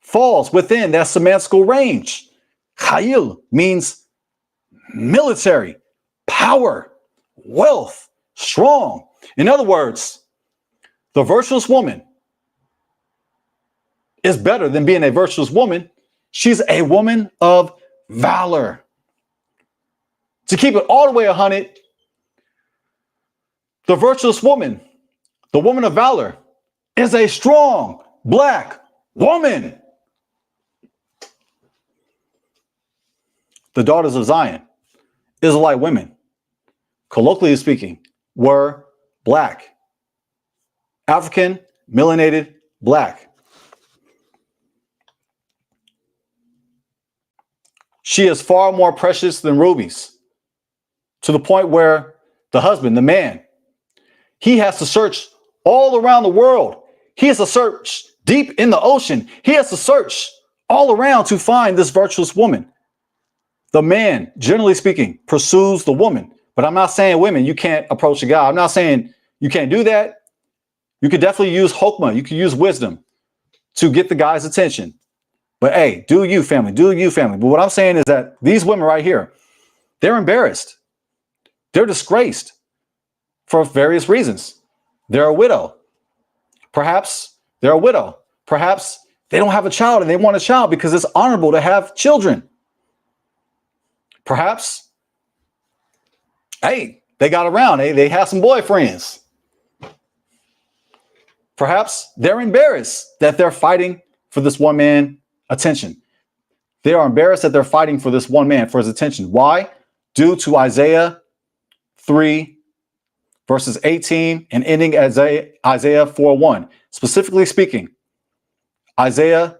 falls within that semantical range. Chayil means military, power, wealth, strong. In other words, the virtuous woman is better than being a virtuous woman. She's a woman of valor. To keep it all the way 100, the virtuous woman, the woman of valor, is a strong black woman. The daughters of Zion, Israelite women, colloquially speaking, were black. African, melanated, black. She is far more precious than rubies, to the point where the husband, the man, he has to search all around the world. He has to search deep in the ocean. He has to search all around to find this virtuous woman. The man, generally speaking, pursues the woman. But I'm not saying women, you can't approach a guy. I'm not saying you can't do that. You could definitely use hokmah. You could use wisdom to get the guy's attention. But hey, do you, family. Do you, family. But what I'm saying is that these women right here, they're embarrassed. They're disgraced for various reasons. They're a widow. Perhaps they're a widow. Perhaps they don't have a child and they want a child because it's honorable to have children. Perhaps, hey, they got around. They have some boyfriends. Perhaps they're embarrassed that they're fighting for this one man attention. They are embarrassed that they're fighting for this one man for his attention. Why? Due to Isaiah 3, verses 18 and ending at Isaiah 4:1. Specifically speaking, Isaiah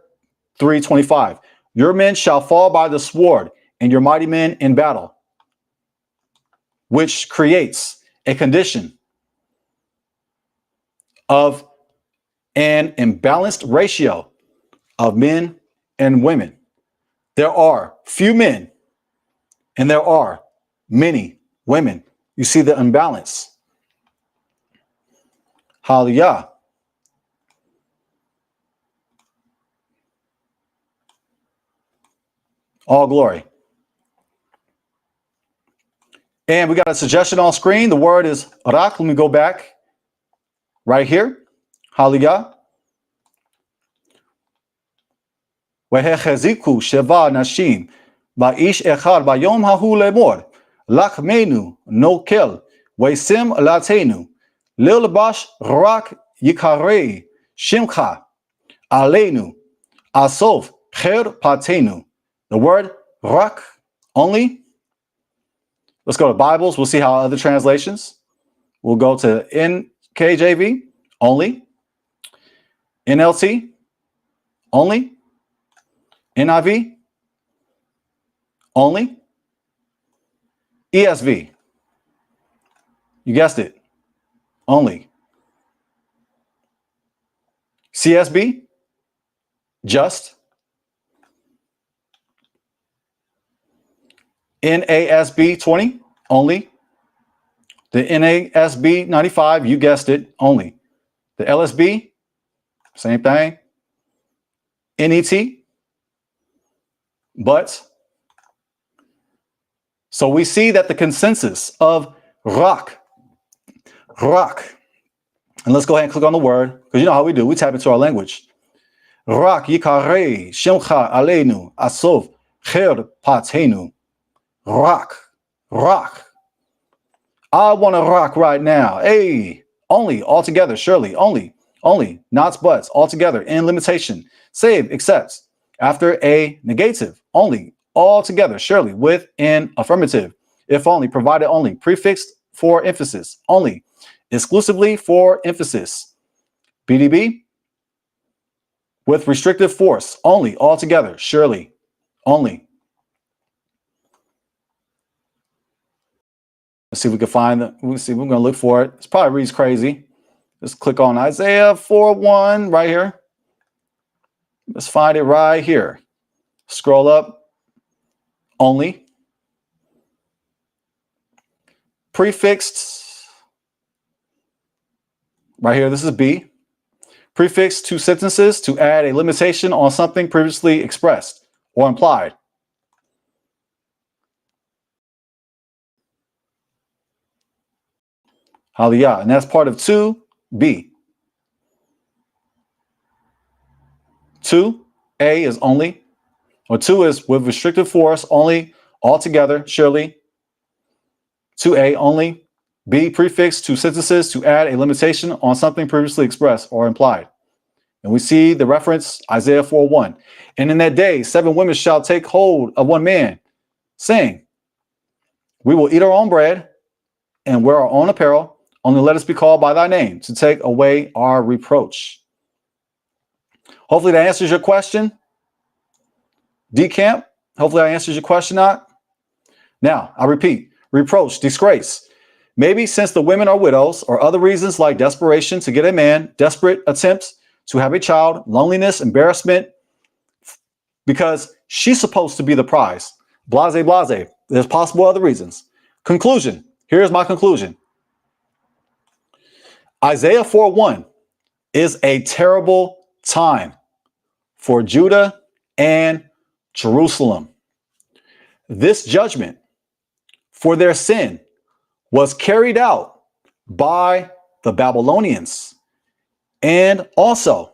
3:25. Your men shall fall by the sword and your mighty men in battle, which creates a condition of an imbalanced ratio of men and women. There are few men and there are many women. You see the imbalance. Hallelujah. All glory. And we got a suggestion on screen. The word is rak. Let me go back right here. Hallelujah. Vehecheziku sheva nashim ba'ish echad bayom hahu lemor lachmenu nokel vesim latenu lilbash rak yikarei shimcha alenu asov cher patenu. The word rak, only. Let's go to Bibles. We'll see how other translations. We'll go to NKJV, only. NLT, only. NIV, only. ESV, you guessed it, only. CSB, just. NASB 20, only. The NASB 95, you guessed it, only. The LSB, same thing. NET, but. So we see that the consensus of rak, and let's go ahead and click on the word, because you know how we do, we tap into our language. Rak yikarei shemcha alenu asov cher patenu. Rock. I want to rock right now. Hey, only, altogether, surely, only, nots, buts, altogether, in limitation, save, except, after a negative, only, altogether, surely, with an affirmative, if only, provided only, prefixed for emphasis, only, exclusively for emphasis, BDB, with restrictive force, only, altogether, surely, only. Let's see if we can find it. We'll see. We're going to look for it. It probably reads crazy. Let's click on Isaiah 4:1 right here. Let's find it right here. Scroll up. Only. Prefixed. Right here. This is B. Prefixed two sentences to add a limitation on something previously expressed or implied. Hallelujah. And that's part of 2B. 2A is only, or 2 is with restrictive force, only, altogether, surely. 2A, only. B, prefix two sentences to add a limitation on something previously expressed or implied. And we see the reference, Isaiah 4:1. And in that day, 7 women shall take hold of one man, saying, we will eat our own bread and wear our own apparel. Only let us be called by thy name to take away our reproach. Hopefully that answers your question. Decamp, hopefully that answers your question, not. Now, I repeat, reproach, disgrace. Maybe since the women are widows or other reasons like desperation to get a man, desperate attempts to have a child, loneliness, embarrassment, because she's supposed to be the prize. Blase, blase. There's possible other reasons. Conclusion. Here's my conclusion. Isaiah 4:1 is a terrible time for Judah and Jerusalem. This judgment for their sin was carried out by the Babylonians and also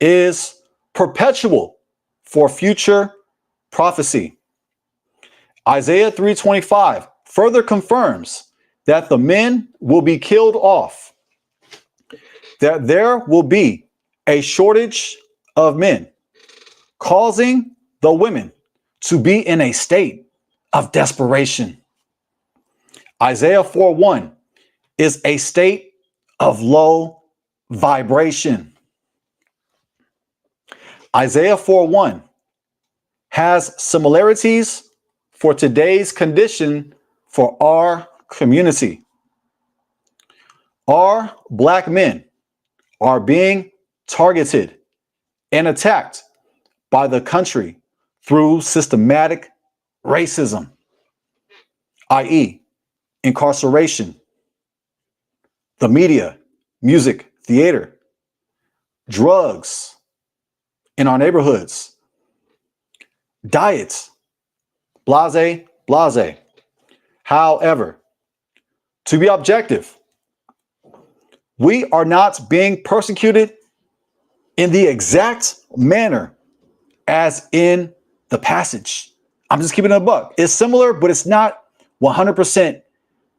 is perpetual for future prophecy. Isaiah 3:25 further confirms that the men will be killed off, that there will be a shortage of men, causing the women to be in a state of desperation. Isaiah 4:1 is a state of low vibration. Isaiah 4:1 has similarities for today's condition for our community. Our black men are being targeted and attacked by the country through systematic racism, i.e., incarceration, the media, music, theater, drugs in our neighborhoods, diets, blase, blase. However, to be objective, we are not being persecuted in the exact manner as in the passage. I'm just keeping it a buck. It's similar, but it's not 100%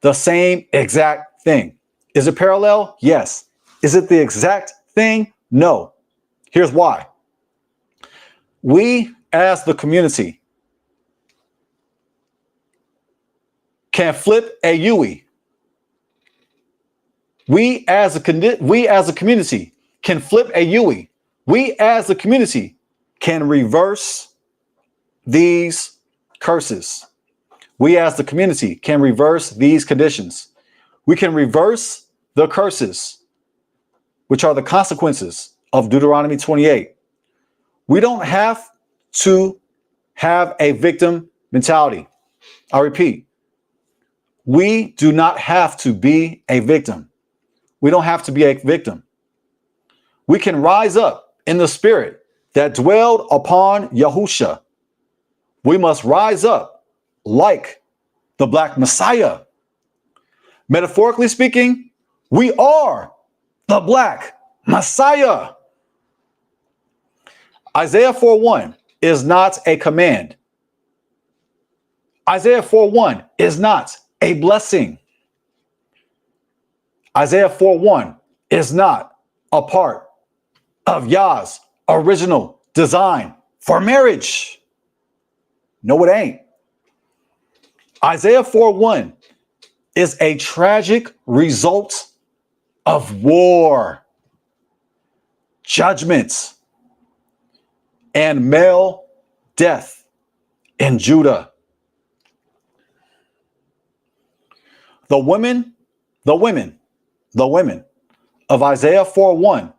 the same exact thing. Is it parallel? Yes. Is it the exact thing? No. Here's why. We, as the community, can flip a yahuah. We as a community can flip a yahuah. We as a community can reverse these curses. We as the community can reverse these conditions. We can reverse the curses, which are the consequences of Deuteronomy 28. We don't have to have a victim mentality. I repeat, we do not have to be a victim. We don't have to be a victim. We can rise up in the spirit that dwelled upon Yahusha. We must rise up like the Black Messiah. Metaphorically speaking, we are the Black Messiah. Isaiah 4:1 is not a command. Isaiah 4:1 is not a blessing. Isaiah 4:1 is not a part of Yah's original design for marriage. No, it ain't. Isaiah 4:1 is a tragic result of war, judgment, and male death in Judah. The women of Isaiah 4:1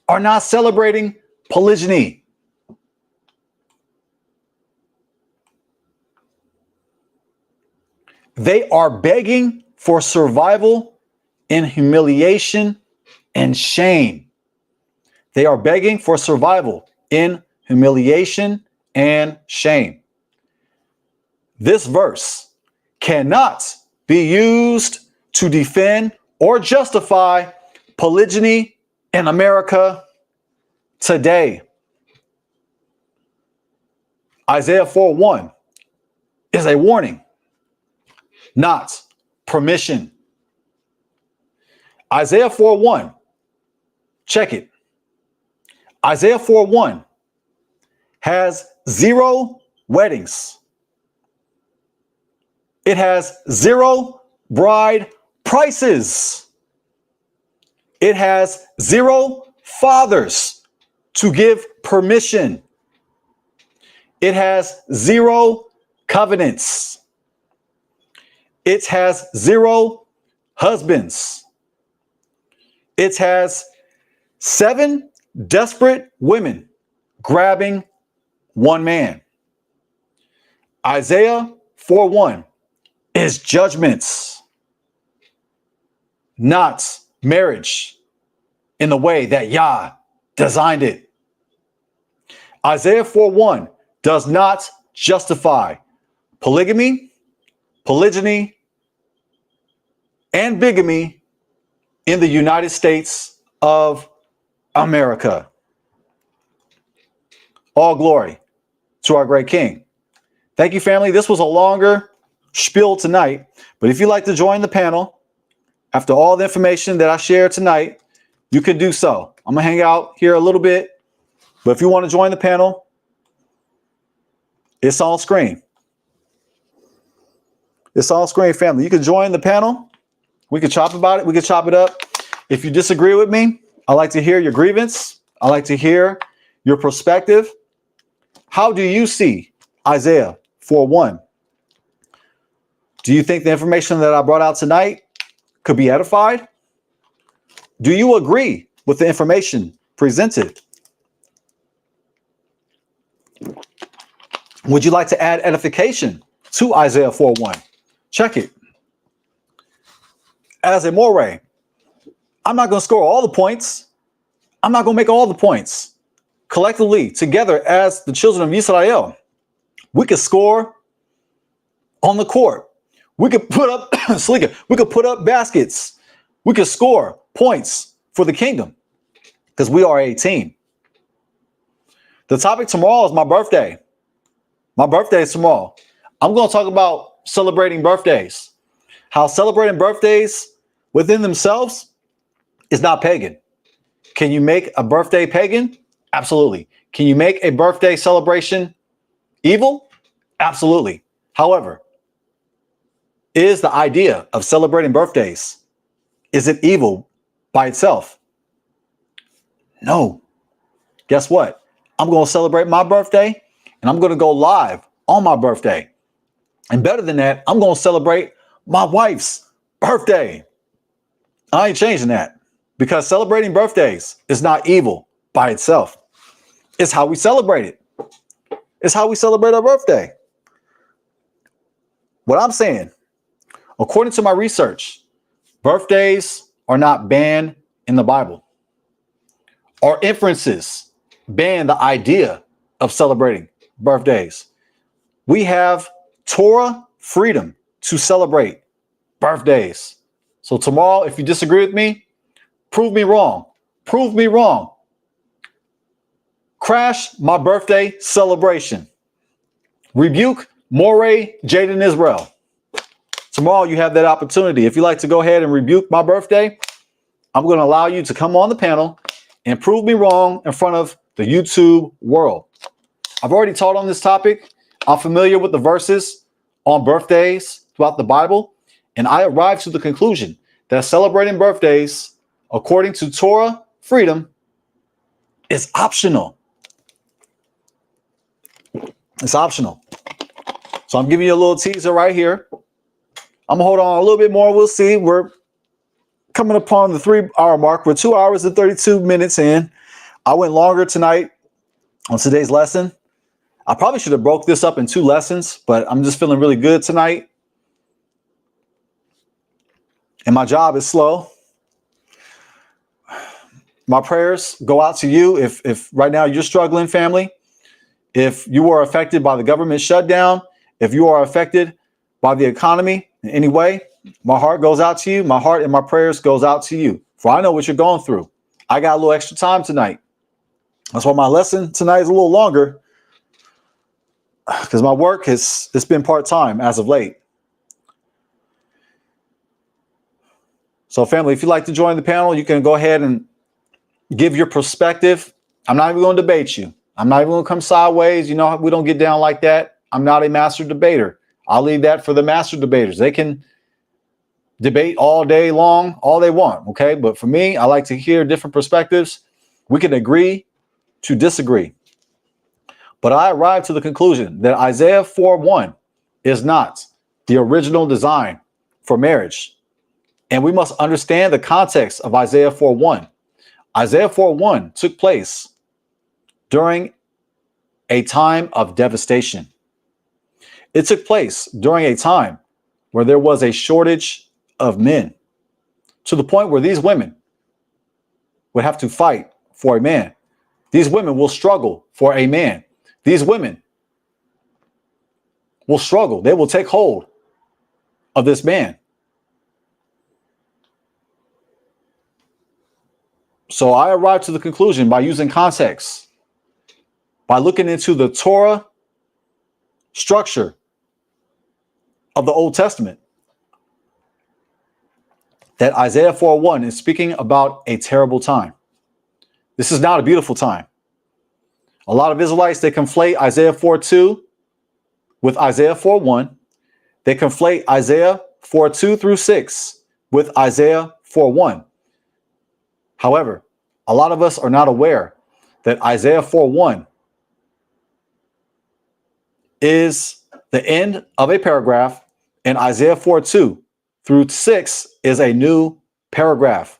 are not celebrating polygyny. They are begging for survival in humiliation and shame. They are begging for survival in humiliation and shame. This verse cannot be used to defend or justify polygyny in America today. Isaiah 4:1 is a warning, not permission. Isaiah 4:1, check it. Isaiah 4:1 has 0 weddings. It has 0 bride prices. It has 0 fathers to give permission. It has 0 covenants. It has 0 husbands. It has 7 desperate women grabbing one man. Isaiah 4:1 is judgments, not marriage in the way that Yah designed it. Isaiah 4:1 does not justify polygamy, polygyny, and bigamy in the United States of America. All glory to our great King. Thank you, family. This was a longer spiel tonight, but if you'd like to join the panel after all the information that I shared tonight, you can do so. I'm gonna hang out here a little bit, but if you want to join the panel, it's on screen. It's on screen, family. You can join the panel. We can chop about it. We can chop it up. If you disagree with me, I like to hear your grievance. I like to hear your perspective. How do you see Isaiah 4:1? Do you think the information that I brought out tonight could be edified? Do you agree with the information presented? Would you like to add edification to Isaiah 4:1? Check it. As a moray, I'm not going to score all the points. I'm not going to make all the points. Collectively, together as the children of Israel, we could score on the court. We could put up we could put up baskets. We could score points for the kingdom because we are a team. The topic tomorrow is my birthday. My birthday is tomorrow. I'm going to talk about celebrating birthdays. How celebrating birthdays within themselves is not pagan. Can you make a birthday pagan? Absolutely. Can you make a birthday celebration evil? Absolutely. However, is the idea of celebrating birthdays, is it evil by itself? No. Guess what? I'm going to celebrate my birthday and I'm going to go live on my birthday. And better than that, I'm going to celebrate my wife's birthday. I ain't changing that because celebrating birthdays is not evil by itself. It's how we celebrate it. It's how we celebrate our birthday. What I'm saying, according to my research, birthdays are not banned in the Bible. Our inferences ban the idea of celebrating birthdays. We have Torah freedom to celebrate birthdays. So tomorrow, if you disagree with me, prove me wrong. Prove me wrong. Crash my birthday celebration. Rebuke Moray Jaydon Israel. Tomorrow you have that opportunity. If you like to go ahead and rebuke my birthday, I'm going to allow you to come on the panel and prove me wrong in front of the YouTube world. I've already taught on this topic. I'm familiar with the verses on birthdays throughout the Bible, and I arrived to the conclusion that celebrating birthdays, according to Torah freedom, is optional. It's optional. So I'm giving you a little teaser right here. I'm gonna hold on a little bit more. We'll see. We're coming upon the 3-hour mark. We're 2 hours and 32 minutes in. I went longer tonight on today's lesson. I probably should have broke this up in 2 lessons, but I'm just feeling really good tonight. And my job is slow. My prayers go out to you if right now you're struggling, family. If you are affected by the government shutdown, if you are affected by the economy in any way, my heart goes out to you. My heart and my prayers goes out to you. For I know what you're going through. I got a little extra time tonight. That's why my lesson tonight is a little longer, because my work it's been part-time as of late. So family, if you'd like to join the panel, you can go ahead and give your perspective. I'm not even going to debate you. I'm not even going to come sideways. You know, we don't get down like that. I'm not a master debater. I'll leave that for the master debaters. They can debate all day long, all they want. Okay. But for me, I like to hear different perspectives. We can agree to disagree. But I arrived to the conclusion that Isaiah 4:1 is not the original design for marriage. And we must understand the context of Isaiah 4:1. Isaiah 4:1 took place during a time of devastation. It took place during a time where there was a shortage of men, to the point where these women would have to fight for a man. These women will struggle for a man. These women will struggle. They will take hold of this man. So I arrived to the conclusion by using context, by looking into the Torah structure of the Old Testament, that Isaiah 4:1 is speaking about a terrible time. This is not a beautiful time. A lot of Israelites, they conflate Isaiah 4:2 with Isaiah 4:1. They conflate Isaiah 4:2 through 6 with Isaiah 4:1. However, a lot of us are not aware that Isaiah 4:1 is the end of a paragraph, and Isaiah 4:2 through 6 is a new paragraph.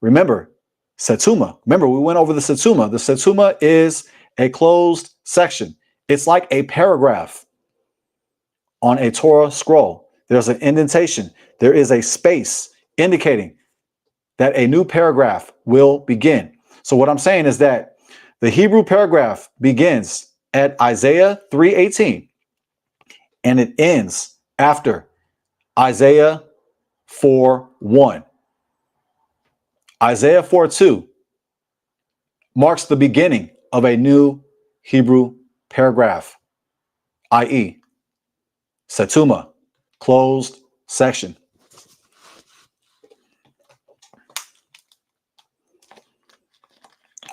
Remember, Setuma. Remember, we went over the Setuma. The Setuma is a closed section. It's like a paragraph on a Torah scroll. There's an indentation. There is a space indicating that a new paragraph will begin. So what I'm saying is that the Hebrew paragraph begins at Isaiah 3:18 and it ends after Isaiah 4:1. Isaiah 4:2 marks the beginning of a new Hebrew paragraph, i.e., Setuma, closed section.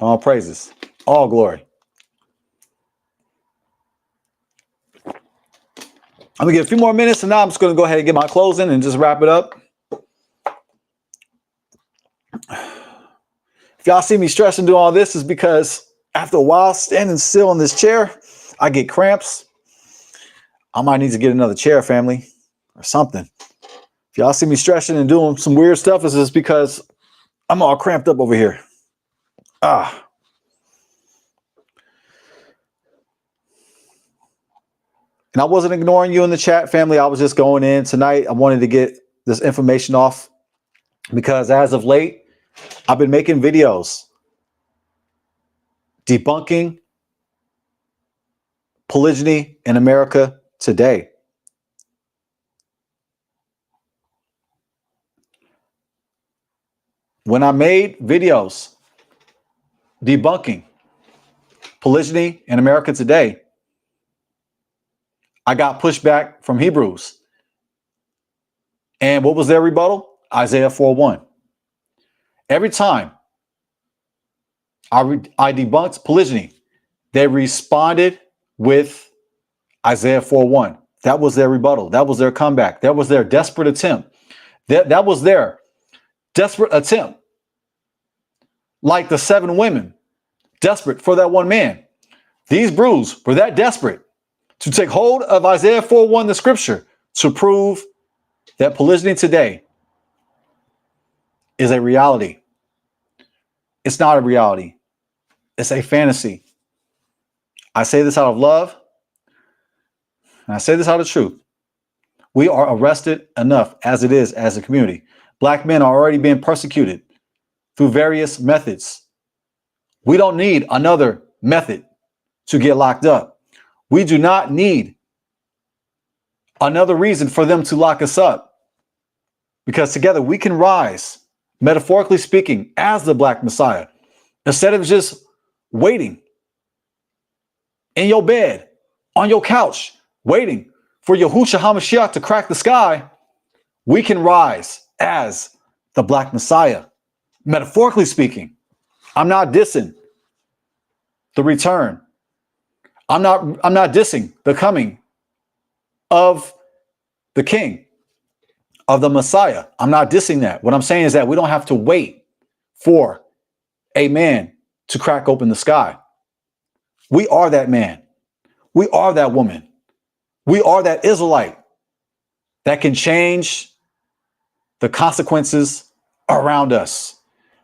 All praises, all glory. I'm gonna give a few more minutes and now I'm just gonna go ahead and get my closing and just wrap it up. If y'all see me stressing doing all this, is because after a while standing still in this chair, I get cramps. I might need to get another chair, family, or something. If y'all see me stretching and doing some weird stuff, it's just because I'm all cramped up over here. And I wasn't ignoring you in the chat, family. I was just going in tonight. I wanted to get this information off because as of late, I've been making videos debunking polygyny in America today. When I made videos debunking polygyny in America today, I got pushback from Hebrews. And what was their rebuttal? Isaiah 4:1. Every time I debunked polygyny, they responded with Isaiah 4:1. That was their rebuttal. That was their comeback. That was their desperate attempt. That was their desperate attempt. Like the 7 women, desperate for that one man. These brews were that desperate to take hold of Isaiah 4:1, the scripture, to prove that polygyny today is a reality. It's not a reality. It's a fantasy. I say this out of love, and I say this out of truth. We are arrested enough as it is as a community. Black men are already being persecuted through various methods. We don't need another method to get locked up. We do not need another reason for them to lock us up, because together we can rise, metaphorically speaking, as the Black Messiah, instead of just waiting in your bed, on your couch, waiting for yahushahamashiach to crack the sky. We can rise as the Black Messiah, metaphorically speaking. I'm not dissing the return. I'm not dissing the coming of the King, of the Messiah. I'm not dissing that. What I'm saying is that we don't have to wait for a man to crack open the sky. We are that man. We are that woman. We are that Israelite that can change the consequences around us.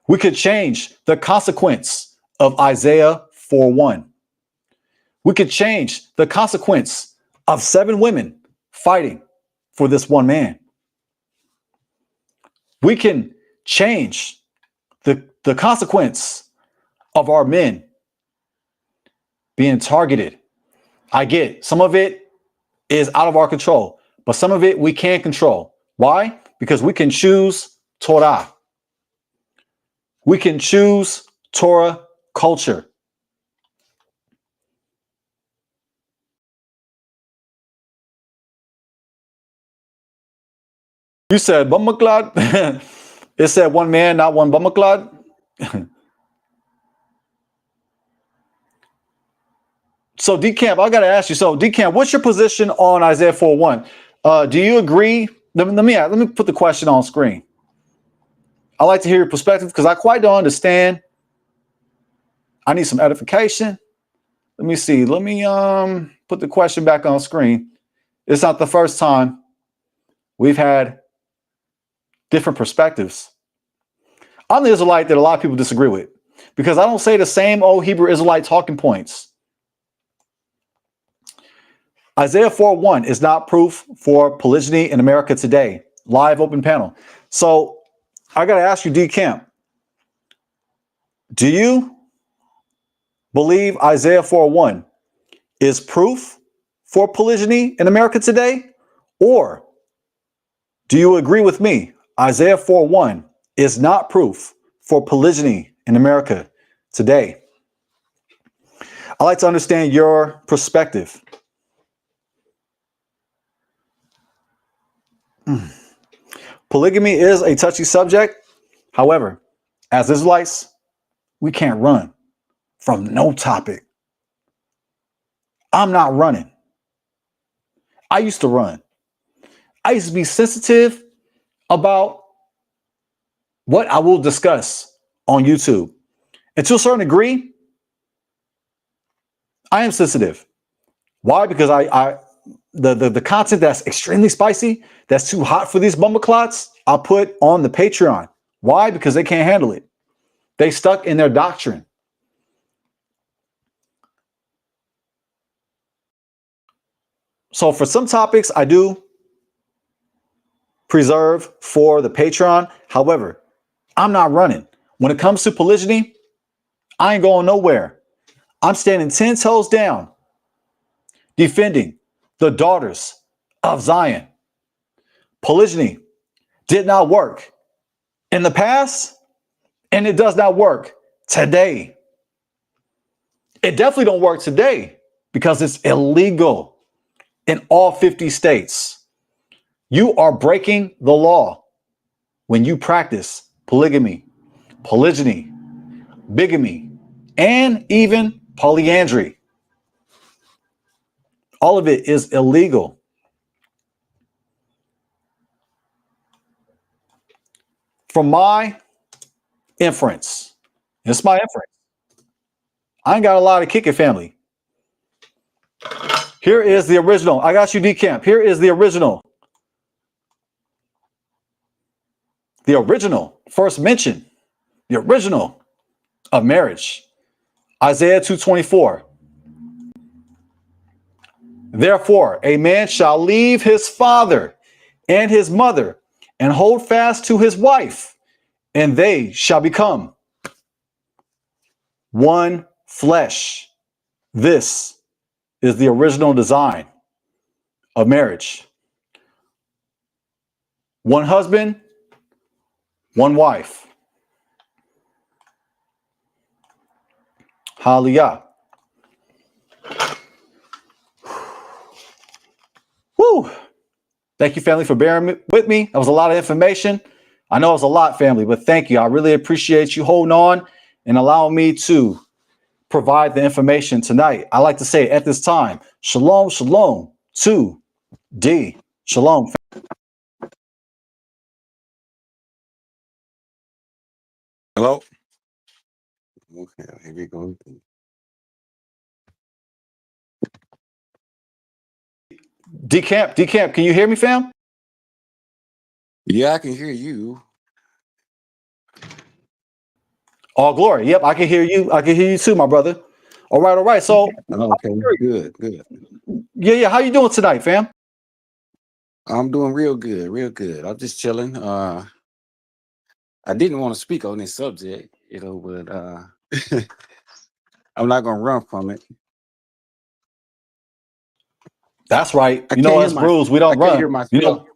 We could change the consequence of Isaiah 4:1. We could change the consequence of 7 women fighting for this one man. We can change the consequence of our men being targeted. I get it. Some of it is out of our control, but some of it we can control. Why? Because we can choose Torah. We can choose Torah culture. You said Bummaklad? It said one man, not one Bummaklad? So D-Camp, I got to ask you. So D-Camp, what's your position on Isaiah 4:1? Do you agree? Let me put the question on screen. I like to hear your perspective because I quite don't understand. I need some edification. Let me see. Let me put the question back on screen. It's not the first time we've had different perspectives. I'm the Israelite that a lot of people disagree with because I don't say the same old Hebrew Israelite talking points. Isaiah 4:1 is not proof for polygyny in America today. Live open panel. So I got to ask you, D Camp, do you believe Isaiah 4:1 is proof for polygyny in America today? Or do you agree with me? Isaiah 4:1 is not proof for polygyny in America today. I'd like to understand your perspective. Polygamy is a touchy subject. However, as Israelites, we can't run from no topic. I'm not running. I used to run. I used to be sensitive about what I will discuss on YouTube. And to a certain degree, I am sensitive. Why? Because the content that's extremely spicy, that's too hot for these bumbleclots, I'll put on the Patreon. Why? Because they can't handle it. They stuck in their doctrine. So for some topics, I do preserve for the Patreon. However, I'm not running. When it comes to polygyny, I ain't going nowhere. I'm standing 10 toes down, defending the daughters of Zion. Polygyny did not work in the past, and it does not work today. It definitely don't work today because it's illegal in all 50 states. You are breaking the law when you practice polygamy, polygyny, bigamy, and even polyandry. All of it is illegal. From my inference, it's my inference. I ain't got a lot of kick it, family. Here is the original. I got you, D Camp. Here is the original. The original, first mention, the original of marriage. Isaiah 2:24. Therefore, a man shall leave his father and his mother and hold fast to his wife, and they shall become one flesh. This is the original design of marriage. One husband, one wife. Hallelujah. Woo. Thank you, family, for bearing with me. That was a lot of information. I know it was a lot, family, but thank you. I really appreciate you holding on and allowing me to provide the information tonight. I like to say at this time, shalom, shalom to D. Shalom. Hello? Okay, here we go. D Camp, can you hear me, fam? Yeah, I can hear you. All glory. Yep, I can hear you. I can hear you too, my brother. All right. So, Okay, good. yeah. How you doing tonight, fam? I'm doing real good. I'm just chilling. I didn't want to speak on this subject, but I'm not gonna run from it. That's right. I You know, can't us hear bruised, we don't I can't hear run. myself. You know,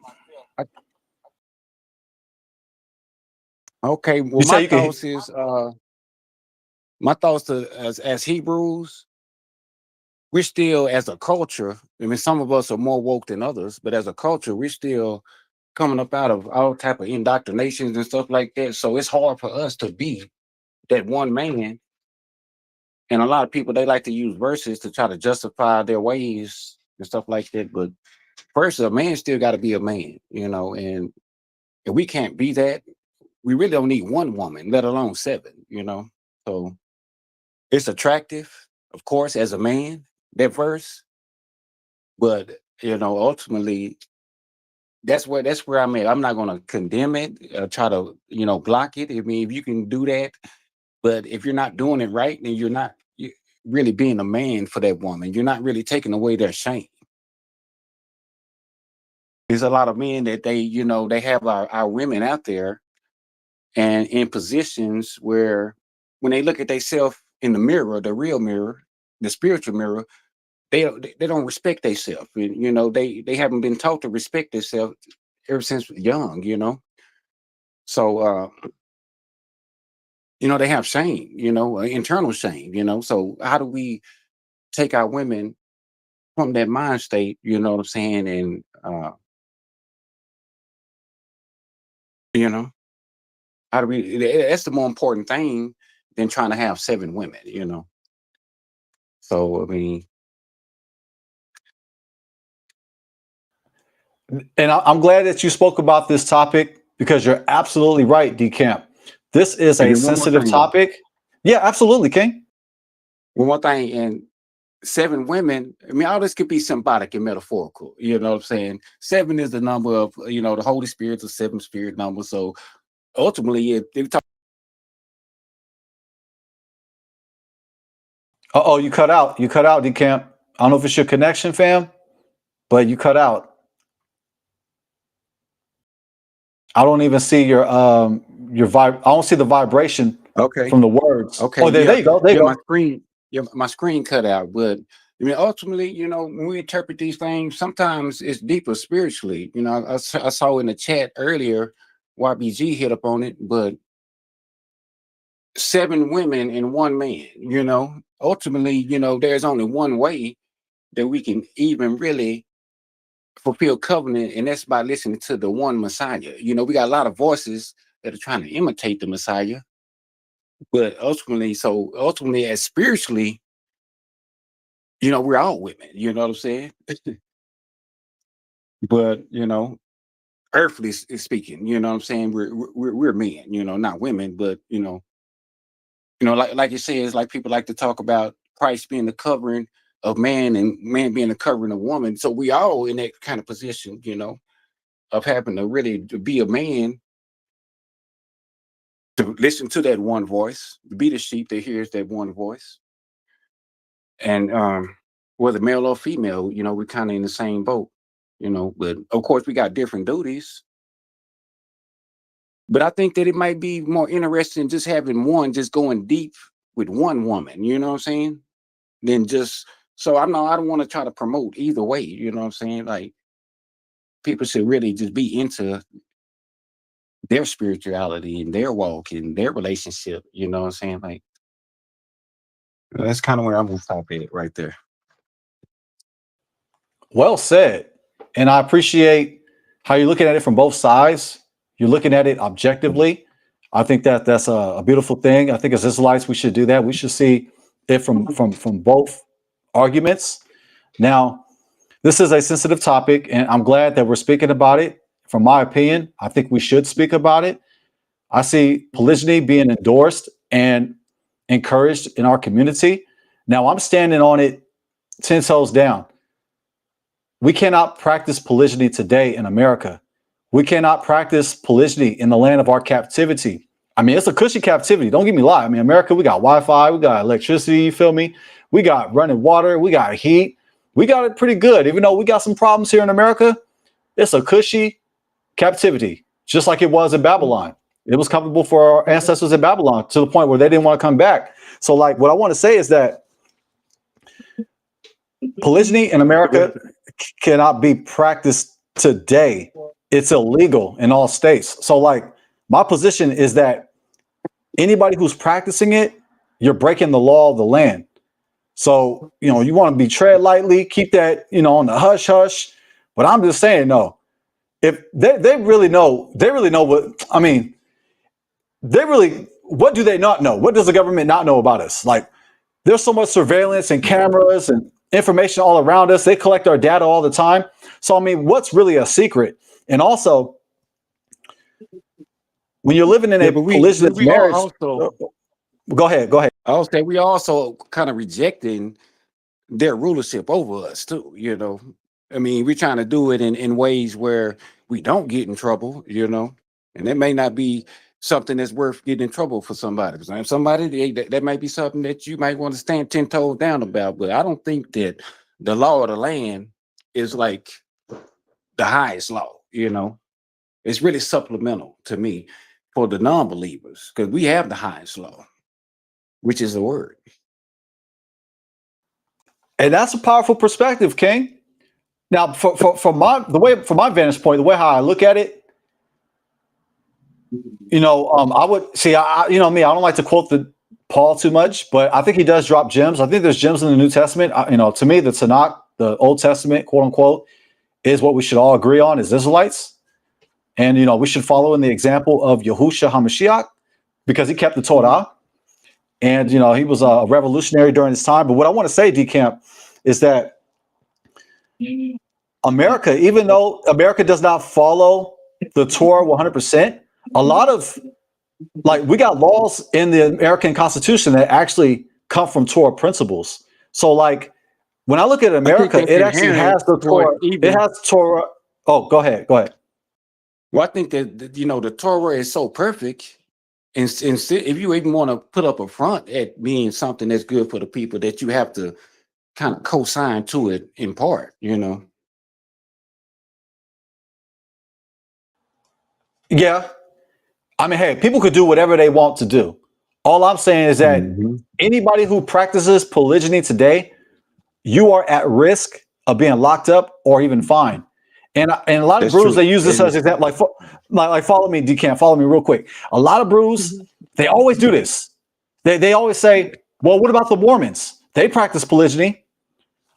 Okay, well, you say you can. my thoughts as Hebrews, we're still, as a culture, I mean, some of us are more woke than others, but as a culture, we're still coming up out of all type of indoctrinations and stuff like that. So it's hard for us to be that one man. And a lot of people, they like to use verses to try to justify their ways and stuff like that. But first, a man still got to be a man, and if we can't be that, we really don't need one woman, let alone seven. So it's attractive, of course, as a man, that verse. But, ultimately, that's where I'm at. I'm not going to condemn it, try to, block it. I mean, if you can do that, but if you're not doing it right, then you're not really being a man for that woman. You're not really taking away their shame. There's a lot of men that they have our women out there, and in positions where when they look at themselves in the mirror, the real mirror, the spiritual mirror, they don't respect themselves. You know, they haven't been taught to respect themselves ever since young, you know. So you know, they have shame, you know, internal shame, you know. So how do we take our women from that mind state, you know what I'm saying? And you know, how do we that's the more important thing than trying to have 7 women, you know. So I mean, And I'm glad that you spoke about this topic because you're absolutely right, Decamp. This is and a then one more sensitive thing. topic. Yeah, absolutely, King. One more thing, and 7 women, I mean, all this could be symbolic and metaphorical. You know what I'm saying? 7 is the number of, you know, the Holy Spirit's a 7 spirit number. So ultimately, if they talk. Uh-oh, you cut out. You cut out, Decamp. I don't know if it's your connection, fam, but you cut out. I don't even see your I don't see the vibration Okay. from the words. Okay. Oh, there Yeah. you go. There you Yeah. go. My screen cut out. But I mean, ultimately, you know, when we interpret these things, sometimes it's deeper spiritually. You know, I saw in the chat earlier, YBG hit up on it, but 7 women and 1 man, you know, ultimately, you know, there's only one way that we can even really fulfill covenant, and that's by listening to the one Messiah. You know, we got a lot of voices that are trying to imitate the Messiah, but ultimately, as spiritually, you know, we're all women. You know what I'm saying? But you know, earthly speaking, you know what I'm saying, we're men. You know, not women, but like you say, it's like people like to talk about Christ being the covering of man and man being the covering of woman. So we all in that kind of position, you know, of having to really to be a man, to listen to that one voice, to be the sheep that hears that one voice. And whether male or female, you know, we're kind of in the same boat, you know, but of course we got different duties. But I think that it might be more interesting just having one, just going deep with one woman, you know what I'm saying? Than just so I don't want to try to promote either way, you know what I'm saying? Like people should really just be into their spirituality and their walk and their relationship, you know what I'm saying? Like that's kind of where I'm gonna stop at right there. Well said. And I appreciate how you're looking at it from both sides. You're looking at it objectively. I think that that's a beautiful thing. I think as Israelites, we should do that. We should see it from both arguments. Now, this is a sensitive topic, and I'm glad that we're speaking about it. From my opinion, I think we should speak about it. I see polygyny being endorsed and encouraged in our community. Now, I'm standing on it 10 toes down. We cannot practice polygyny today in America. We cannot practice polygyny in the land of our captivity. I mean, it's a cushy captivity. Don't get me lie. I mean, America, we got Wi-Fi, we got electricity, you feel me? We got running water, we got heat. We got it pretty good. Even though we got some problems here in America, it's a cushy captivity, just like it was in Babylon. It was comfortable for our ancestors in Babylon to the point where they didn't want to come back. So, like, what I want to say is that polygyny in America cannot be practiced today. It's illegal in all states. So, like, my position is that anybody who's practicing it, you're breaking the law of the land. So, you want to be tread lightly, keep that, on the hush hush. But I'm just saying, no, if they really know what, I mean, what do they not know? What does the government not know about us? Like, there's so much surveillance and cameras and information all around us. They collect our data all the time. So, I mean, what's really a secret? And also, when you're living in Yeah, a but polygynous we are marriage, also go ahead, go ahead. I'll say we also kind of rejecting their rulership over us too, you know. I mean, we're trying to do it in ways where we don't get in trouble, you know, and that may not be something that's worth getting in trouble for somebody. Because somebody that might be something that you might want to stand 10 toes down about. But I don't think that the law of the land is like the highest law, you know. It's really supplemental to me. for the non-believers, because we have the highest law, which is the word. And that's a powerful perspective, King. Now, from my vantage point, the way how I look at it, I would see, me, I don't like to quote Paul too much, but I think he does drop gems. I think there's gems in the New Testament. To me, the Tanakh, the Old Testament, quote unquote, is what we should all agree on as Israelites. And, we should follow in the example of yahushahamashiach because he kept the Torah. And, he was a revolutionary during his time. But what I want to say, D-Camp, is that America, even though America does not follow the Torah 100%, a lot of, we got laws in the American Constitution that actually come from Torah principles. So, when I look at America, it actually has the Torah. It has Torah. Oh, go ahead. Well, I think that, the Torah is so perfect. And if you even want to put up a front at being something that's good for the people, that you have to kind of co-sign to it in part, Yeah. I mean, hey, people could do whatever they want to do. All I'm saying is that anybody who practices polygyny today, you are at risk of being locked up or even fined. And a lot of brews, they use this as an example. Like follow me, Decamp, follow me real quick. A lot of brews, they always do this. They always say, well, what about the Mormons? They practice polygyny.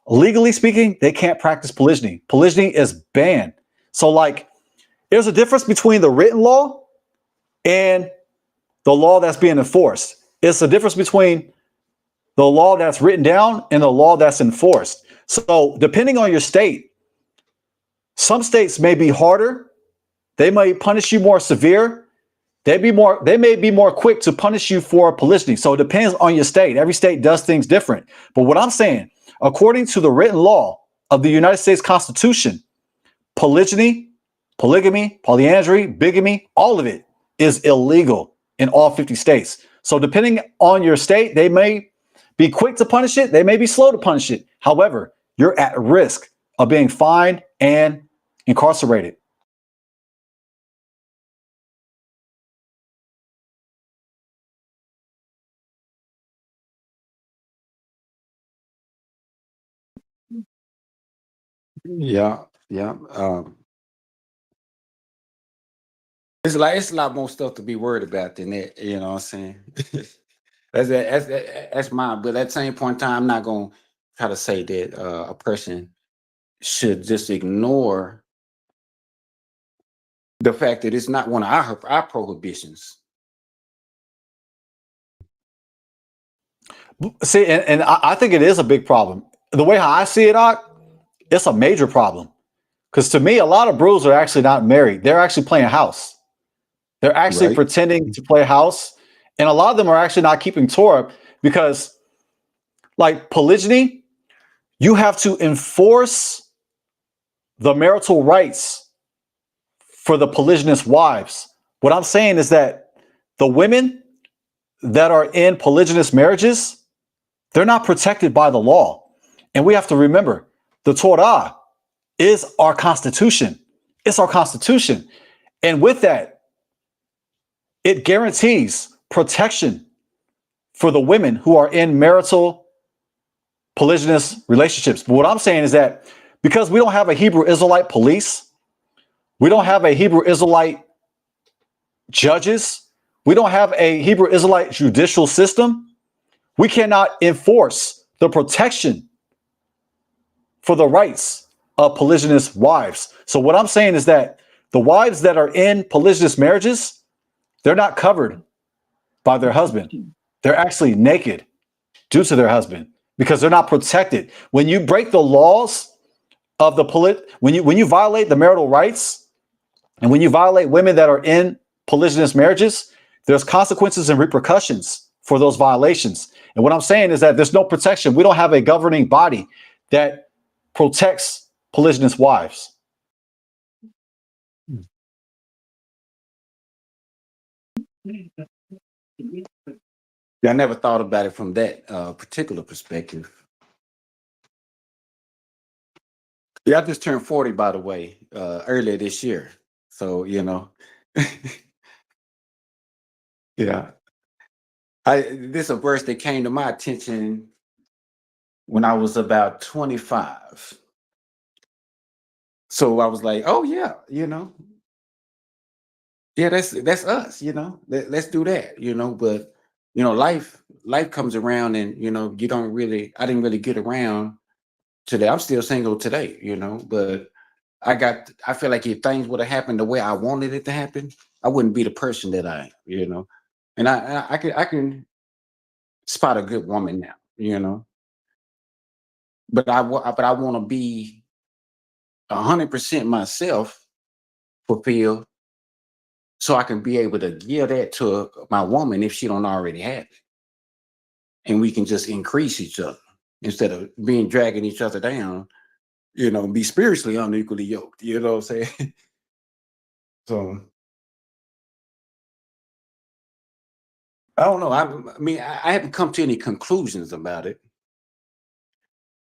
Legally speaking, they can't practice polygyny. Polygyny is banned. So, there's a difference between the written law and the law that's being enforced. It's the difference between the law that's written down and the law that's enforced. So, depending on your state, some states may be harder. They may punish you more severe. They may be more quick to punish you for polygyny. So it depends on your state. Every state does things different. But what I'm saying, according to the written law of the United States Constitution, polygyny, polygamy, polyandry, bigamy, all of it is illegal in all 50 states. So depending on your state, they may be quick to punish it. They may be slow to punish it. However, you're at risk of being fined and incarcerated. Yeah. It's a lot more stuff to be worried about than that. You know what I'm saying? that's mine. But at the same point in time, I'm not going to try to say that a person should just ignore the fact that it's not one of our prohibitions. See, and I think it is a big problem. The way how I see it, it's a major problem. Because to me, a lot of brews are actually not married. They're actually playing house. They're actually pretending to play house. And a lot of them are actually not keeping Torah because, polygyny, you have to enforce the marital rights for the polygynous wives. What I'm saying is that the women that are in polygynous marriages, they're not protected by the law. And we have to remember, the Torah is our constitution. It's our constitution. And with that, it guarantees protection for the women who are in marital polygynous relationships. But what I'm saying is that because we don't have a Hebrew Israelite police, we don't have a Hebrew Israelite judges, we don't have a Hebrew Israelite judicial system, we cannot enforce the protection for the rights of polygynous wives. So what I'm saying is that the wives that are in polygynous marriages, they're not covered by their husband. They're actually naked due to their husband because they're not protected. When you break the laws of the when you violate the marital rights and when you violate women that are in polygynous marriages, there's consequences and repercussions for those violations. And what I'm saying is that there's no protection. We don't have a governing body that protects polygynous wives. Yeah, I never thought about it from that particular perspective. Yeah, I just turned 40, by the way, earlier this year. So, Yeah. This is a verse that came to my attention when I was about 25. So I was like, oh yeah, yeah, that's us, let's do that, but life comes around and you don't really I didn't really get around to that. I'm still single today, but I feel like if things would have happened the way I wanted it to happen, I wouldn't be the person that I am, and I can spot a good woman now, but I want to be 100% myself, fulfilled, so I can be able to give that to my woman if she don't already have it, and we can just increase each other instead of being dragging each other down. Be spiritually unequally yoked. You know what I'm saying? So I don't know. I mean, I haven't come to any conclusions about it,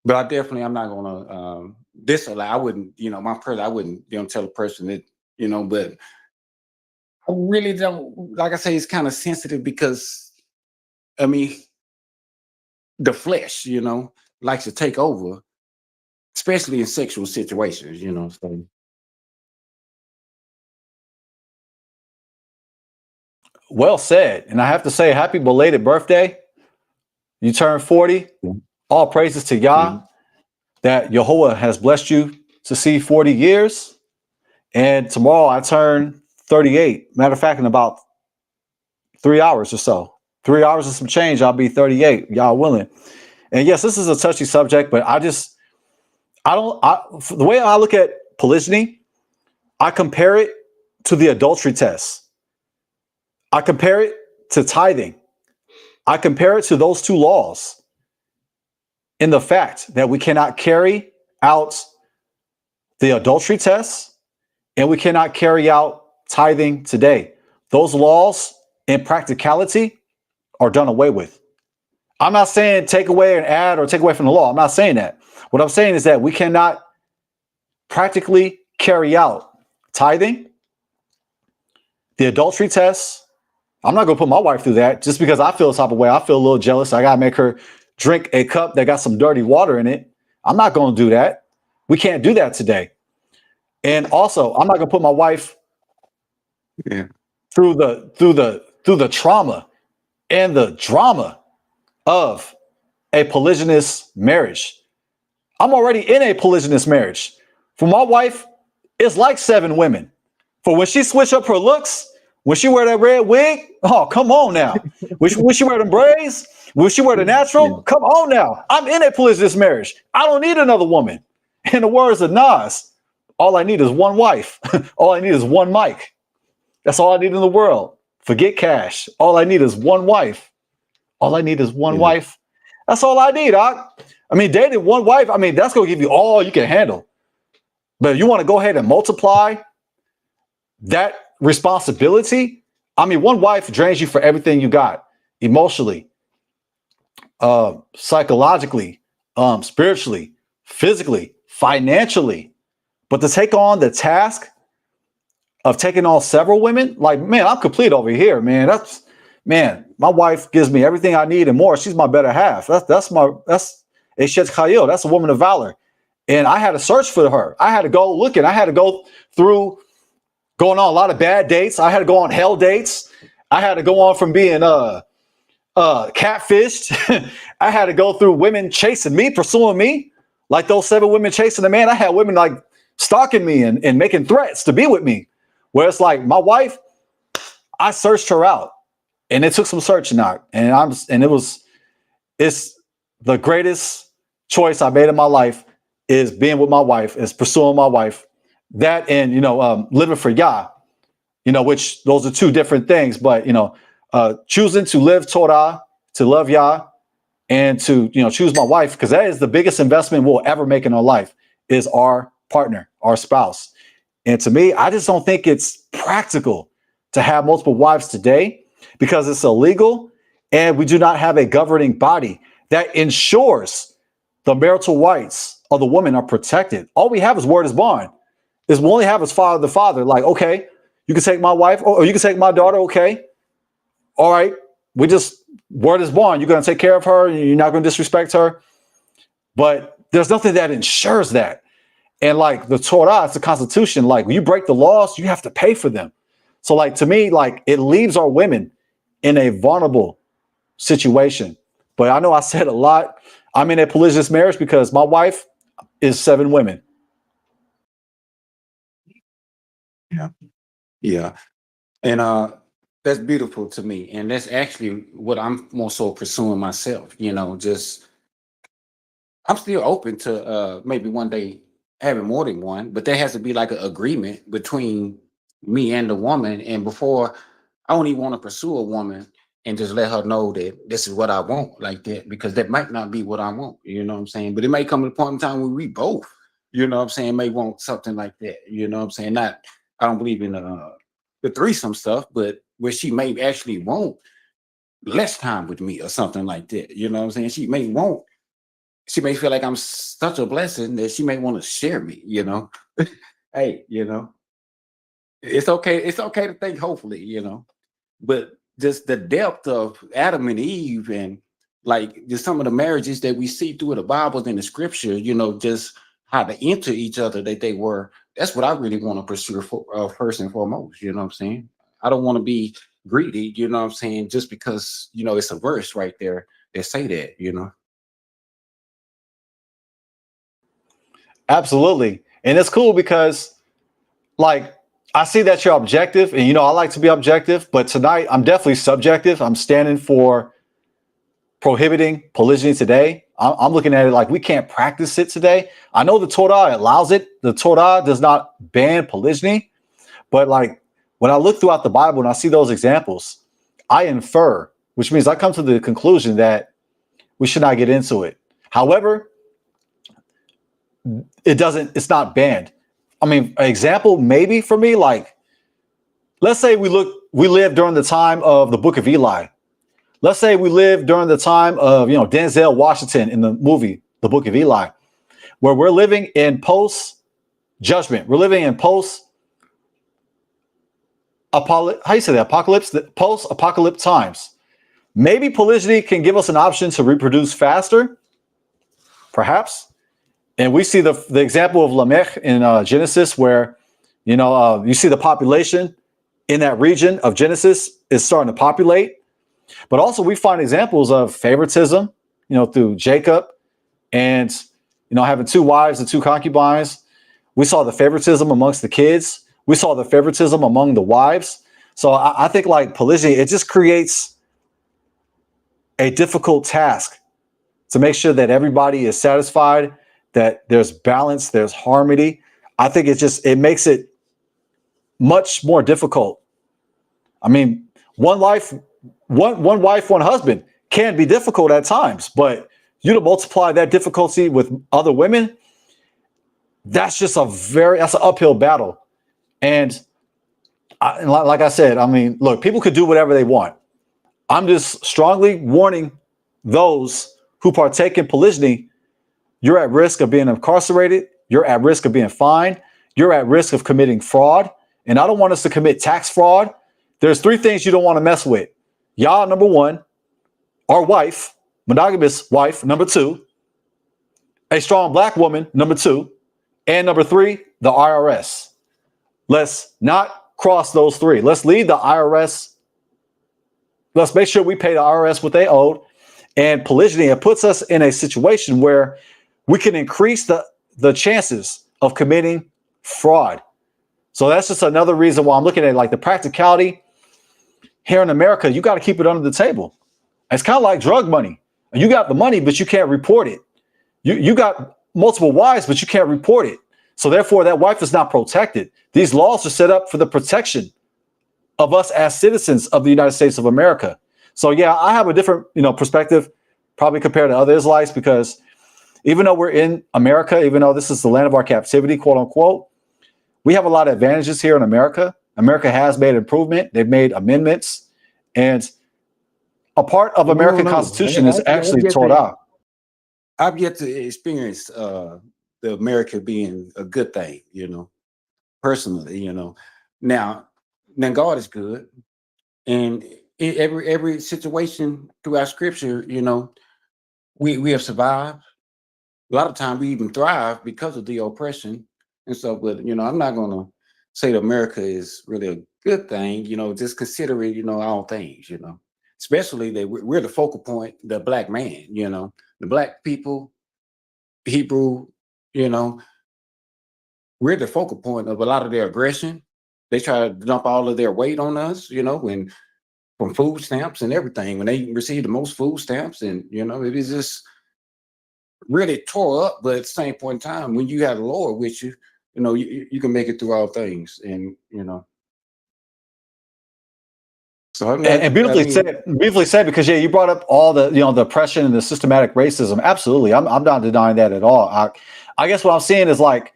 but I'm not gonna disallow. I wouldn't, my person. I wouldn't, tell a person that, but I really don't. Like I say, it's kind of sensitive because I mean, the flesh, likes to take over, especially in sexual situations. So Well said. And I have to say, happy belated birthday. You turned 40. All praises to Yah mhm. that yahuah has blessed you to see 40 years. And tomorrow I turn 38. Matter of fact, in about 3 hours or so, 3 hours and some change, I'll be 38, Yah willing. And yes, this is a touchy subject, but the way I look at polygyny, I compare it to the adultery test. I compare it to tithing. I compare it to those two laws in the fact that we cannot carry out the adultery test and we cannot carry out tithing today. Those laws in practicality are done away with. I'm not saying take away and add or take away from the law. I'm not saying that. What I'm saying is that we cannot practically carry out tithing, the adultery test. I'm not going to put my wife through that just because I feel a type of way. I feel a little jealous. I got to make her drink a cup that got some dirty water in it. I'm not going to do that. We can't do that today. And also, I'm not going to put my wife Yeah. through the trauma and the drama of a polygynous marriage. I'm already in a polygynous marriage. For my wife, it's like 7 women. For when she switch up her looks, when she wear that red wig, oh, come on now. When she wear them braids, when she wear the Yeah. natural, come on now. I'm in a polygynous marriage. I don't need another woman. In the words of Nas, all I need is one wife. All I need is one mic. That's all I need in the world. Forget cash. All I need is one wife. All I need is one Yeah. wife. That's all I need. I mean, dating one wife, I mean, that's going to give you all you can handle. But if you want to go ahead and multiply that responsibility, I mean, one wife drains you for everything you got emotionally, psychologically, spiritually, physically, financially. But to take on the task of taking on several women, like, man, I'm complete over here, man. My wife gives me everything I need and more. She's my better half. That's Eshet Chayil. That's a woman of valor. And I had to search for her. I had to go looking. I had to go through going on a lot of bad dates. I had to go on hell dates. I had to go on from being catfished. I had to go through women chasing me, pursuing me, like those 7 women chasing the man. I had women like stalking me and making threats to be with me. Where it's like my wife, I searched her out, and it took some searching out, it's the greatest choice I made in my life is being with my wife, is pursuing my wife. That and living for Yah, which those are 2 different things. But choosing to live Torah, to love Yah, and to choose my wife, because that is the biggest investment we'll ever make in our life, is our partner, our spouse. And to me, I just don't think it's practical to have multiple wives today because it's illegal, and we do not have a governing body that ensures the marital rights of the woman are protected. All we have is word is bond. We only have is father the father. Like, okay, you can take my wife or you can take my daughter, okay. all right, word is born. You're going to take care of her. You're not going to disrespect her. But there's nothing that ensures that. And like the Torah, it's the Constitution. Like when you break the laws, you have to pay for them. So like to me, like it leaves our women in a vulnerable situation. But I know I said a lot. I'm in a polygynous marriage because my wife is 7 women. Yeah. And that's beautiful to me. And that's actually what I'm more so pursuing myself, just I'm still open to maybe one day having more than one, but there has to be like an agreement between me and the woman. And before I don't even want to pursue a woman and just let her know that this is what I want like that, because that might not be what I want, you know what I'm saying? But it may come to the point in time where we both, may want something like that, Not, I don't believe in the threesome stuff, but where she may actually want less time with me or something like that, she may feel like I'm such a blessing that she may want to share me, Hey, it's okay. It's okay to think hopefully, but just the depth of Adam and Eve and like just some of the marriages that we see through the Bible and the scripture, just how to enter each other that they were. That's what I really want to pursue for, first and foremost. You know what I'm saying? I don't want to be greedy, just because, it's a verse right there that say that. Absolutely. And it's cool because like I see that you're objective and I like to be objective, but tonight I'm definitely subjective. I'm standing for prohibiting polygyny today. I'm looking at it like we can't practice it today. I know the Torah allows it. The Torah does not ban polygyny, but like when I look throughout the Bible and I see those examples, I infer, which means I come to the conclusion that we should not get into it. However, it's not banned. I mean, an example maybe for me, like, let's say we live during the time of the Book of Eli. Let's say we live during the time of, Denzel Washington in the movie, The Book of Eli, where we're living in post-judgment. We're living in post-apocalypse times. Maybe polygyny can give us an option to reproduce faster, perhaps. And we see the example of Lamech in Genesis, where, you see the population in that region of Genesis is starting to populate. But also we find examples of favoritism, through Jacob and, having 2 wives and 2 concubines. We saw the favoritism amongst the kids. We saw the favoritism among the wives. So I think like polygyny, it just creates a difficult task to make sure that everybody is satisfied, that there's balance, there's harmony. I think it makes it much more difficult. I mean, one wife, one husband can be difficult at times, but you to multiply that difficulty with other women, that's an uphill battle. And like I said, I mean, look, people could do whatever they want. I'm just strongly warning those who partake in polygyny. You're at risk of being incarcerated. You're at risk of being fined. You're at risk of committing fraud. And I don't want us to commit tax fraud. There's 3 things you don't want to mess with. Yah, number 1, our wife, monogamous wife, number 2, a strong black woman, number 2, and number 3, the IRS. Let's not cross those 3. Let's leave the IRS. Let's make sure we pay the IRS what they owed. And polygyny, it puts us in a situation where we can increase the chances of committing fraud. So that's just another reason why I'm looking at it like the practicality here in America. You got to keep it under the table. It's kind of like drug money. You got the money, but you can't report it. You got multiple wives, but you can't report it. So therefore, that wife is not protected. These laws are set up for the protection of us as citizens of the United States of America. So yeah, I have a different, perspective, probably compared to other Israelites, because even though we're in America, even though this is the land of our captivity, quote unquote, we have a lot of advantages here in America. America has made improvement. They've made amendments. And a part of American Constitution is actually Torah. I've yet to experience the America being a good thing, personally, Now God is good. And every situation throughout scripture, we have survived. A lot of times we even thrive because of the oppression and stuff. But I'm not gonna say that America is really a good thing. Just considering all things. Especially that we're the focal point, the black man. The black people, Hebrew. You know, we're the focal point of a lot of their aggression. They try to dump all of their weight on us. When from food stamps and everything, when they receive the most food stamps, and it is just really tore up. But at the same point in time, when you have the Lord with you, you can make it through all things. And so And beautifully said, because you brought up all the the oppression and the systematic racism. Absolutely, I'm not denying that at all. I guess what I'm seeing is like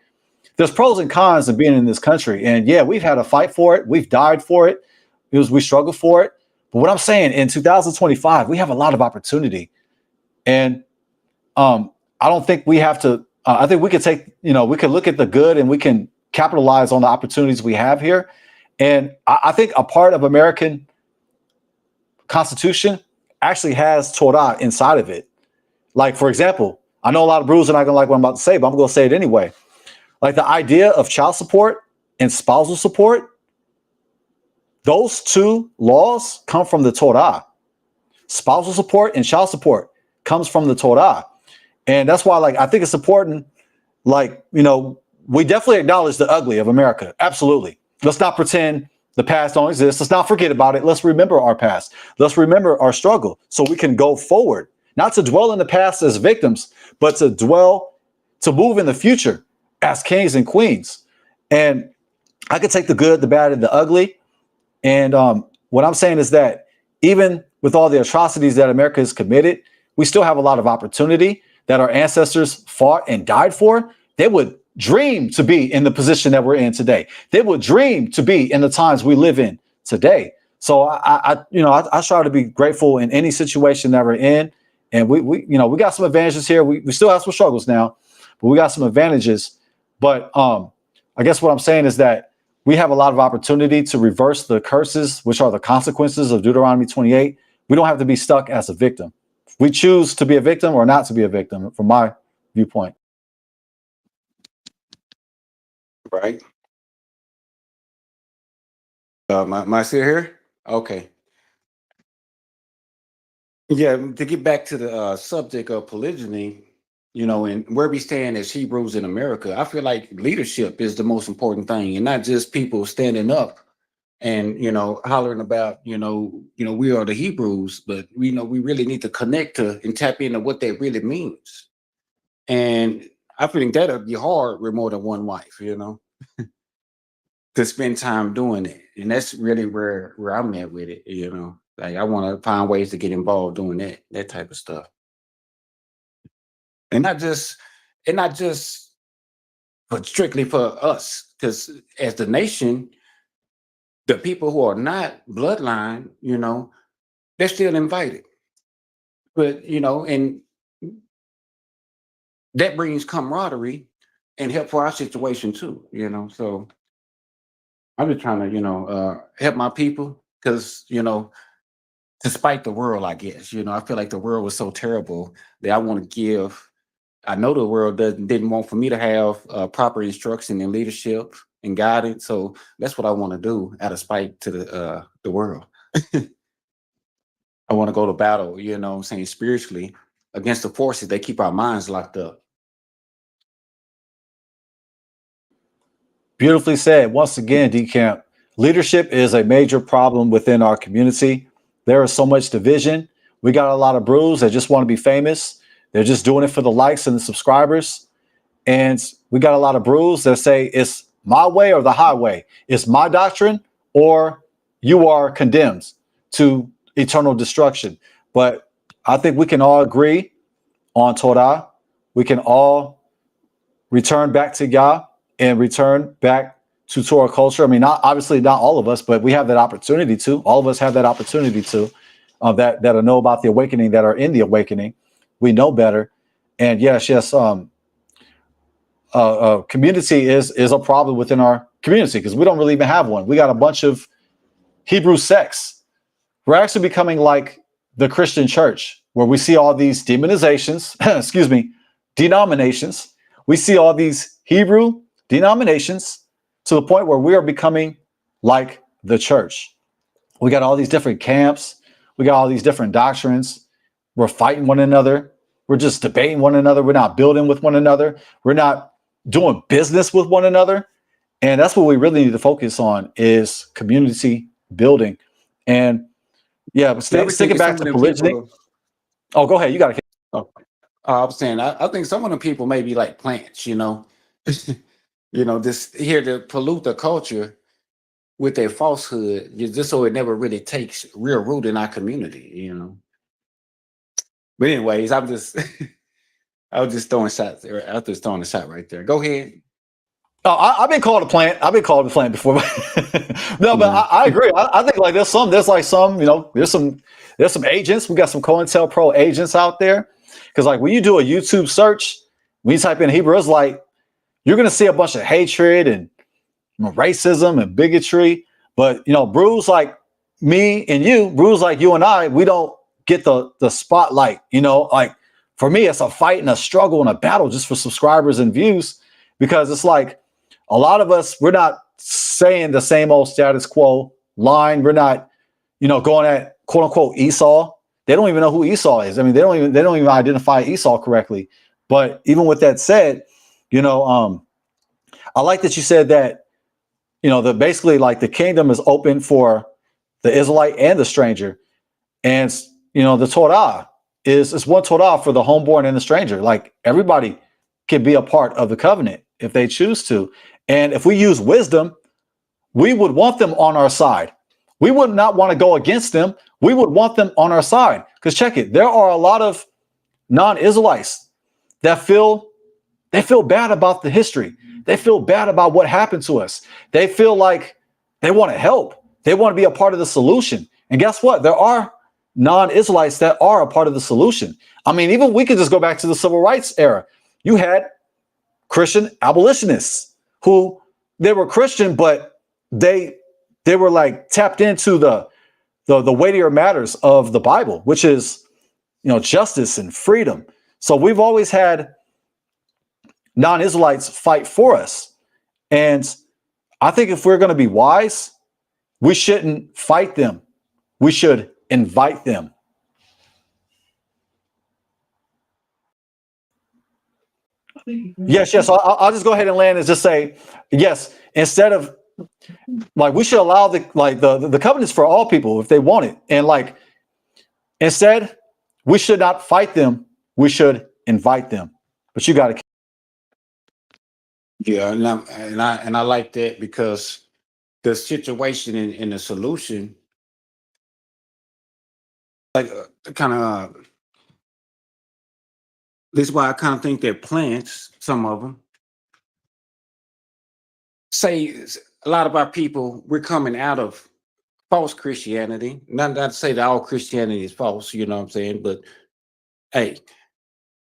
there's pros and cons of being in this country, and we've had a fight for it, we've died for it, we struggled for it. But what I'm saying, in 2025, we have a lot of opportunity, and I don't think we have to. I think we could take, we could look at the good and we can capitalize on the opportunities we have here. And I think a part of American Constitution actually has Torah inside of it. Like, for example, I know a lot of brews are not gonna like what I'm about to say, but I'm gonna say it anyway. Like the idea of child support and spousal support, those two laws come from the Torah. Spousal support and child support comes from the Torah. And that's why, like, I think it's important, like, we definitely acknowledge the ugly of America. Absolutely. Let's not pretend the past don't exist. Let's not forget about it. Let's remember our past. Let's remember our struggle so we can go forward. Not to dwell in the past as victims, but to move in the future as kings and queens. And I could take the good, the bad, and the ugly. And what I'm saying is that even with all the atrocities that America has committed, we still have a lot of opportunity that our ancestors fought and died for. They would dream to be in the position that we're in today. They would dream to be in the times we live in today. So I try to be grateful in any situation that we're in. And we got some advantages here. We still have some struggles now, but we got some advantages. But I guess what I'm saying is that we have a lot of opportunity to reverse the curses, which are the consequences of Deuteronomy 28. We don't have to be stuck as a victim. We choose to be a victim or not to be a victim, from my viewpoint. right. Am I still here? Okay. Yeah, to get back to the subject of polygyny, and where we stand as Hebrews in America, I feel like leadership is the most important thing, and not just people standing up and hollering about we are the Hebrews, but we really need to connect to and tap into what that really means. And I think that'll be hard with more than one wife, to spend time doing it. And that's really where I'm at with it. Like I want to find ways to get involved doing that type of stuff. And not just but strictly for us. Because as the nation, the people who are not bloodline, they're still invited. But and that brings camaraderie and help for our situation too, So I'm just trying to, help my people because, despite the world, I guess, I feel like the world was so terrible that I want to give. I know the world didn't want for me to have proper instruction and leadership and guidance. So that's what I want to do out of spite to the world. I want to go to battle, I'm saying, spiritually against the forces that keep our minds locked up. Beautifully said. Once again, Decamp, leadership is a major problem within our community. There is so much division. We got a lot of brews that just want to be famous. They're just doing it for the likes and the subscribers. And we got a lot of brews that say it's my way or the highway. It's my doctrine or you are condemned to eternal destruction. But I think we can all agree on Torah. We can all return back to Yah and return back to Torah culture. I mean, obviously not all of us, but we have that opportunity to. All of us have that opportunity to that know about the awakening, that are in the awakening. We know better. And yes, community is a problem within our community because we don't really even have one. We got a bunch of Hebrew sects we're actually becoming like the Christian church, where we see all these demonizations, excuse me, denominations. We see all these Hebrew denominations to the point where we are becoming like the church. We got all these different camps. We got all these different doctrines. We're fighting one another. We're just debating one another. We're not building with one another. We're not doing business with one another. And that's what we really need to focus on, is community building. And yeah, but Yeah, I was sticking thinking back some of to them polygyny. people. Oh, go ahead. You got to. Oh, I was saying, I think some of them people may be like plants, you know, just here to pollute the culture with their falsehood, just so it never really takes real root in our community. But anyways, I'm just, I was just throwing shots there. I was just throwing a shot right there. Go ahead. Oh, I've been called a plant. I've been called a plant before. No, but I agree. I think like there's like some, there's some agents. We got some COINTELPRO agents out there. Because like when you do a YouTube search, when you type in Hebrew Israelite, you're gonna see a bunch of hatred and racism and bigotry. But brews like me and you, brews like you and I, we don't get the spotlight. Like for me, it's a fight and a struggle and a battle just for subscribers and views, because it's like a lot of us, we're not saying the same old status quo line. We're not, going at quote unquote Esau. They don't even know who Esau is. I mean, they don't even identify Esau correctly. But even with that said, I like that you said that, basically like the kingdom is open for the Israelite and the stranger. And, the Torah is one Torah for the homeborn and the stranger. Like everybody can be a part of the covenant if they choose to. And if we use wisdom, we would want them on our side. We would not want to go against them. We would want them on our side. Because check it, there are a lot of non-Israelites that feel bad about the history. They feel bad about what happened to us. They feel like they want to help. They want to be a part of the solution. And guess what? There are non-Israelites that are a part of the solution. I mean, even we could just go back to the civil rights era. You had Christian abolitionists who they were Christian, but they were like tapped into the weightier matters of the Bible, which is justice and freedom. So we've always had non-Israelites fight for us. And I think if we're going to be wise, we shouldn't fight them. We should invite them. Yes. I'll just go ahead and land and just say, yes, instead of like, we should allow the covenants for all people if they want it. And like, instead, we should not fight them. We should invite them. But you got to. Yeah, and I like that, because the situation and the solution, like kind of, this is why I kind of think that plants, some of them, say a lot of our people, we're coming out of false Christianity. Not to say that all Christianity is false, you know what I'm saying? But hey,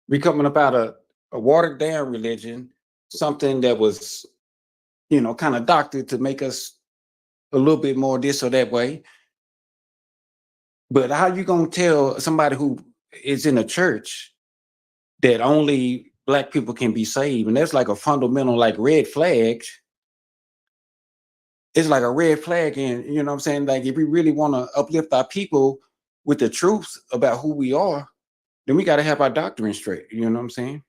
we're coming up out of a watered down religion, something that was, kind of doctored to make us a little bit more this or that way. But how you gonna tell somebody who is in a church that only Black people can be saved? And that's like a fundamental, like, red flag. It's like a red flag. And you know what I'm saying? Like, if we really want to uplift our people with the truth about who we are, then we got to have our doctrine straight. You know what I'm saying?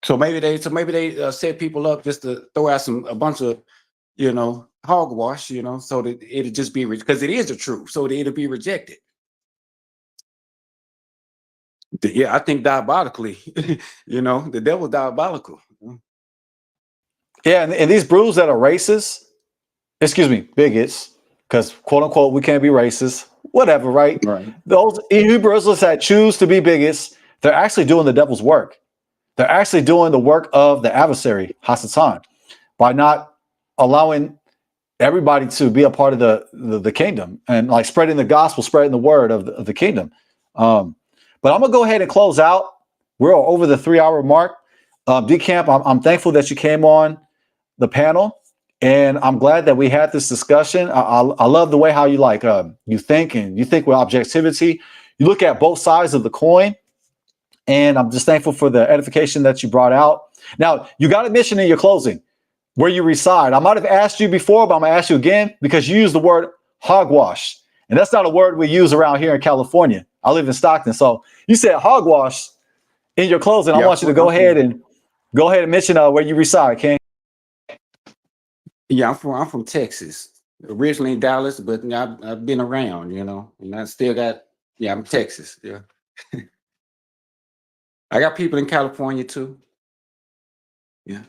So maybe they set people up just to throw out a bunch of, hogwash, so that it'll just be, because it is the truth, so that it'll be rejected. Yeah, I think diabolically, the devil's diabolical. Yeah, and these brews that are racist, bigots, because quote unquote, we can't be racist, whatever, right? Right. Those Hebrew Israelites that choose to be bigots, they're actually doing the devil's work. They're actually doing the work of the adversary, Hasatan, by not allowing everybody to be a part of the kingdom and like spreading the gospel, spreading the word of the kingdom. But I'm gonna go ahead and close out. We're over the 3-hour mark. Decamp, I'm thankful that you came on the panel, And I'm glad that we had this discussion. I love the way how you you think, and you think with objectivity. You look at both sides of the coin, and I'm just thankful for the edification that you brought out. Now, you got to mention in your closing where you reside. I might have asked you before, but I'm going to ask you again because you use the word hogwash. And that's not a word we use around here in California. I live in Stockton. So you said hogwash in your closing. I Yeah, want you to go ahead and mention where you reside, King. Yeah, I'm from Texas. Originally in Dallas, but I've been around, you know, and I still got, yeah, I'm Texas. Yeah. I got people in California too. Yeah.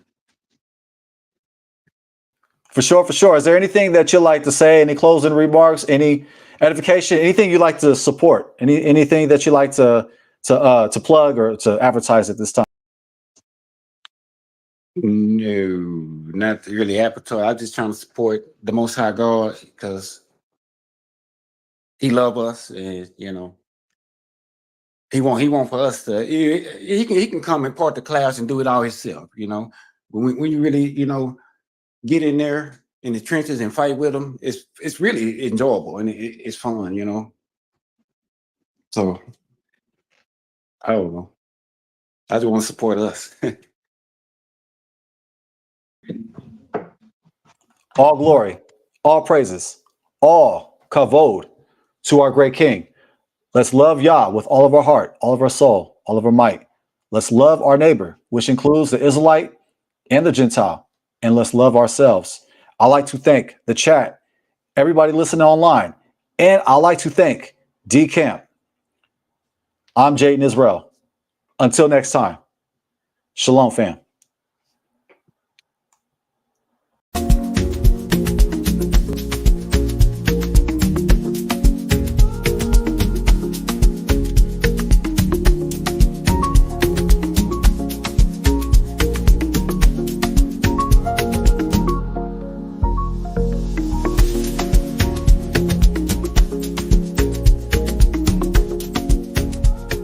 For sure, for sure. Is there anything that you'd like to say? Any closing remarks? Any edification? Anything you'd like to support? Anything that you like to plug or to advertise at this time? No, not really appetite. I'm just trying to support the Most High God because He love us, and you know, He want for us to. He can come and part the class and do it all himself. You know, when you really, you know, get in there in the trenches and fight with them, it's really enjoyable and it's fun. You know, so I don't know. I just want to support us. All glory, all praises, all kavod to our great King. Let's love Yah with all of our heart, all of our soul, all of our might. Let's love our neighbor, which includes the Israelite and the Gentile, and let's love ourselves. I like to thank the chat, everybody listening online, and I like to thank D Camp. I'm Jaydon Israel. Until next time, shalom, fam.